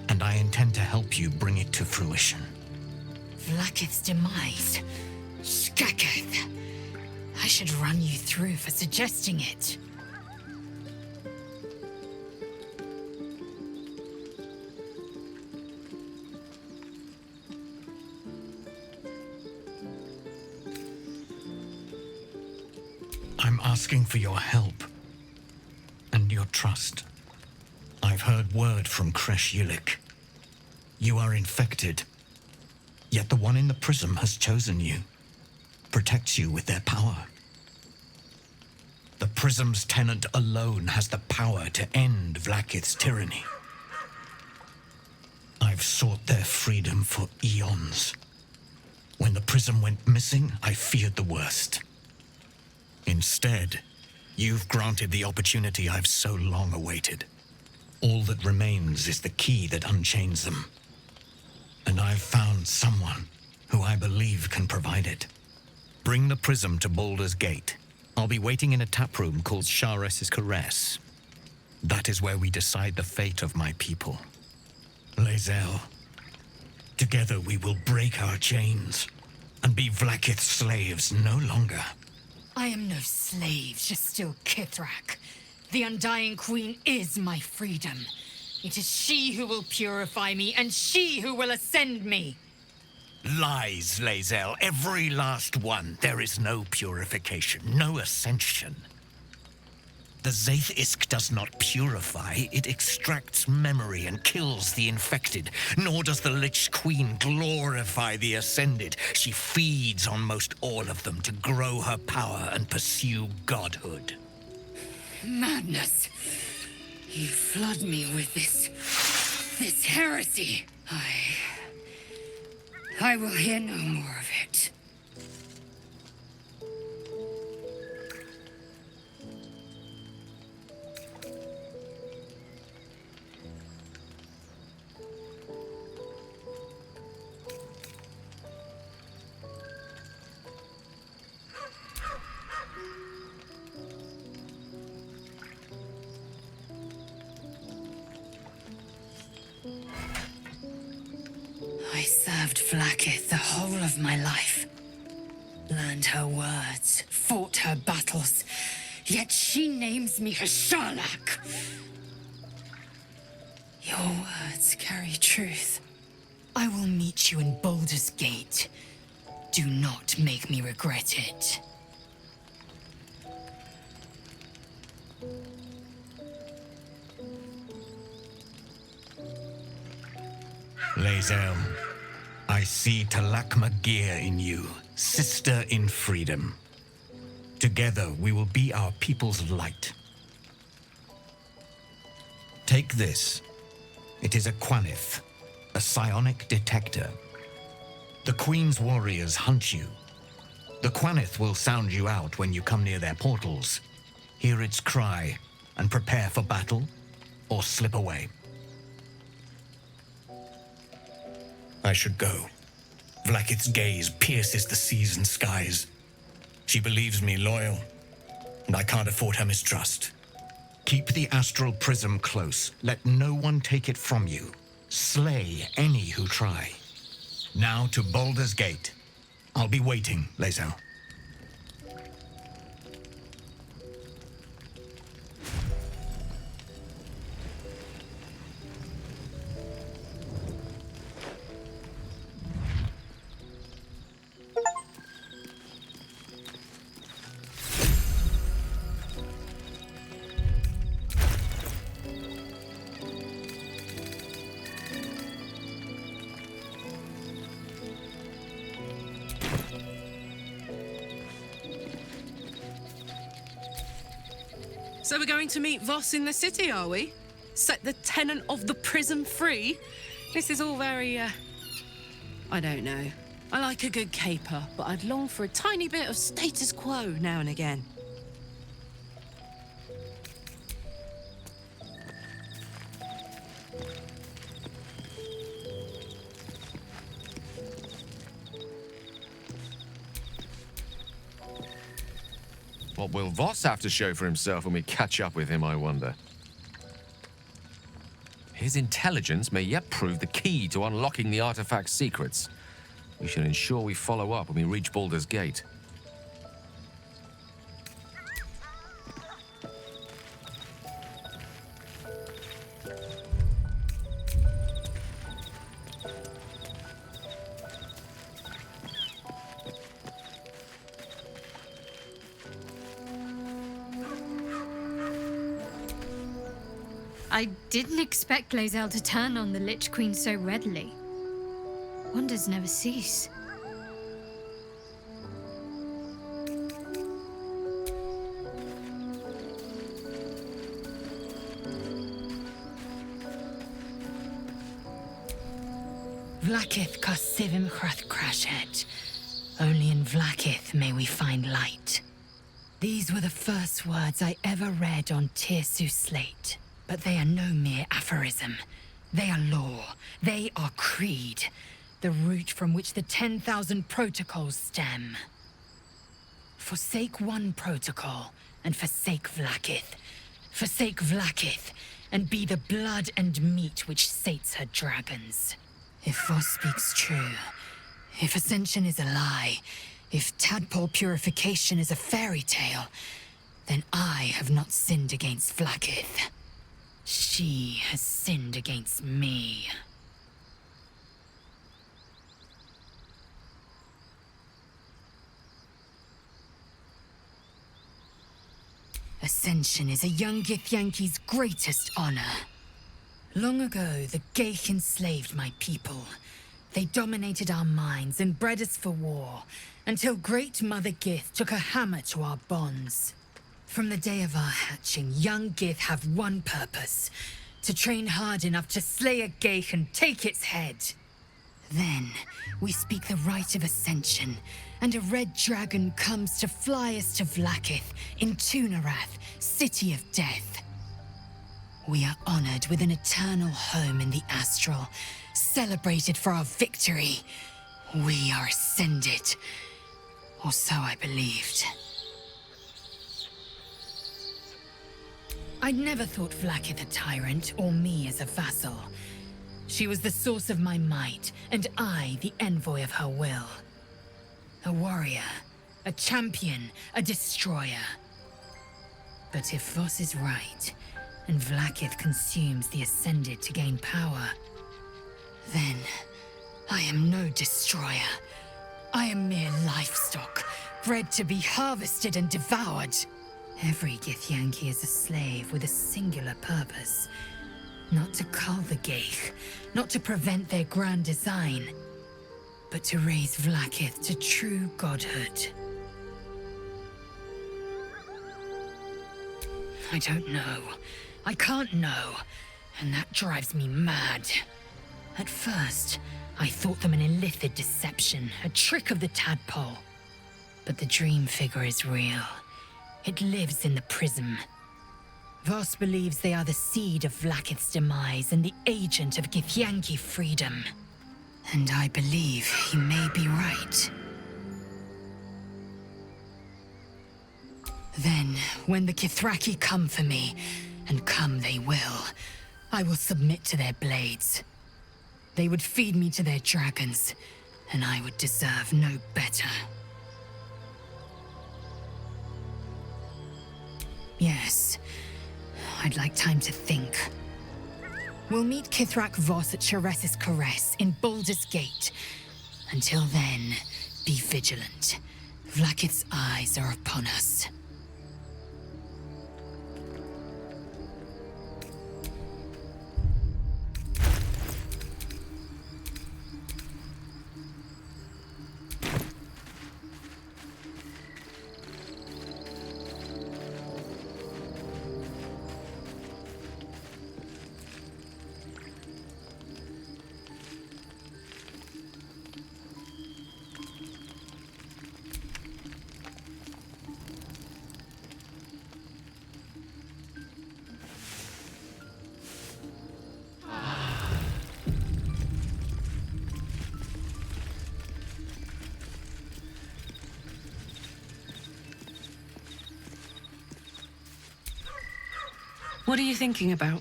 And I intend to help you bring it to fruition. Vlakith's demise? Skaketh. I should run you through for suggesting it. I'm asking for your help and your trust. I've heard word from Kresh Yulik. You are infected, yet the one in the prism has chosen you, protects you with their power. The prism's tenant alone has the power to end Vlakith's tyranny. I've sought their freedom for eons. When the prism went missing, I feared the worst. Instead, you've granted the opportunity I've so long awaited. All that remains is the key that unchains them. And I've found someone who I believe can provide it. Bring the prism to Baldur's Gate. I'll be waiting in a taproom called Shares's Caress. That is where we decide the fate of my people. lae'zel, together we will break our chains and be Vlakith's slaves no longer. I am no slave, Justil Kithrak. The Undying Queen is my freedom. It is she who will purify me, and she who will ascend me. Lies, lae'zel, every last one. There is no purification, no ascension. The Zaith Isk does not purify, it extracts memory and kills the infected. Nor does the Lich Queen glorify the ascended. She feeds on most all of them to grow her power and pursue godhood. Madness. You flood me with this heresy. I will hear no more of it. I served Vlakith the whole of my life. Learned her words, fought her battles, yet she names me her Sharlak. Your words carry truth. I will meet you in Baldur's Gate. Do not make me regret it. lae'zel, I see Talakma Gear in you, sister in freedom. Together we will be our people's light. Take this. It is a Quanith, a psionic detector. The Queen's warriors hunt you. The Quanith will sound you out when you come near their portals. Hear its cry and prepare for battle or slip away. I should go. Vlakith's gaze pierces the seas and skies. She believes me loyal, and I can't afford her mistrust. Keep the astral prism close. Let no one take it from you. Slay any who try. Now to Baldur's Gate. I'll be waiting, lae'zel. So we're going to meet Voss in the city, are we? Set the tenant of the prison free? This is all very, I don't know. I like a good caper, but I'd long for a tiny bit of status quo now and again. What will Voss have to show for himself when we catch up with him, I wonder? His intelligence may yet prove the key to unlocking the artifact's secrets. We should ensure we follow up when we reach Baldur's Gate. I didn't expect lae'zel to turn on the Lich Queen so readily. Wonders never cease. Vlaakith Karsivim Chrath Crashhead. Only in Vlaakith may we find light. These were the first words I ever read on Tirsu slate. But they are no mere aphorism. They are law. They are creed. The root from which the 10,000 protocols stem. Forsake one protocol, and forsake Vlaakith. Forsake Vlaakith, and be the blood and meat which sates her dragons. If Voss speaks true, if Ascension is a lie, if tadpole purification is a fairy tale, then I have not sinned against Vlaakith. She has sinned against me. Ascension is a young Githyanki's greatest honor. Long ago, the Gith enslaved my people. They dominated our minds and bred us for war, until Great Mother Gith took a hammer to our bonds. From the day of our hatching, young Gith have one purpose: to train hard enough to slay a Gith and take its head. Then, we speak the rite of Ascension, and a red dragon comes to fly us to Vlaakith, in Tunarath, City of Death. We are honored with an eternal home in the Astral, celebrated for our victory. We are ascended. Or so I believed. I'd never thought Vlaakith a tyrant, or me as a vassal. She was the source of my might, and I the envoy of her will. A warrior, a champion, a destroyer. But if Voss is right, and Vlaakith consumes the Ascended to gain power, then I am no destroyer. I am mere livestock, bred to be harvested and devoured. Every Githyanki is a slave with a singular purpose. Not to cull the Gith, not to prevent their grand design, but to raise Vlaakith to true godhood. I don't know. I can't know, and that drives me mad. At first, I thought them an illithid deception, a trick of the tadpole. But the dream figure is real. It lives in the prism. Voss believes they are the seed of Vlaakith's demise and the agent of Githyanki freedom. And I believe he may be right. Then, when the Kithraki come for me, and come they will, I will submit to their blades. They would feed me to their dragons, and I would deserve no better. Yes, I'd like time to think. We'll meet Kithrak Voss at Cheres's Caress in Baldur's Gate. Until then, be vigilant. Vlaakith's eyes are upon us. What are you thinking about?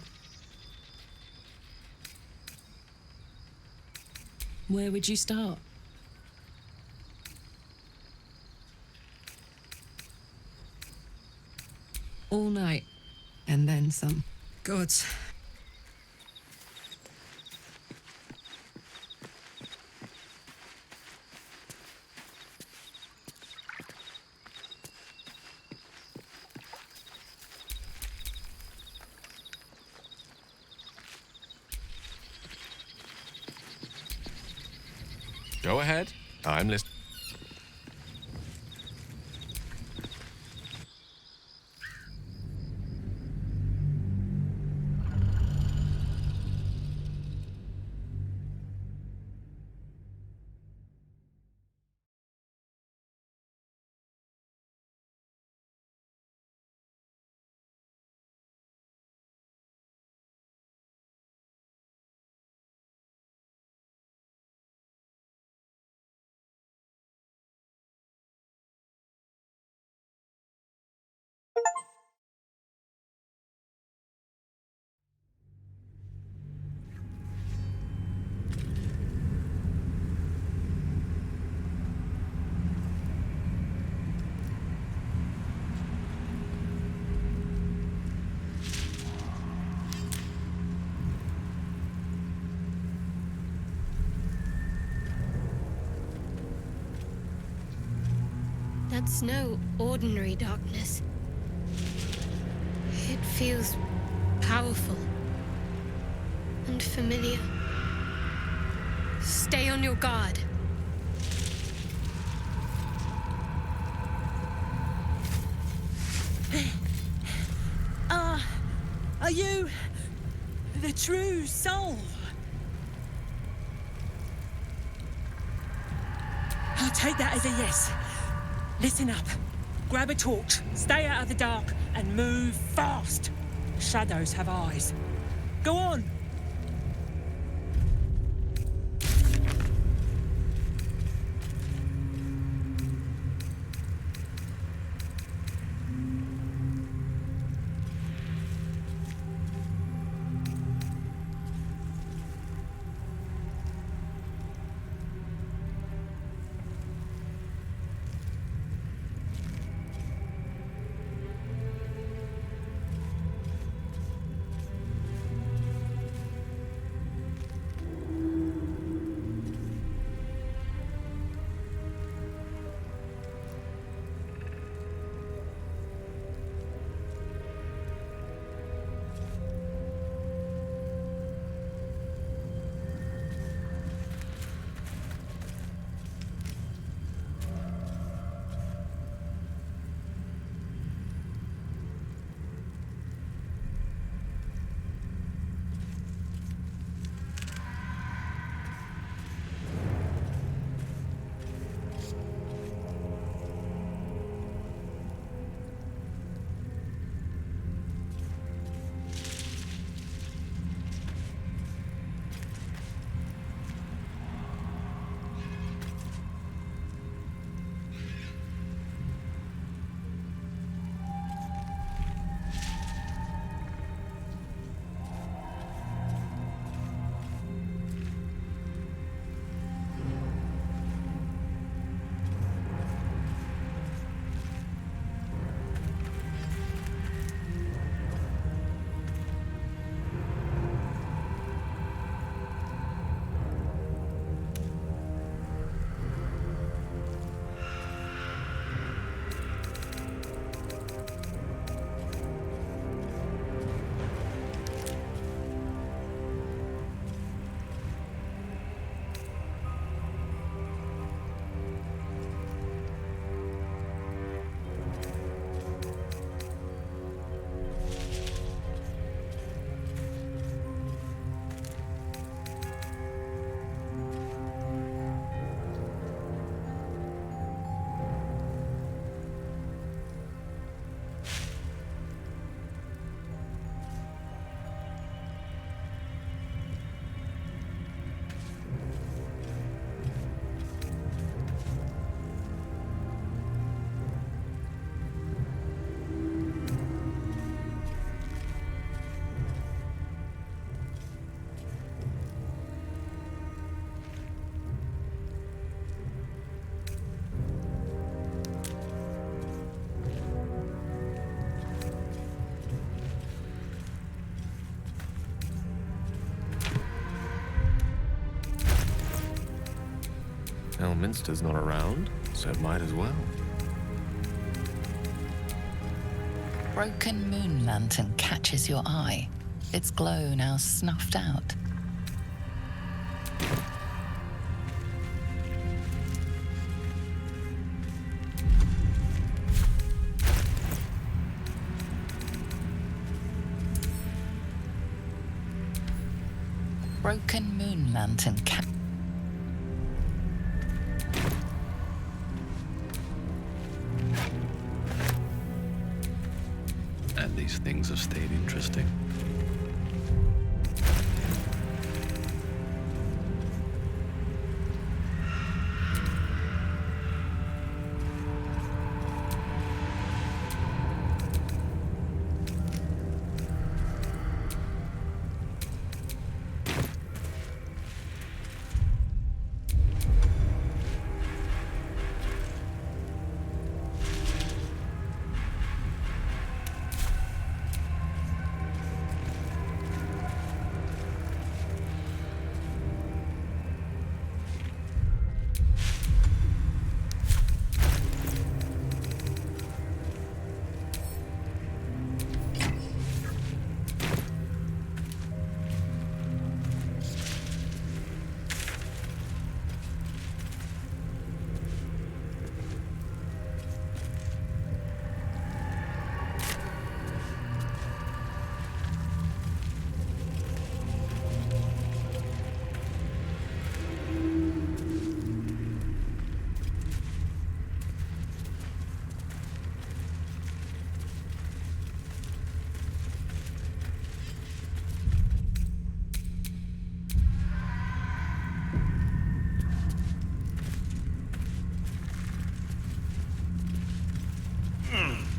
Where would you start? All night, and then some. Gods. Go ahead. I'm listening. That's no ordinary darkness. It feels powerful and familiar. Stay on your guard. Are you the true soul? I'll take that as a yes. Listen up. Grab a torch, stay out of the dark, and move fast. Shadows have eyes. Go on! Elminster's not around, so it might as well. Broken moon lantern catches your eye, its glow now snuffed out. Broken moon lantern And these things have stayed interesting.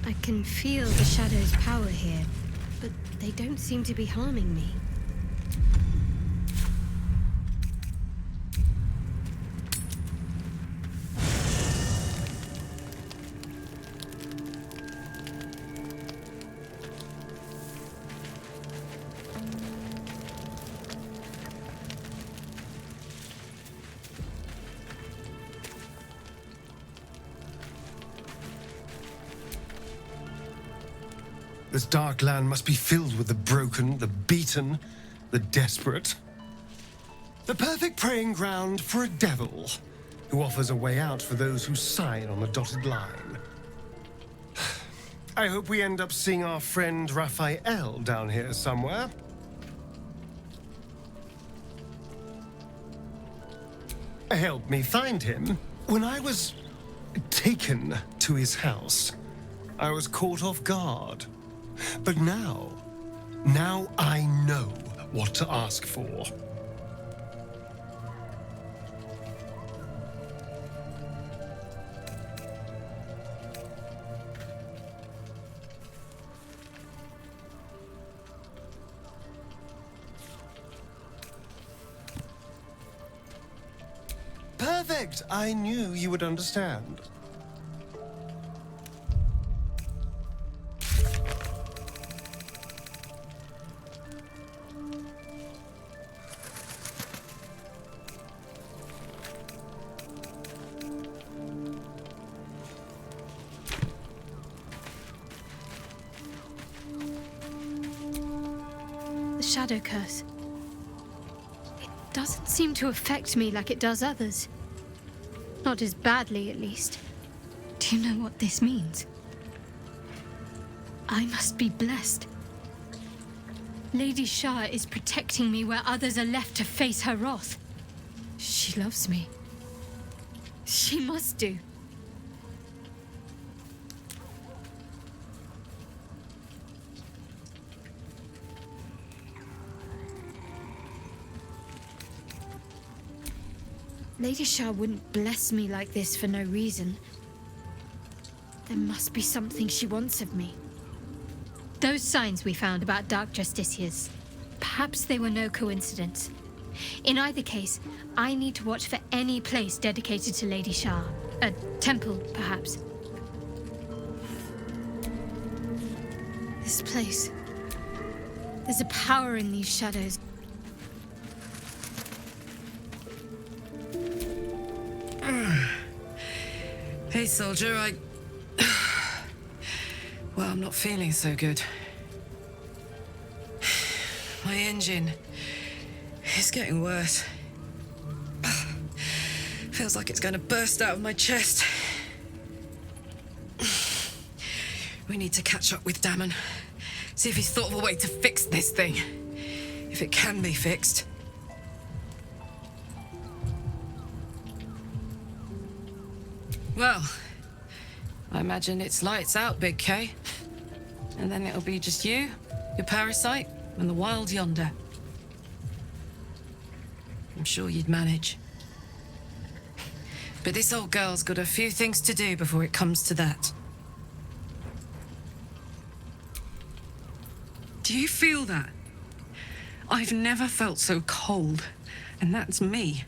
I can feel the shadow's power here, but they don't seem to be harming me. This dark land must be filled with the broken, the beaten, the desperate. The perfect preying ground for a devil who offers a way out for those who sign on the dotted line. I hope we end up seeing our friend Raphael down here somewhere. Help me find him. When I was taken to his house, I was caught off guard. But now I know what to ask for. Perfect! I knew you would understand. Shadow curse. It doesn't seem to affect me like it does others. Not as badly, at least. Do you know what this means? I must be blessed. Lady Shah is protecting me where others are left to face her wrath. She loves me. She must do. Lady Shah wouldn't bless me like this for no reason. There must be something she wants of me. Those signs we found about Dark Justiciars, perhaps they were no coincidence. In either case, I need to watch for any place dedicated to Lady Shah. A temple, perhaps. This place. There's a power in these shadows. Hey, soldier, Well, I'm not feeling so good. My engine is getting worse. Feels like it's going to burst out of my chest. We need to catch up with Damon. See if he's thought of a way to fix this thing. If it can be fixed. Well, I imagine it's lights out, Big K. And then it'll be just you, your parasite, and the wild yonder. I'm sure you'd manage. But this old girl's got a few things to do before it comes to that. Do you feel that? I've never felt so cold, and that's me.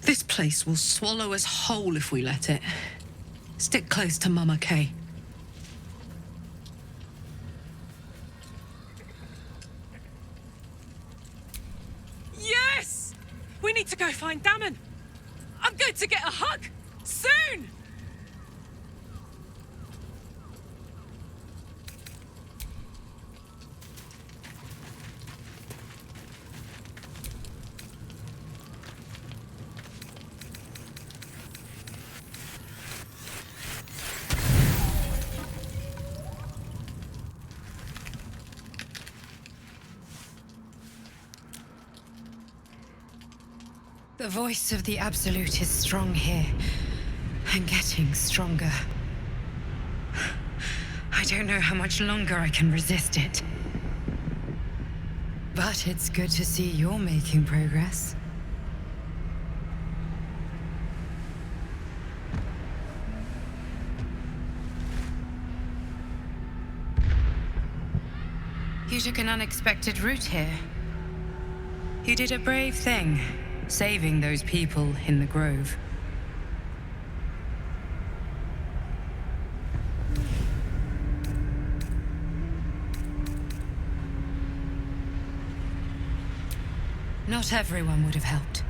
This place will swallow us whole if we let it. Stick close to Mama Kay. Yes! We need to go find Damon. I'm going to get a hug. Soon! The voice of the Absolute is strong here, and getting stronger. I don't know how much longer I can resist it. But it's good to see you're making progress. You took an unexpected route here. You did a brave thing. Saving those people in the grove. Not everyone would have helped.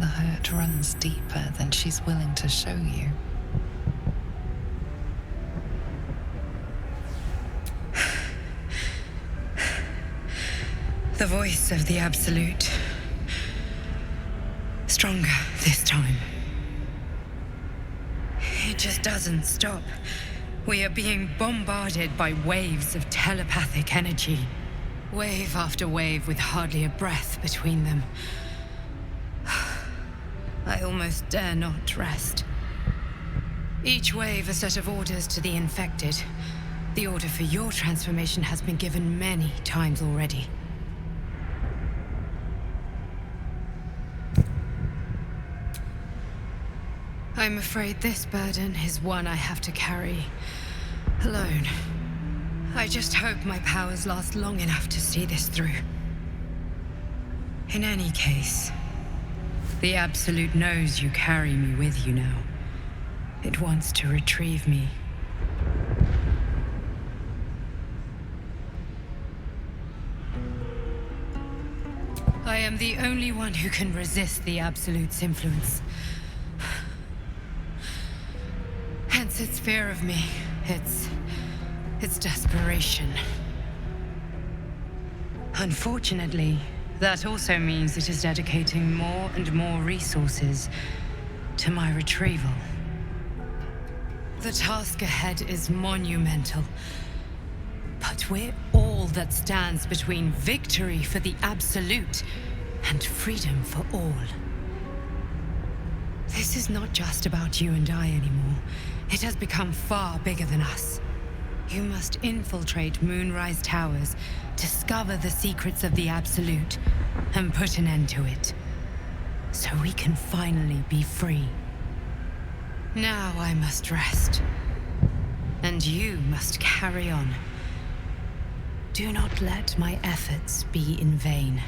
The hurt runs deeper than she's willing to show you. The voice of the Absolute. Stronger this time. It just doesn't stop. We are being bombarded by waves of telepathic energy. Wave after wave with hardly a breath between them. I almost dare not rest. Each wave a set of orders to the infected. The order for your transformation has been given many times already. I'm afraid this burden is one I have to carry alone. I just hope my powers last long enough to see this through. In any case, the Absolute knows you carry me with you now. It wants to retrieve me. I am the only one who can resist the Absolute's influence. Hence its fear of me, its desperation. Unfortunately, that also means it is dedicating more and more resources to my retrieval. The task ahead is monumental, but we're all that stands between victory for the Absolute and freedom for all. This is not just about you and I anymore. It has become far bigger than us. You must infiltrate Moonrise Towers, discover the secrets of the Absolute, and put an end to it. So we can finally be free. Now I must rest. And you must carry on. Do not let my efforts be in vain.